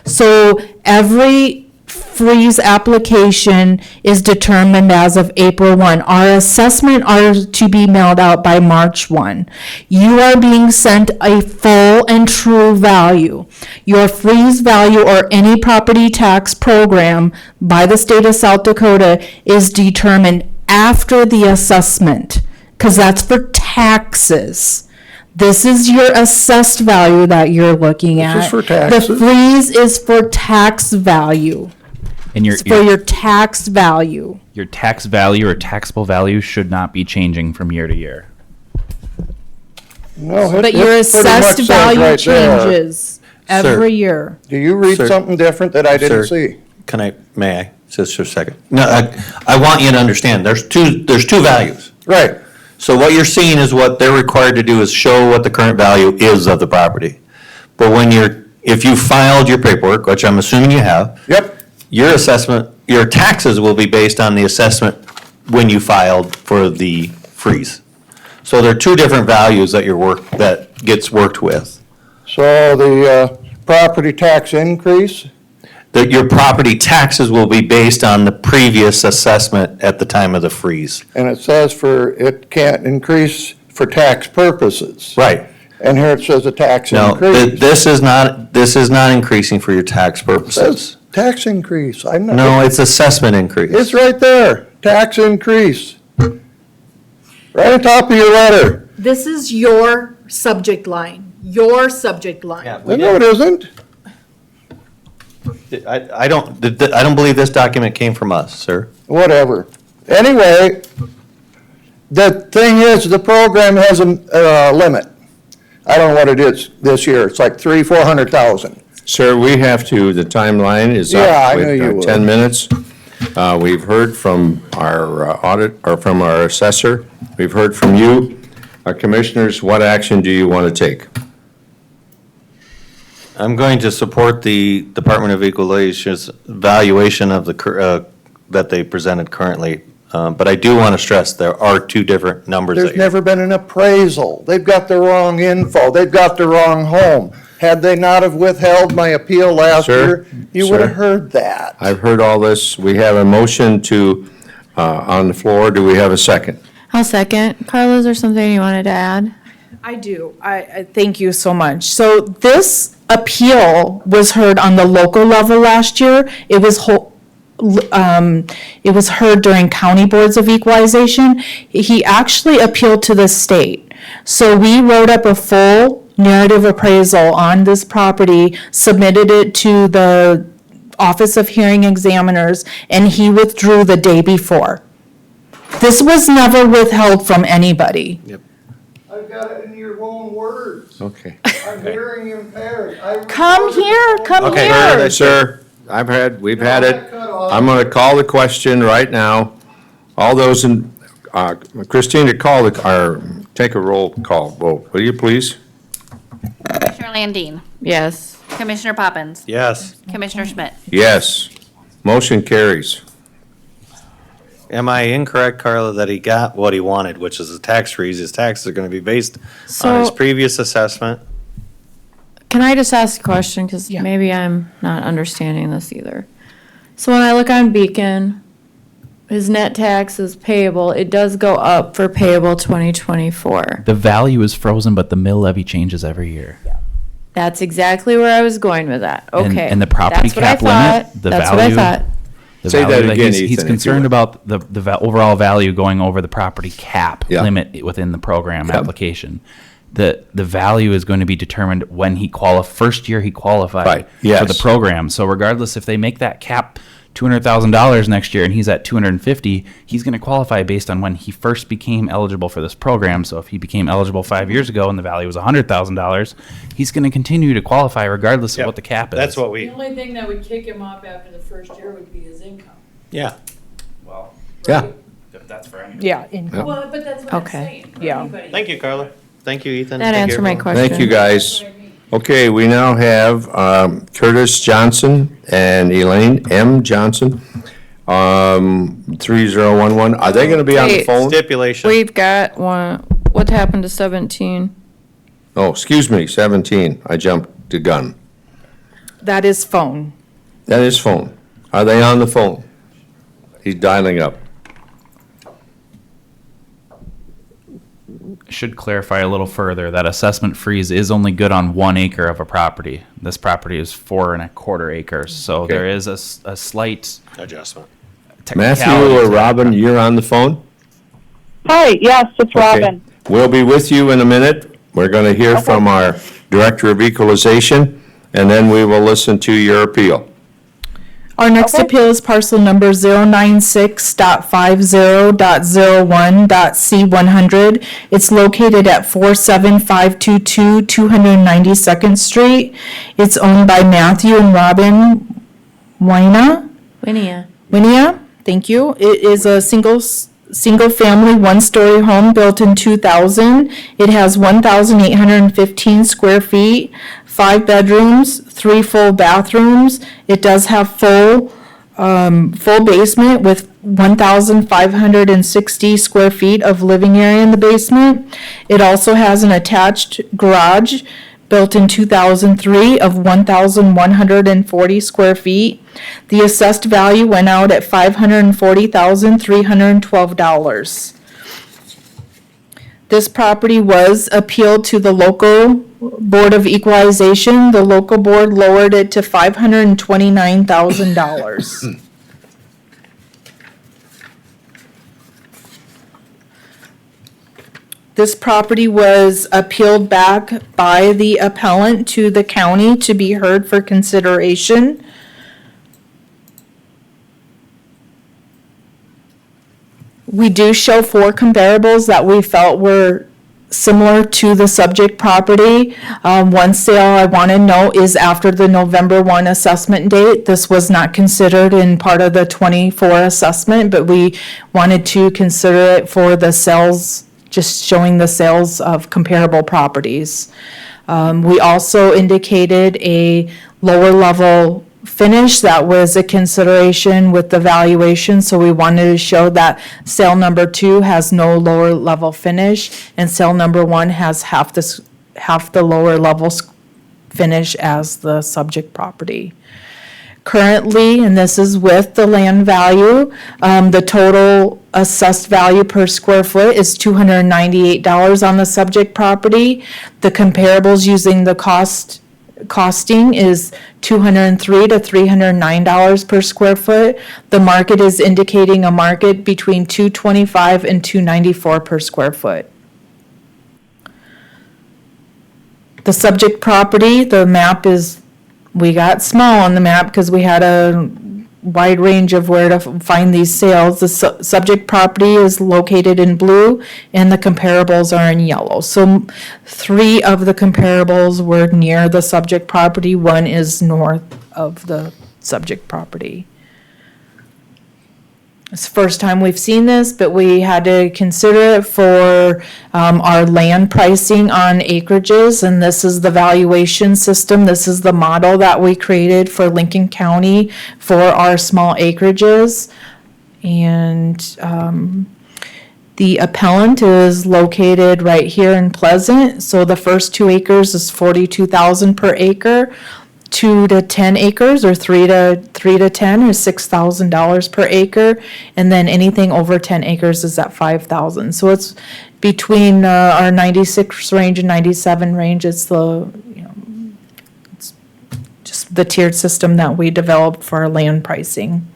So every freeze application is determined as of April 1. Our assessment are to be mailed out by March 1. You are being sent a full and true value. Your freeze value or any property tax program by the state of South Dakota is determined after the assessment, because that's for taxes. This is your assessed value that you're looking at. This is for taxes. The freeze is for tax value. And It's for your tax value. your tax value or taxable value should not be changing from year to year. No, But your assessed value changes Sir. every year. Do you read Sir. something different that I didn't Sir. see? May I, just for a second? No, I want you to understand, there's two values. Right. So what you're seeing is what they're required to do is show what the current value is of the property. But if you filed your paperwork, which I'm assuming you have. Yep. Your assessment, your taxes will be based on the assessment when you filed for the freeze. So there are two different values that that gets worked with. So the property tax increase, That your property taxes will be based on the previous assessment at the time of the freeze. and it says it can't increase for tax purposes. Right. And here it says a tax No, increase. this is not increasing for your tax It purposes. says tax increase. I'm not. No, it's assessment increase. It's right there, tax increase. Right on top of your letter. This is your subject line, your subject line. No, it isn't. I don't believe this document came from us, sir. Whatever. Anyway, the thing is, the program has a limit. I don't know what it is this year. It's like 400,000. Sir, we have to, the timeline is Yeah, up I knew you with would. 10 minutes. We've heard from our audit, or from our assessor. We've heard from you. Commissioners, what action do you want to take? I'm going to support the Department of Equalization's valuation of that they presented currently. But I do want to stress, there are two different numbers. There's never been an appraisal. They've got the wrong info. They've got the wrong home. Had they not have withheld my appeal last Sir, year, you would have sir. heard that. I've heard all this. We have a motion on the floor. Do we have a second? I'll second. Carla, is there something you wanted to add? I do. I thank you so much. So this appeal was heard on the local level last year. It was heard during county boards of equalization. He actually appealed to the state. So we wrote up a full narrative appraisal on this property, submitted it to the Office of Hearing Examiners, and he withdrew the day before. This was never withheld from anybody. I've got it in your own words. Okay. I'm hearing impaired. Come here, come here. Sir, we've had it. I'm going to call the question right now. All those in, Christina, take a roll call vote, will you please? Commissioner Landine. Yes. Commissioner Poppins. Yes. Commissioner Schmidt. Yes. Motion carries. Am I incorrect, Carla, that he got what he wanted, which is a tax freeze? His taxes are going to be based on his So- previous assessment? Can I just ask a question? Because maybe I'm not understanding this either. So when I look on Beacon, his net taxes payable, it does go up for payable 2024. The value is frozen, but the mill levy changes every year. That's exactly where I was going with that. And- Okay. and the property That's what I cap limit, thought. the That's what I value- thought. The Say that value again, he's Ethan, if you concerned would. about the overall value going over the property cap Yeah. limit within the program Yep. application. The value is going to be determined when first year he qualified Right, for yes. the program. So regardless if they make that cap $200,000 next year and he's at 250, he's going to qualify based on when he first became eligible for this program. So if he became eligible 5 years ago and the value was $100,000, he's going to continue to qualify regardless of what the cap is. That's what we, only thing that would kick him up after the first year would be his income. yeah. Well, Yeah. if that's for anyone. Yeah. Well, but that's what I'm Okay. saying. for Yeah. anybody. Thank you, Carla. Thank you, Ethan. That Thank you, answered my everyone. question. Thank you, guys. Okay, we now have Curtis Johnson and Elaine M. Johnson. 3011, are they gonna be on the Wait. phone? Stipulation. We've got one, what happened to 17? Oh, excuse me, 17, I jumped the gun. That is phone. That is phone. Are they on the phone? He's dialing up. Should clarify a little further that assessment freeze is only good on 1 acre of a property. This property is 4.25 acres, so Okay. there is a slight Adjustment. Matthew technicality or to that. Robin, you're on the phone? Hi, yes, it's Okay. Robin. We'll be with you in a minute. We're gonna hear from our Director of Equalization, and then we will listen to your appeal. Our next appeal is parcel number 096.50.01.C100. It's located at 47522 292nd Street. It's owned by Matthew and Robin Wina. Winia, thank you. It is a single-family, one-story home built in 2000. It has 1,815 square feet, 5 bedrooms, 3 full bathrooms. It does have full basement with 1,560 square feet of living area in the basement. It also has an attached garage built in 2003 of 1,140 square feet. The assessed value went out at $540,312. This property was appealed to the local Board of Equalization. The local board lowered it to $529,000. This property was appealed back by the appellant to the county to be heard for consideration. We do show 4 comparables that we felt were similar to the subject property. One sale I want to note is after the November 1 assessment date. This was not considered in part of the 24 assessment, but we wanted to consider it for the sales, just showing the sales of comparable properties. We also indicated a lower level finish that was a consideration with the valuation, so we wanted to show that sale number 2 has no lower level finish, and sale number 1 has half the lower level finish as the subject property. Currently, and this is with the land value, the total assessed value per square foot is $298 on the subject property. The comparables using the costing is $203 to $309 per square foot. The market is indicating a market between $225 and $294 per square foot. The subject property, the map is, we got small on the map because we had a wide range of where to find these sales. The subject property is located in blue and the comparables are in yellow. So 3 of the comparables were near the subject property, 1 is north of the subject property. It's the first time we've seen this, but we had to consider it for our land pricing on acreages, and this is the valuation system. This is the model that we created for Lincoln County for our small acreages. And the appellant is located right here in Pleasant, so the first 2 acres is $42,000 per acre. 2 to 10 acres, or 3 to 10 is $6,000 per acre, and then anything over 10 acres is at 5,000. So it's between our 96 range and 97 range. It's it's just the tiered system that we developed for our land pricing.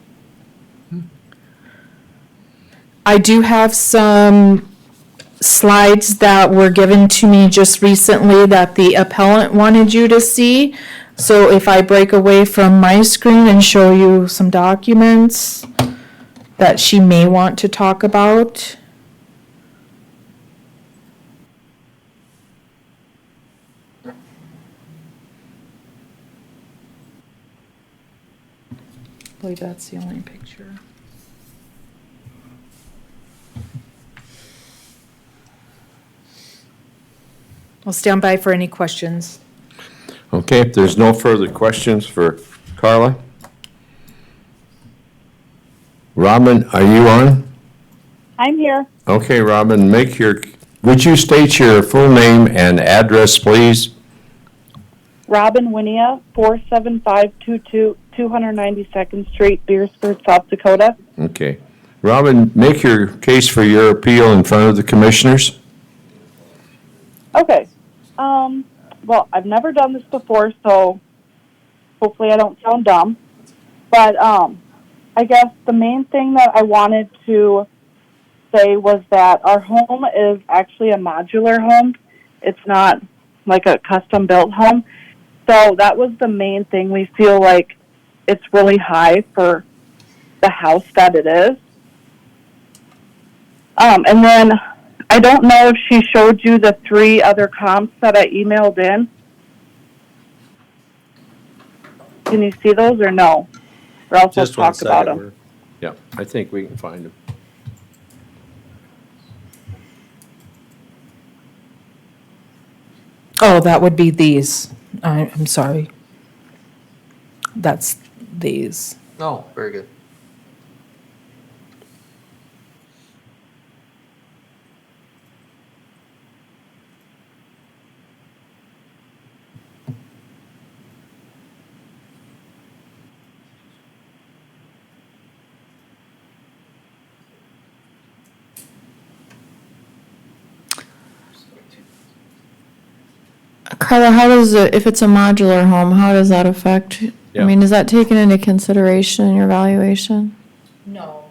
I do have some slides that were given to me just recently that the appellant wanted you to see. So if I break away from my screen and show you some documents that she may want to talk about. I believe that's the only picture. I'll stand by for any questions. Okay, if there's no further questions for Carla? Robin, are you on? I'm here. Okay, Robin, would you state your full name and address, please? Robin Winia, 47522 292nd Street, Beersford, South Dakota. Okay. Robin, make your case for your appeal in front of the commissioners. Okay. Well, I've never done this before, so hopefully I don't sound dumb. But I guess the main thing that I wanted to say was that our home is actually a modular home. It's not like a custom-built home. So that was the main thing. We feel like it's really high for the house that it is. And then I don't know if she showed you the 3 other comps that I emailed in. Can you see those or no? Or else we'll talk about them. Yeah, I think we can find them. Oh, that would be these. I'm sorry. That's these. Oh, very good. Carla, how does it, if it's a modular home, how does that affect? Yeah. I mean, is that taken into consideration in your valuation? No,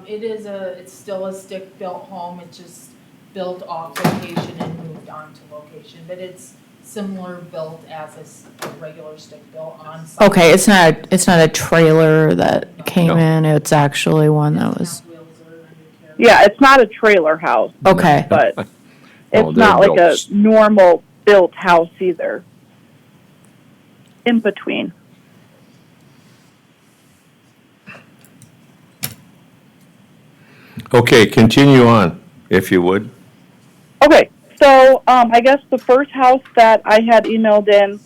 it's still a stick-built home. It's just built off location and moved on to location. But it's similar built as a regular stick-built on site. Okay, it's not a trailer that came in, it's actually one that was, Yeah, it's not a trailer house, okay. but No, it's they're not like a built. normal built house either. In between. Okay, continue on, if you would. Okay, so I guess the first house that I had emailed in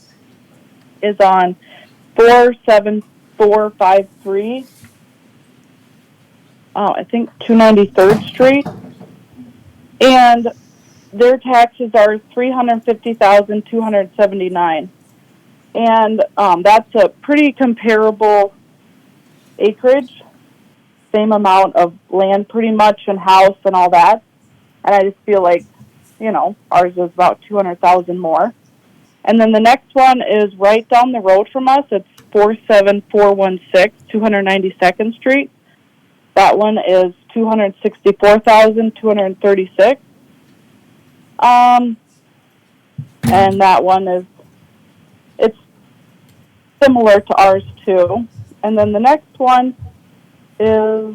is on 47453. I think 293rd Street, and their taxes are $350,279, and that's a pretty comparable acreage, same amount of land, pretty much, and house and all that. And I just feel like, ours is about 200,000 more. And then the next one is right down the road from us. It's 47416 292nd Street. That one is 264,236. And that one it's similar to ours too. And then the next one is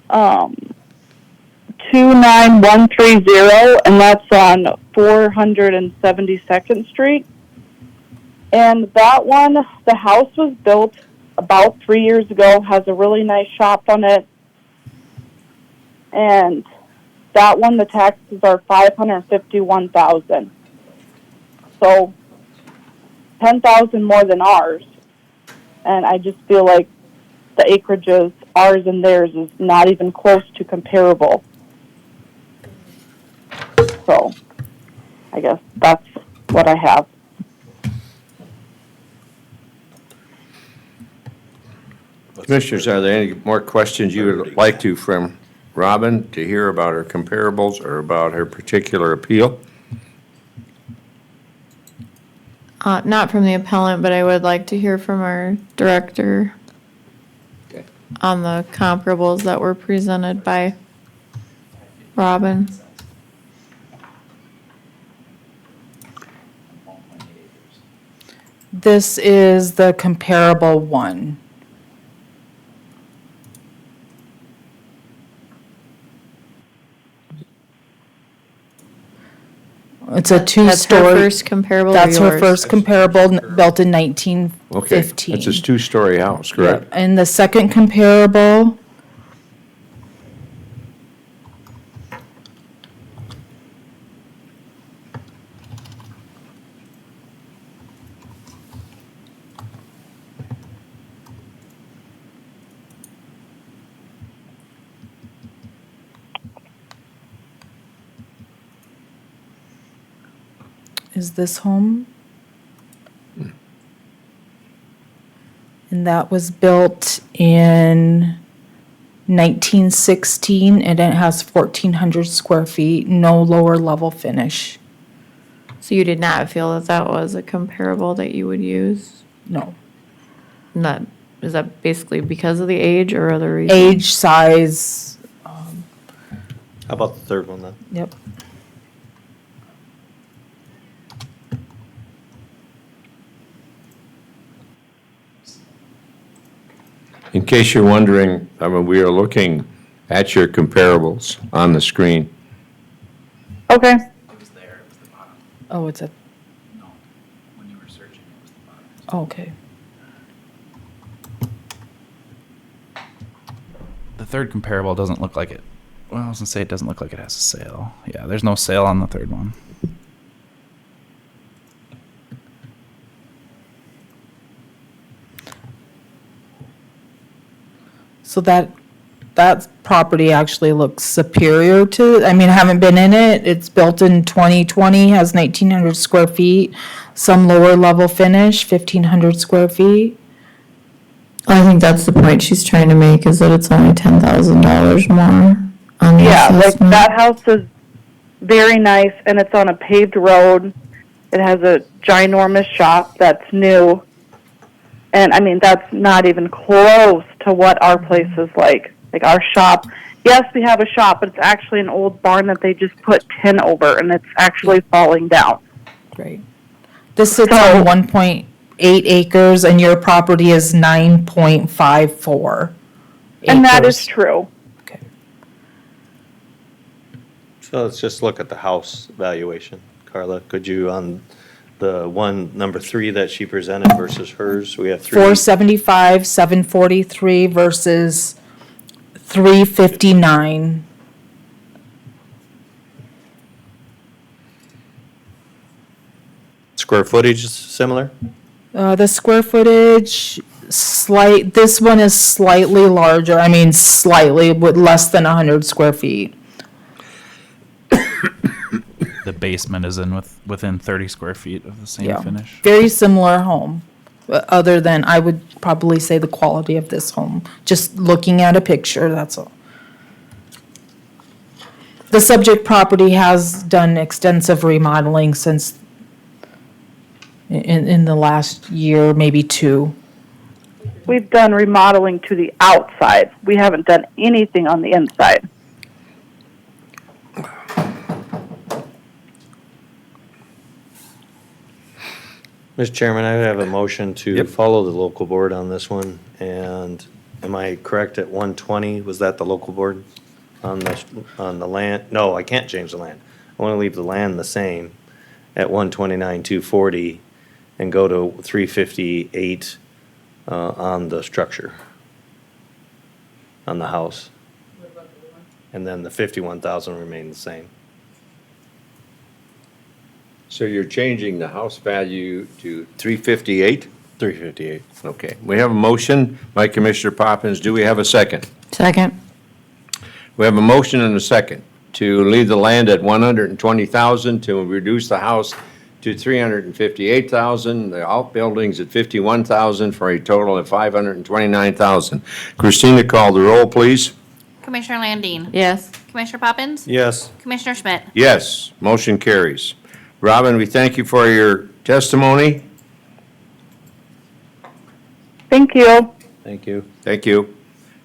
29130, and that's on 472nd Street. And that one, the house was built about 3 years ago, has a really nice shop on it. And that one, the taxes are $551,000. So 10,000 more than ours. And I just feel like the acreages, ours and theirs, is not even close to comparable. So I guess that's what I have. Commissioners, are there any more questions you would like to from Robin to hear about her comparables or about her particular appeal? Not from the appellant, but I would like to hear from our director Okay. on the comparables that were presented by Robin. This is the comparable one. It's a That's her two-story. first comparable or That's her yours? first comparable, built in Okay, 1915. that's a two-story house, Yep. correct? And the second comparable is this home. And that was built in 1916, and it has 1,400 square feet, no lower level finish. So you did not feel that that was a comparable that you would use? No. Not, is that basically because of the age or other reasons? Age, size, How about the third one then? yep. In case you're wondering, I mean, we are looking at your comparables on the screen. Okay. Oh, it's a, No, when you were searching, it was the bottom. okay. The third comparable doesn't look like it. Well, I was gonna say it doesn't look like it has a sale. Yeah, there's no sale on the third one. So that property actually looks superior to, I mean, I haven't been in it. It's built in 2020, has 1,900 square feet, some lower level finish, 1,500 square feet. I think that's the point she's trying to make, is that it's only $10,000 more on the Yeah, like assessment. that house is very nice and it's on a paved road. It has a ginormous shop that's new. And I mean, that's not even close to what our place is like. Like our shop, yes, we have a shop, but it's actually an old barn that they just put tin over and it's actually falling down. Great. This sits on 1.8 acres and your property is 9.54 And that is acres. true. So let's just look at the house valuation. Carla, could you, on the one, number 3 that she presented versus hers, we have 475, 743 versus 359. square footage is similar? The square footage, this one is slightly larger, I mean slightly, with less than 100 square feet. The basement is within 30 square feet of the same Yeah. finish. Very similar home, other than, I would probably say the quality of this home, just looking at a picture, that's all. The subject property has done extensive remodeling since in the last year, maybe two. We've done remodeling to the outside. We haven't done anything on the inside. Mr. Chairman, I would have a motion to follow the local board on this one. And am I correct at 120? Was that the local board on the land? No, I can't change the land. I want to leave the land the same at 129, 240 and go to 358 on the structure, on the house. And then the 51,000 remain the same. So you're changing the house value to 358? 358. Okay, we have a motion by Commissioner Poppins. Do we have a second? Second. We have a motion and a second to leave the land at 120,000 to reduce the house to $358,000. The outbuildings at $51,000 for a total of $529,000. Christina, call the roll, please. Commissioner Landine. Yes. Commissioner Poppins. Yes. Commissioner Schmidt. Yes, motion carries. Robin, we thank you for your testimony. Thank you. Thank you. Thank you.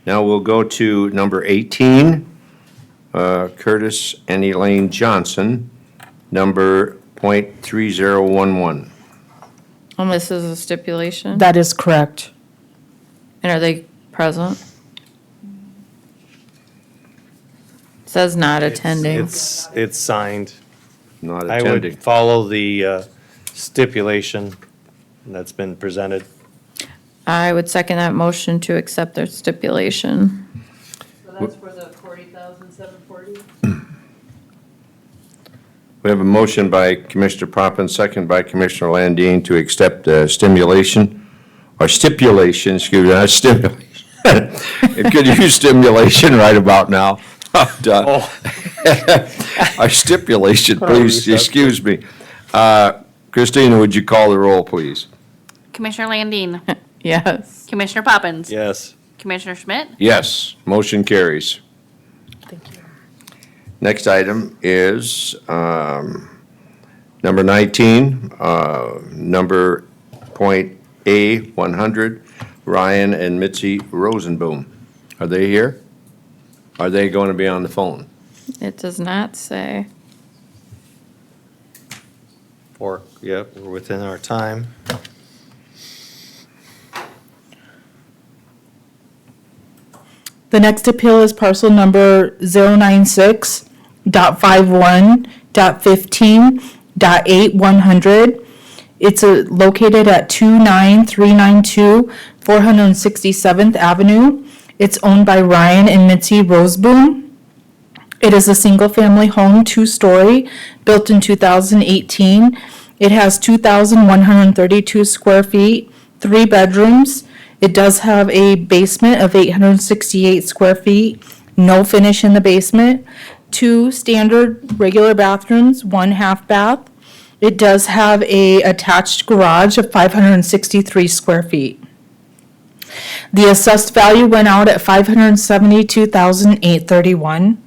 Now we'll go to number 18, Curtis and Elaine Johnson, number .3011. This is a stipulation? That is correct. And are they present? Says not attending. It's signed. Not I attending. would follow the stipulation that's been presented. I would second that motion to accept their stipulation. So that's for the 40,740? We have a motion by Commissioner Poppins, second by Commissioner Landine to accept stimulation, or stipulation, excuse me, not stimulation. It could use stimulation right about now. Our stipulation, please, excuse me. Christina, would you call the roll, please? Commissioner Landine. Yes. Commissioner Poppins. Yes. Commissioner Schmidt. Yes, motion carries. Next item is number 19, number .A100, Ryan and Mitzi Rosenboom. Are they here? Are they going to be on the phone? It does not say. Yep, we're within our time. The next appeal is parcel number 096.51.15.8 It's located at 29392 467th Avenue. It's owned by Ryan and Mitzi Roseboom. It is a single-family home, two-story, built in 2018. It has 2,132 square feet, 3 bedrooms. It does have a basement of 868 square feet, no finish in the basement, 2 standard regular bathrooms, 1 half bath. It does have a attached garage of 563 square feet. The assessed value went out at $572,831.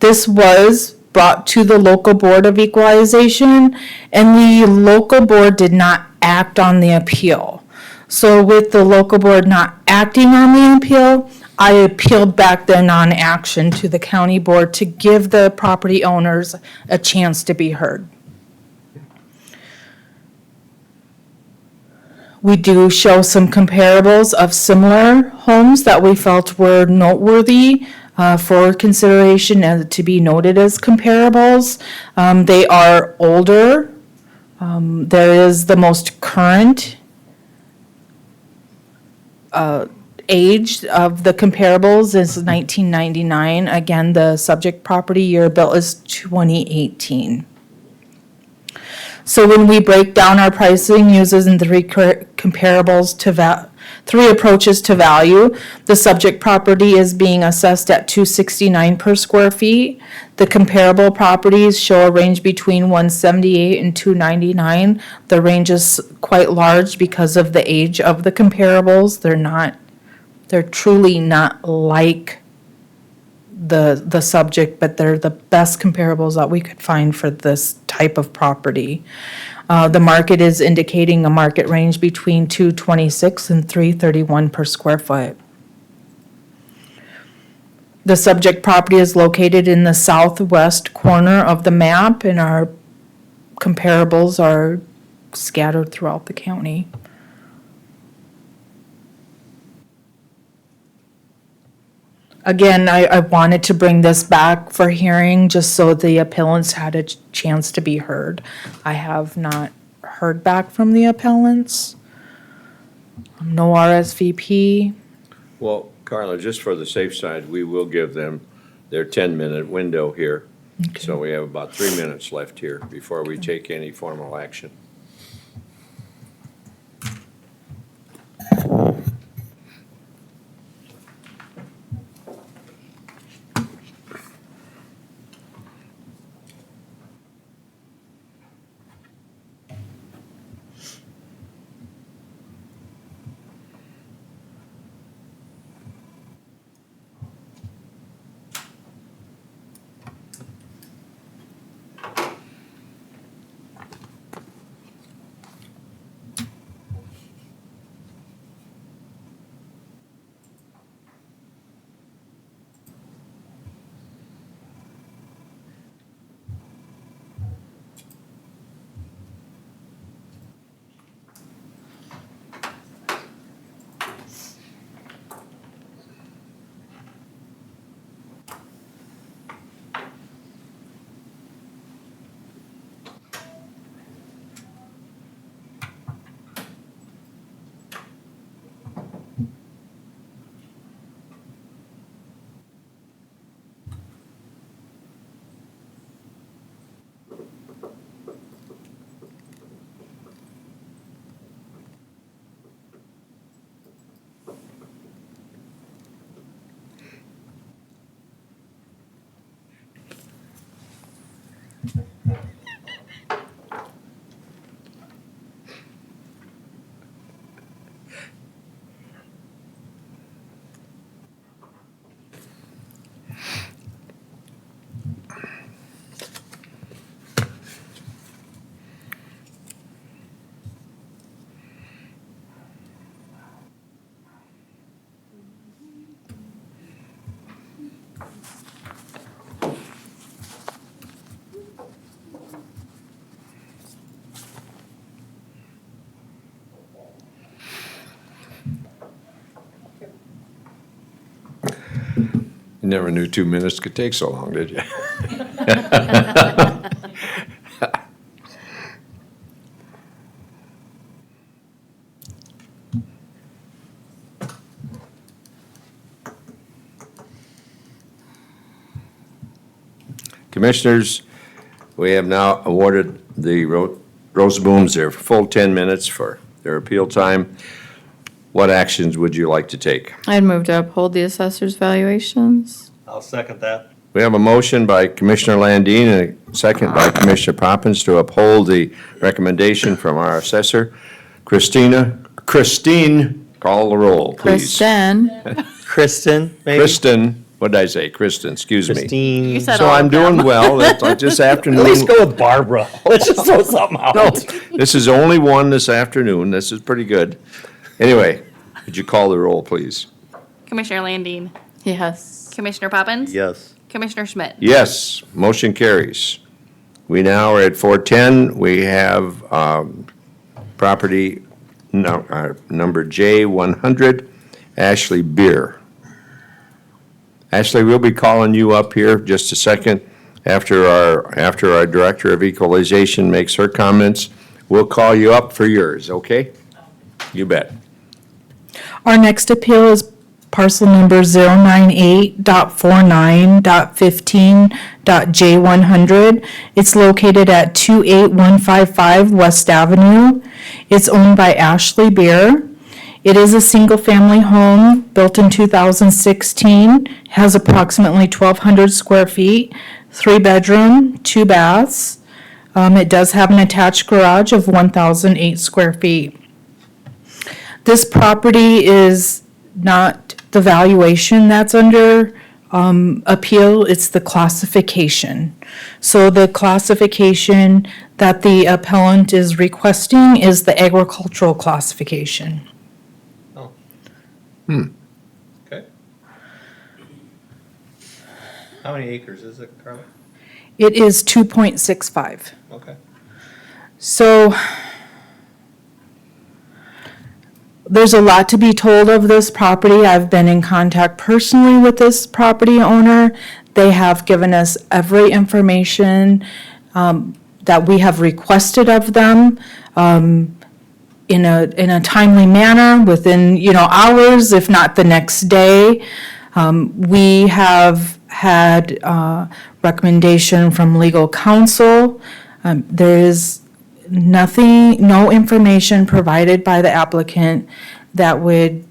This was brought to the local board of equalization, and the local board did not act on the appeal. So with the local board not acting on the appeal, I appealed back their non-action to the county board to give the property owners a chance to be heard. We do show some comparables of similar homes that we felt were noteworthy for consideration and to be noted as comparables. They are older. There is the most current age of the comparables is 1999. Again, the subject property year built is 2018. So when we break down our pricing using the three approaches to value, the subject property is being assessed at $269 per square feet. The comparable properties show a range between $178 and $299. The range is quite large because of the age of the comparables. They're truly not like the subject, but they're the best comparables that we could find for this type of property. The market is indicating a market range between $226 and $331 per square foot. The subject property is located in the southwest corner of the map, and our comparables are scattered throughout the county. Again, I wanted to bring this back for hearing just so the appellants had a chance to be heard. I have not heard back from the appellants. No RSVP. Well, Carla, just for the safe side, we will give them their 10-minute window here. So we have about 3 minutes left here before we take any formal action. You never knew 2 minutes could take so long, did you? Commissioners, we have now awarded the Rosebooms their full 10 minutes for their appeal time. What actions would you like to take? I'd move to uphold the assessor's valuations. I'll second that. We have a motion by Commissioner Landine and a second by Commissioner Poppins to uphold the recommendation from our assessor. Christine, call the roll, please. Kristen, maybe? Kristen, what did I say? Kristen, excuse me. Christine. You said So all I'm of them. doing well. That's like this afternoon. At least go with Barbara. Let's just throw something out. No, this is only one this afternoon. This is pretty good. Anyway, would you call the roll, please? Commissioner Landine. Yes. Commissioner Poppins. Yes. Commissioner Schmidt. Yes, motion carries. We now are at 410. We have property number J100, Ashley Beer. Ashley, we'll be calling you up here just a second after our Director of Equalization makes her comments. We'll call you up for yours, okay? You bet. Our next appeal is parcel number 098.49.15.J100. It's located at 28155 West Avenue. It's owned by Ashley Beer. It is a single-family home built in 2016, has approximately 1,200 square feet, 3-bedroom, 2 baths. It does have an attached garage of 1,008 square feet. This property is not the valuation that's under appeal, it's the classification. So the classification that the appellant is requesting is the agricultural classification. Okay. How many acres is it, Carla? It is 2.65. Okay. So there's a lot to be told of this property. I've been in contact personally with this property owner. They have given us every information that we have requested of them in a timely manner, within, hours, if not the next day. We have had recommendation from legal counsel. There is no information provided by the applicant that would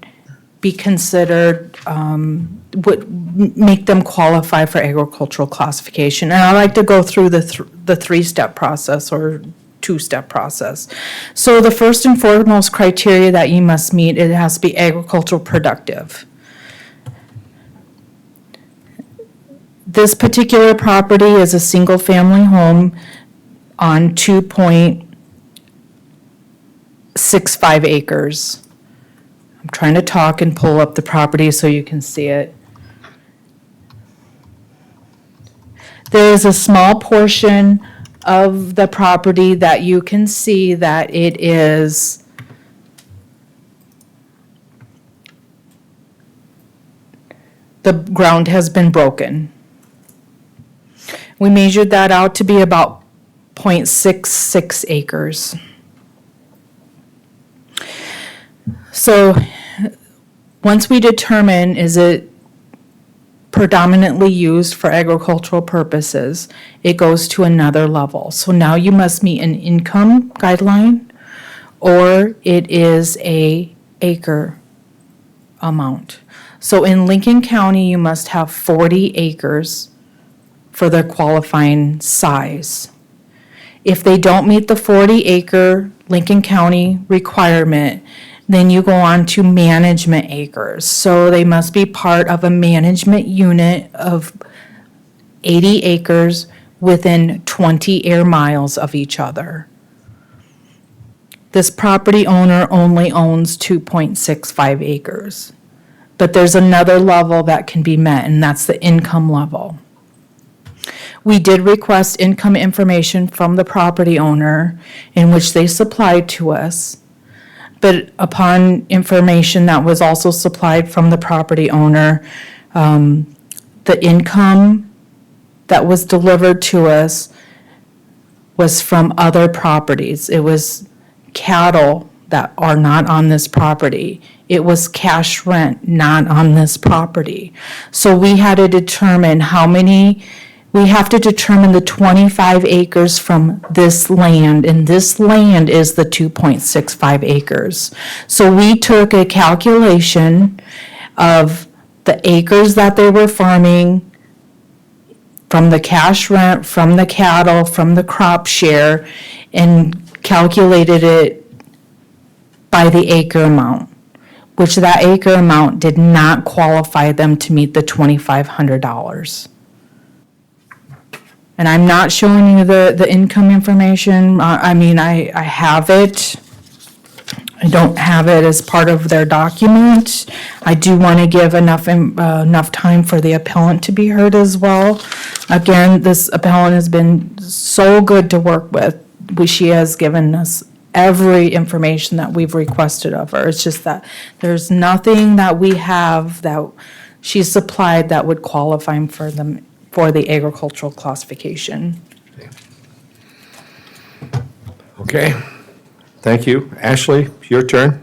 be considered, would make them qualify for agricultural classification. And I like to go through the three-step process or two-step process. So the first and foremost criteria that you must meet, it has to be agricultural productive. This particular property is a single-family home on 2.65 acres. I'm trying to talk and pull up the property so you can see it. There is a small portion of the property that you can see that it is the ground has been broken. We measured that out to be about 0.66 acres. So once we determine is it predominantly used for agricultural purposes, it goes to another level. So now you must meet an income guideline, or it is a acre amount. So in Lincoln County, you must have 40 acres for the qualifying size. If they don't meet the 40-acre Lincoln County requirement, then you go on to management acres. So they must be part of a management unit of 80 acres within 20 air miles of each other. This property owner only owns 2.65 acres. But there's another level that can be met, and that's the income level. We did request income information from the property owner, in which they supplied to us. But upon information that was also supplied from the property owner, the income that was delivered to us was from other properties. It was cattle that are not on this property. It was cash rent not on this property. So we had to determine how many, we have to determine the 25 acres from this land, and this land is the 2.65 acres. So we took a calculation of the acres that they were farming, from the cash rent, from the cattle, from the crop share, and calculated it by the acre amount, which that acre amount did not qualify them to meet the $2,500. And I'm not showing you the income information. I mean, I have it. I don't have it as part of their document. I do want to give enough time for the appellant to be heard as well. Again, this appellant has been so good to work with. She has given us every information that we've requested of her. It's just that there's nothing that we have that she's supplied that would qualify for the agricultural classification. Okay, thank you. Ashley, your turn.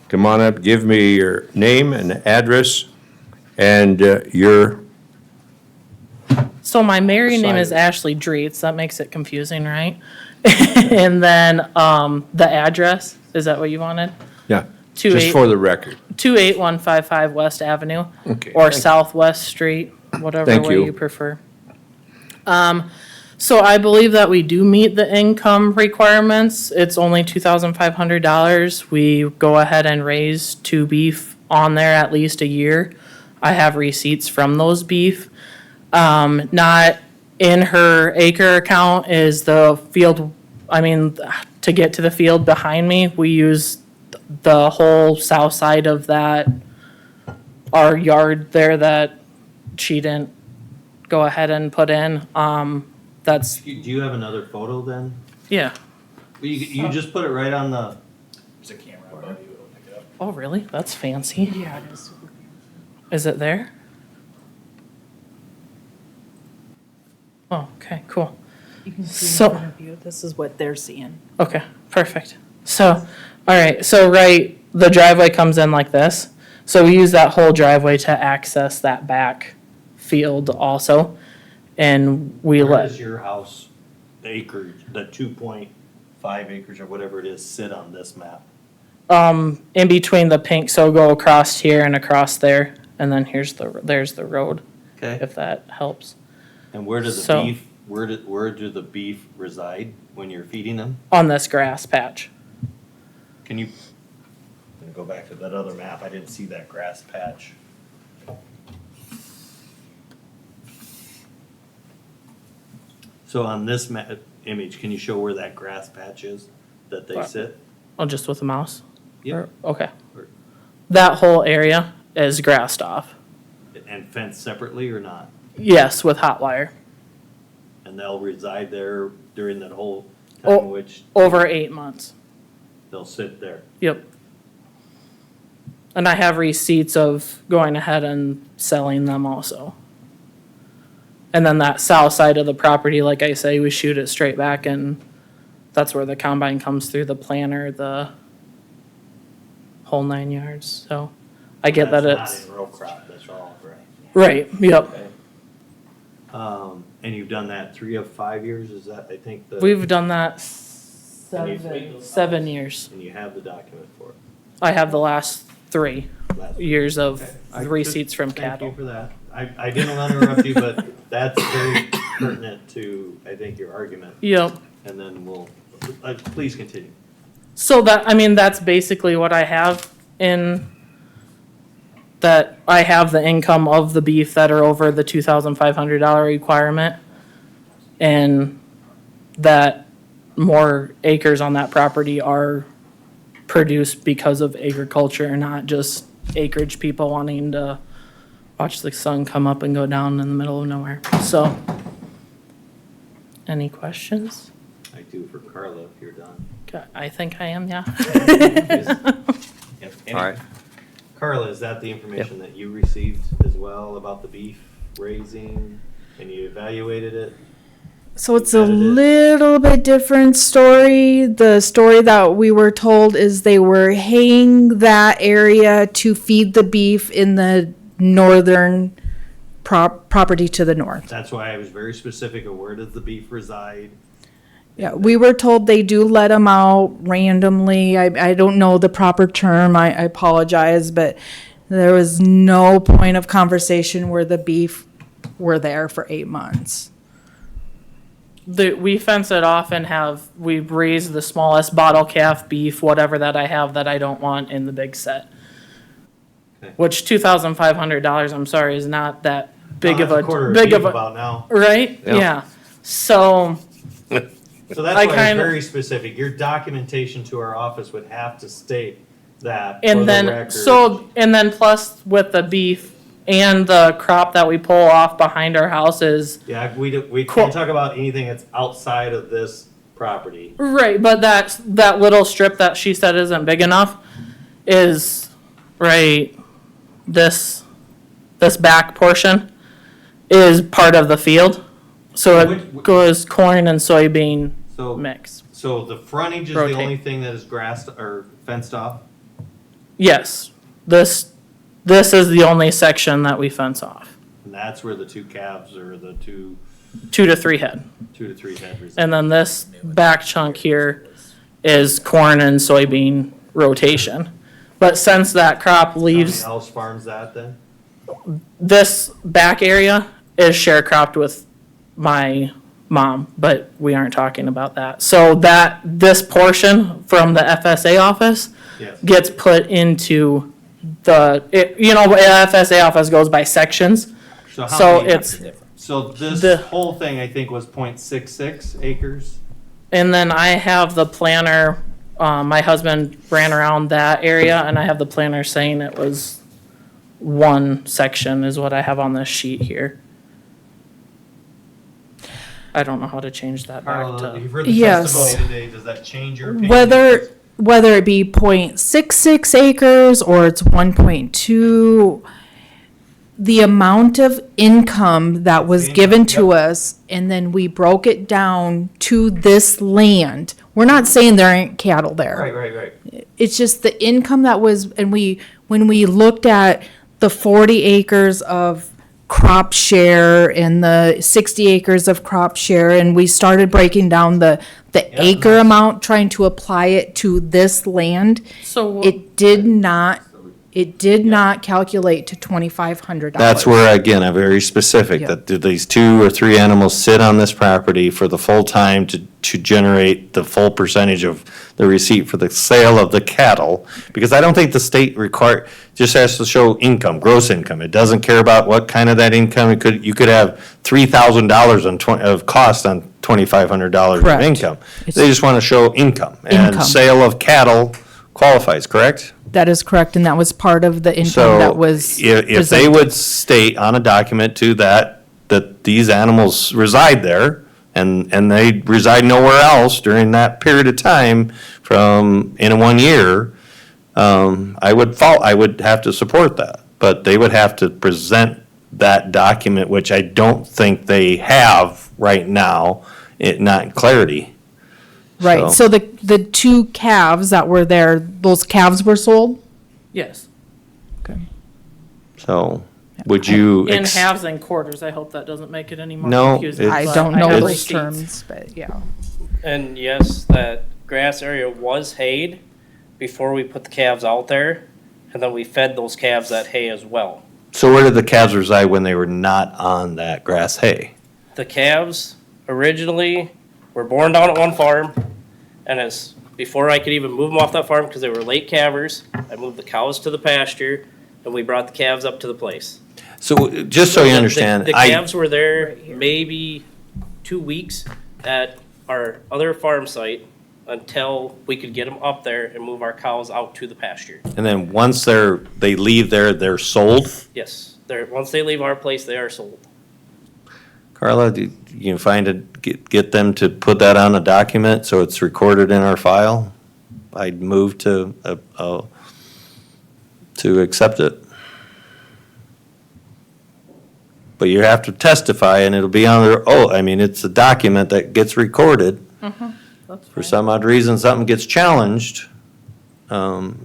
Come on up, give me your name and address and your, So my married name is Ashley Dreets. That makes it confusing, right? And then the address, is that what you wanted? yeah, just for the record. 28155 West Avenue. Okay, Or thank you. Southwest Street, whatever Thank way you. you prefer. So I believe that we do meet the income requirements. It's only $2,500. We go ahead and raise 2 beef on there at least a year. I have receipts from those beef. Not in her acre account is the field, I mean, to get to the field behind me, we use the whole south side of that, our yard there that she didn't go ahead and put in. That's, Do you have another photo then? yeah. You just put it right on the. Oh, really? That's fancy. Yeah, it is. Is it there? Oh, okay, cool. You can see So- in front of you, this is what they're seeing. Okay, perfect. So, all right, so right, the driveway comes in like this. So we use that whole driveway to access that back field also. And we Where let, does your house, the acreage, the 2.5 acres or whatever it is, sit on this map? in between the pink, so go across here and across there. And then there's the road, Okay. if that helps. And where does the So- beef, where do the beef reside when you're feeding them? On this grass patch. Can you, I'm gonna go back to that other map, I didn't see that grass patch. So on this image, can you show where that grass patch is that they What? sit? Oh, just with the mouse? Yep. Okay. That whole area is grassed off. And fenced separately or not? Yes, with hot wire. And they'll reside there during that whole time in which Over 8 months. they'll sit there? Yep. And I have receipts of going ahead and selling them also. And then that south side of the property, like I say, we shoot it straight back and that's where the combine comes through, the planter, the whole 9 yards, so I get that That's it's, not in row crop, that's all, right? right, yep. Okay. And you've done that 3 of 5 years, is that, I think, the? We've done that And you- 7 years. And you have the document for it? I have the last 3 Last- years of I receipts from Thank cattle. you for that. I didn't want to interrupt you, but that's very pertinent to, I think, your argument. Yep. And then we'll, please continue. So that, I mean, that's basically what I have in, that I have the income of the beef that are over the $2,500 requirement. And that more acres on that property are produced because of agriculture, not just acreage people wanting to watch the sun come up and go down in the middle of nowhere. So, any questions? I do for Carla if you're done. Okay, I think I am, yeah. If any- All right. Carla, is that the information that you received as well about the beef? raising, and you evaluated it? So it's a little bit different story. The story that we were told is they were haying that area to feed the beef in the northern property to the north. That's why I was very specific of where does the beef reside? Yeah, we were told they do let them out randomly. I don't know the proper term. I apologize, but there was no point of conversation where the beef were there for 8 months. We fence it off and we've raised the smallest bottle calf beef, whatever that I have that I don't want in the big set. Okay. Which $2,500, I'm sorry, is not that big of That's a, quarter big beef of a, about now. right? Yeah. Yeah. So, So that's why I was very specific. Your documentation to our office would have to state that for the and then, record. and then plus with the beef and the crop that we pull off behind our houses. Yeah, we can't talk about anything that's outside of this property. Right, but that little strip that she said isn't big enough is, right, this back portion is part of the field. So it goes corn and soybean mix. So the frontage is Rotate. the only thing that is grassed or fenced off? Yes, this is the only section that we fence off. And that's where the two calves or the 2 to 3 head. 2 to 3 head reside. And then this back chunk here is corn and soybean rotation. But since that crop leaves, Somebody else farms that then? this back area is share cropped with my mom, but we aren't talking about that. So this portion from the FSA office Yes. gets put into FSA office goes by sections. So So it's, So this whole thing, I think, was 0.66 acres? and then I have the planner, my husband ran around that area and I have the planner saying it was one section is what I have on this sheet here. I don't know how to change that back Carla, you've to. heard the Yes. testimony today. Does that change your opinion? Whether it be 0.66 acres or it's 1.2, the amount of income that was given to us, and then we broke it down to this land. We're not saying there ain't cattle there. Right. It's just the income that was, and when we looked at the 40 acres of crop share and the 60 acres of crop share, and we started breaking down the acre amount, trying to apply it to this land, So it did not calculate to $2,500. That's where, again, I'm very specific, Yeah. that do these 2 or 3 animals sit on this property for the full time to generate the full percentage of the receipt for the sale of the cattle? Because I don't think the state just has to show income, gross income. It doesn't care about what kind of that income. You could have $3,000 of cost on $2,500 of Correct. income. They just want to show income. And Income. sale of cattle qualifies, correct? That is correct, and that was part of the income that was So if they presented. would state on a document to that these animals reside there and they reside nowhere else during that period of time in 1 year, I would have to support that. But they would have to present that document, which I don't think they have right now, not in clarity. Right, so the 2 calves that were there, those calves were sold? Yes, So would you? in halves and quarters. I hope that doesn't make it any more No, confusing. I but don't I know have those receipts. terms, but yeah. And yes, that grass area was hayed before we put the calves out there, and then we fed those calves that hay as well. So where did the calves reside when they were not on that grass hay? The calves originally were born down at one farm, and as before I could even move them off that farm because they were late calvers, I moved the cows to the pasture, and we brought the calves up to the place. So just so you the- understand, The calves were there maybe 2 weeks at our other farm site until we could get them up there and move our cows out to the pasture. and then once they leave there, they're sold? Yes, once they leave our place, they are sold. Carla, do you find it, get them to put that on a document so it's recorded in our file? I'd move to accept it. but you have to testify and it'll be on their, I mean, it's a document that gets recorded. That's For some odd reason, something gets challenged, with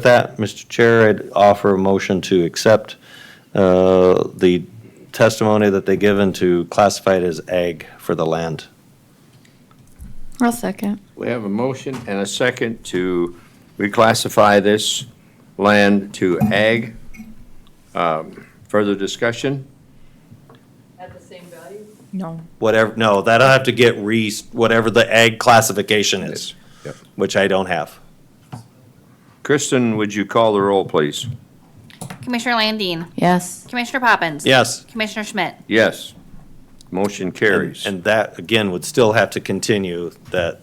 that, Mr. Chair, I'd offer a motion to accept the testimony that they given to classify it as ag for the land. I'll second. We have a motion and a second to reclassify this land to ag. Further discussion? At the same value? No. Whatever, no, that'll have to get whatever the ag classification is, Yep. which I don't have. Kristen, would you call the roll, please? Commissioner Landine. Yes. Commissioner Poppins. Yes. Commissioner Schmidt. Yes. Motion carries. And that, again, would still have to continue that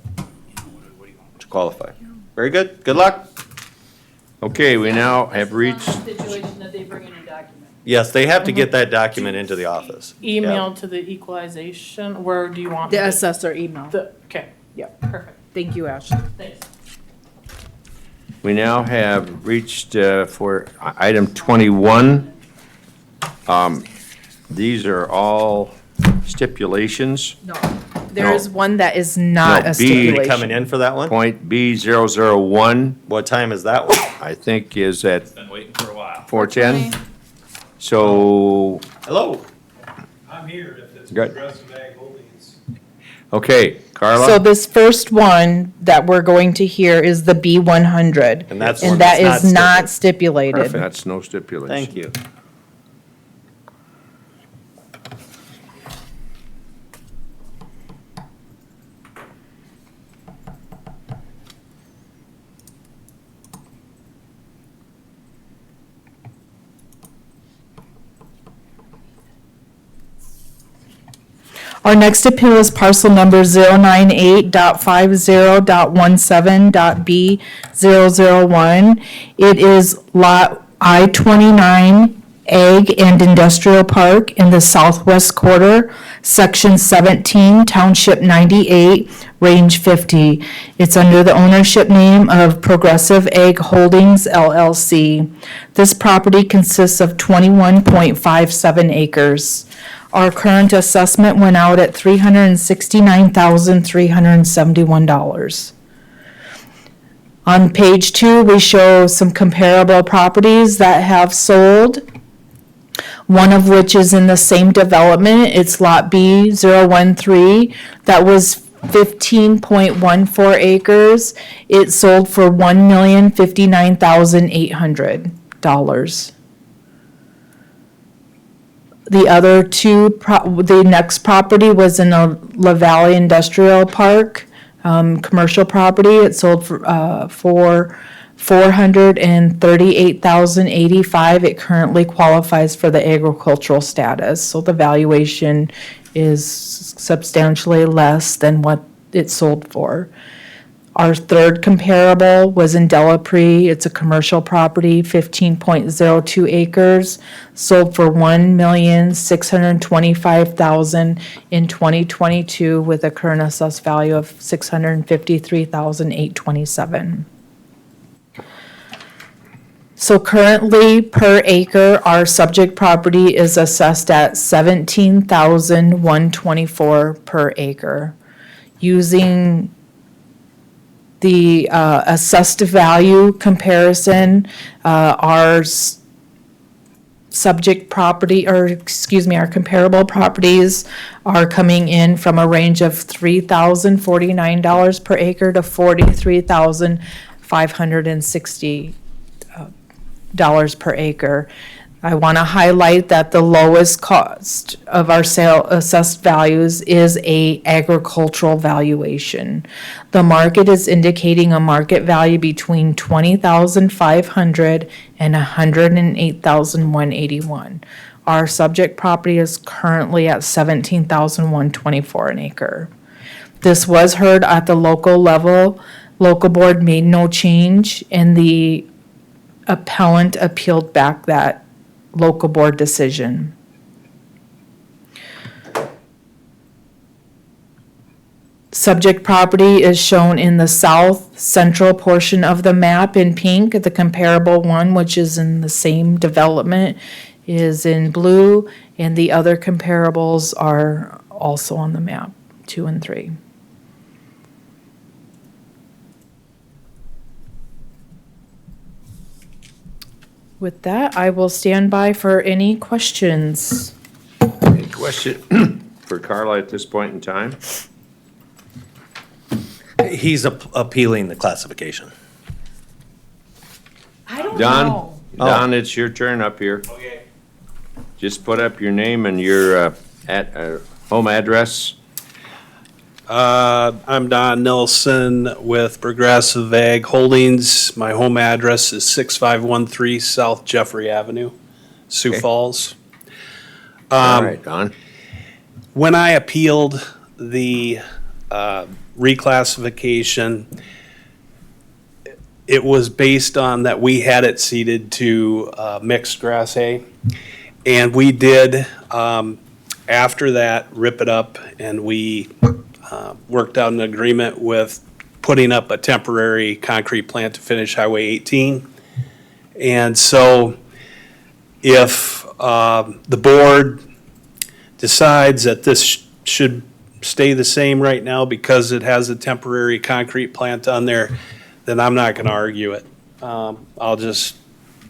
to qualify. Very good, good luck. Okay, we now have reached, Situation that they bring in a document. Yes, they have to get that document into the office. Email to the equalization, where do you want? The me to- assessor email. Okay, Yep. perfect, Thank you, Ashley. thanks. we now have reached for item 21. These are all stipulations. No. There is one that is not No, a B. stipulation. Coming in for that one? Point B001, What time is that one? I think is at Been waiting for a while. 4:10. So, Hello. I'm here if it's Good. Progressive Ag Holdings. okay, Carla? So this first one that we're going to hear is the B100. And that's one And that that's is not not stipulated. That's no stipulation. Thank you. Our next appeal is parcel number 098.50.17.B001. It is lot I-29 Ag and Industrial Park in the southwest quarter, section 17, township 98, range 50. It's under the ownership name of Progressive Ag Holdings LLC. This property consists of 21.57 acres. Our current assessment went out at $369,371. On page 2, we show some comparable properties that have sold, one of which is in the same development. It's Lot B013. That was 15.14 acres. It sold for $1,059,800. The other two, the next property was in a La Valley Industrial Park, commercial property. It sold for $438,085. It currently qualifies for the agricultural status, so the valuation is substantially less than what it sold for. Our third comparable was in Delapre. It's a commercial property, 15.02 acres, sold for $1,625,000 in 2022 with a current assessed value of $653,827. So currently, per acre, our subject property is assessed at $17,124 per acre. Using the assessed value comparison, our subject property, or excuse me, our comparable properties are coming in from a range of $3,049 per acre to $43,560 per acre. I want to highlight that the lowest cost of our sale assessed values is a agricultural valuation. The market is indicating a market value between $20,500 and $108,181. Our subject property is currently at $17,124 an acre. This was heard at the local level. Local board made no change, and the appellant appealed back that local board decision. Subject property is shown in the south central portion of the map in pink. The comparable one, which is in the same development, is in blue, and the other comparables are also on the map, 2 and 3. With that, I will stand by for any questions. Any question for Carla at this point in time? He's appealing the classification. I don't Don, Don, it's your turn up here. Okay. Just put up your name and your home address. I'm Don Nelson with Progressive Ag Holdings. My home address is 6513 South Jeffrey Avenue, Sioux Okay. Falls. All right, Don. When I appealed the reclassification, it was based on that we had it seeded to mixed grass hay. And we did, after that, rip it up, and we worked out an agreement with putting up a temporary concrete plant to finish Highway 18. And so if the board decides that this should stay the same right now because it has a temporary concrete plant on there, then I'm not gonna argue it. I'll just,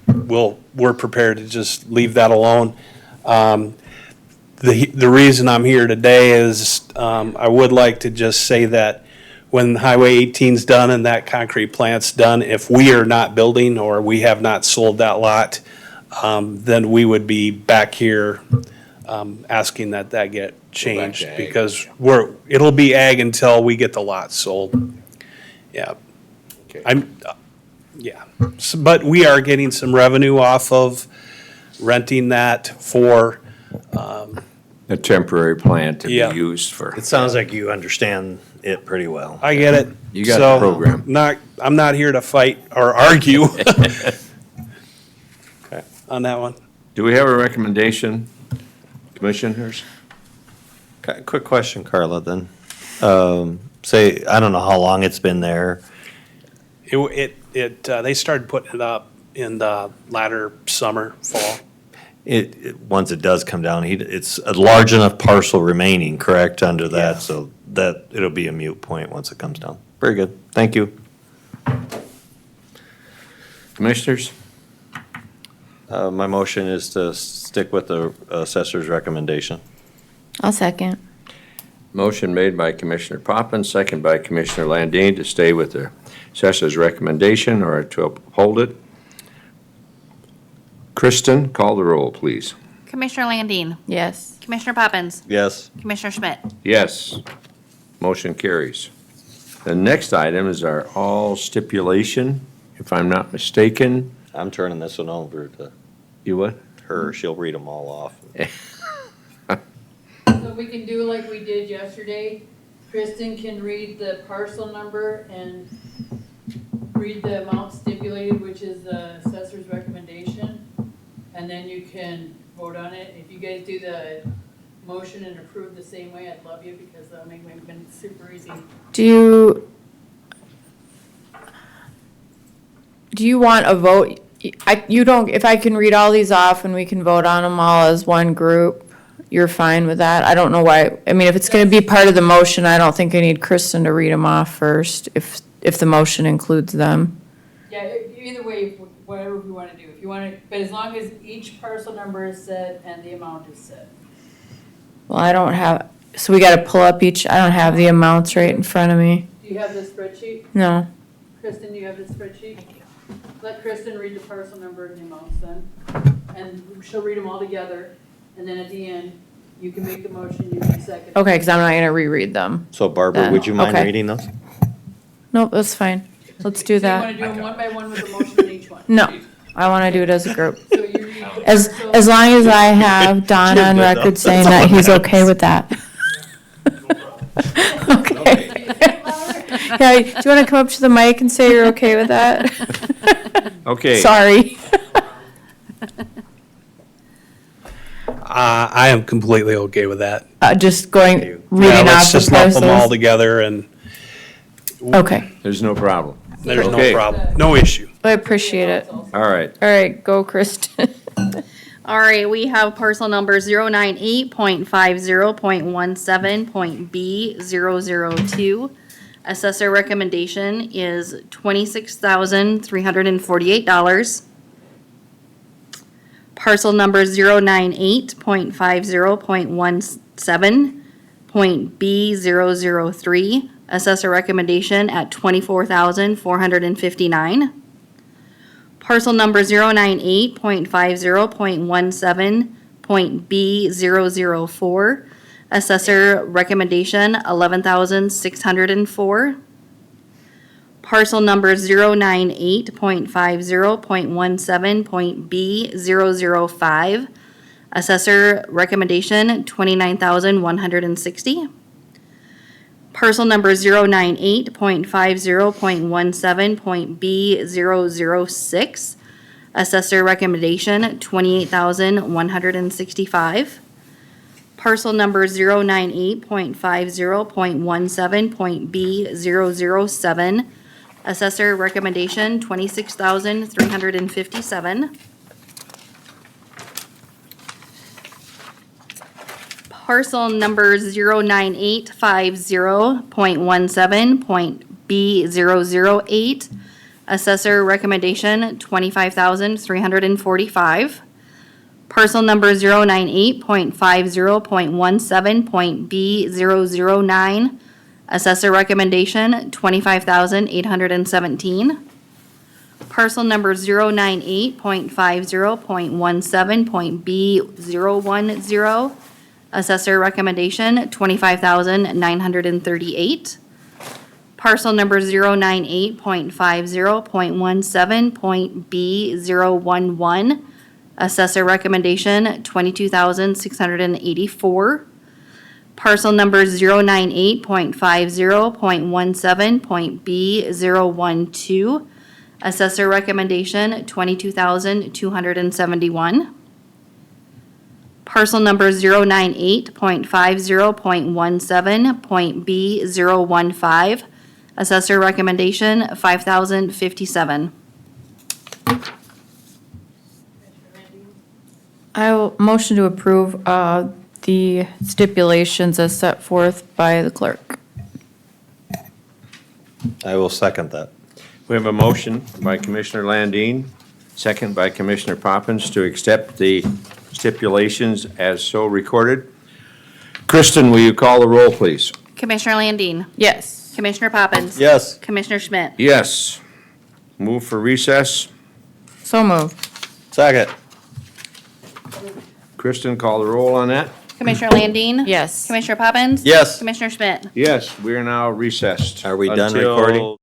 we're prepared to just leave that alone. The reason I'm here today is, I would like to just say that when Highway 18's done and that concrete plant's done, if we are not building or we have not sold that lot, then we would be back here, asking that get changed, ag. because it'll be ag until we get the lot sold. Yeah. Okay. Yeah. But we are getting some revenue off of renting that for, A temporary plant to Yeah. be used for. It sounds like you understand it pretty well. I get it. You got the So, program. I'm not here to fight or argue on that one. Do we have a recommendation, commissioners? Okay, quick question, Carla, then. Say, I don't know how long it's been there. They started putting it up in the latter summer, fall. Once it does come down, it's a large enough parcel remaining, correct, under that, so that it'll be a moot point once it comes down. Very good, thank you. Commissioners? My motion is to stick with the assessor's recommendation. I'll second. Motion made by Commissioner Poppins, second by Commissioner Landine to stay with the assessor's recommendation or to uphold it. Kristen, call the roll, please. Commissioner Landine. Yes. Commissioner Poppins. Yes. Commissioner Schmidt. Yes. Motion carries. The next item is our all stipulation, if I'm not mistaken. I'm turning this one over to You what? her, she'll read them all off. So we can do like we did yesterday. Kristen can read the parcel number and read the amount stipulated, which is the assessor's recommendation. And then you can vote on it. If you guys do the motion and approve the same way, I'd love you, because that'll make my been super easy. Do you want a vote? If I can read all these off and we can vote on them all as one group, you're fine with that? I don't know why, I mean, if it's gonna be part of the motion, I don't think I need Kristen to read them off first, if the motion includes them. Yeah, either way, whatever we want to do. If you want to, but as long as each parcel number is said and the amount is said. Well, I don't have, so we gotta pull up each, I don't have the amounts right in front of me. Do you have the spreadsheet? No. Kristen, do you have the spreadsheet? Let Kristen read the parcel number and the amounts then, and she'll read them all together, and then at the end, you can make the motion, you can second. Okay, because I'm not gonna reread them. So Barbara, would you mind Okay. reading those? Nope, that's fine. Let's do So that. you want to do them one by one with a motion on each one? No, I wanna do it as a group. So you read. As long as I have Don on record saying that he's okay with that. Okay. Yeah, do you wanna come up to the mic and say you're okay with that? Okay. Sorry. I am completely okay with that. Just going, Yeah, reading let's off the just lump them all parcels? together and Okay, There's no problem. there's no Okay. problem, no issue. I appreciate it. All right. All right, go Kristen. All right, we have parcel number 098.50.17.B002. Assessor recommendation is $26,348. Parcel number 098.50.17.B003. Assessor recommendation at $24,459. Parcel number 098.50.17.B004. Assessor recommendation, $11,604. Parcel number 098.50.17.B005. Assessor recommendation, $29,160. Parcel number 098.50.17.B006. Assessor recommendation, $28,165. Parcel number 098.50.17.B007. Assessor recommendation, $26,357. Parcel number 09850.17.B008. Assessor recommendation, $25,345. Parcel number 098.50.17.B009. Assessor recommendation, $25,817. Parcel number 098.50.17.B010. Assessor recommendation, $25,938. Parcel number 098.50.17.B011. Assessor recommendation, $22,684. Parcel number 098.50.17.B012. Assessor recommendation, $22,271. Parcel number 098.50.17.B015. Assessor recommendation, $5,057. I will motion to approve the stipulations as set forth by the clerk. I will second that. We have a motion by Commissioner Landine, second by Commissioner Poppins to accept the stipulations as so recorded. Kristen, will you call the roll, please? Commissioner Landine. Yes. Commissioner Poppins. Yes. Commissioner Schmidt. Yes. Move for recess. So moved. Second. Kristen, call the roll on that. Commissioner Landine. Yes. Commissioner Poppins. Yes. Commissioner Schmidt. Yes, we are now recessed. Are we done until- recording?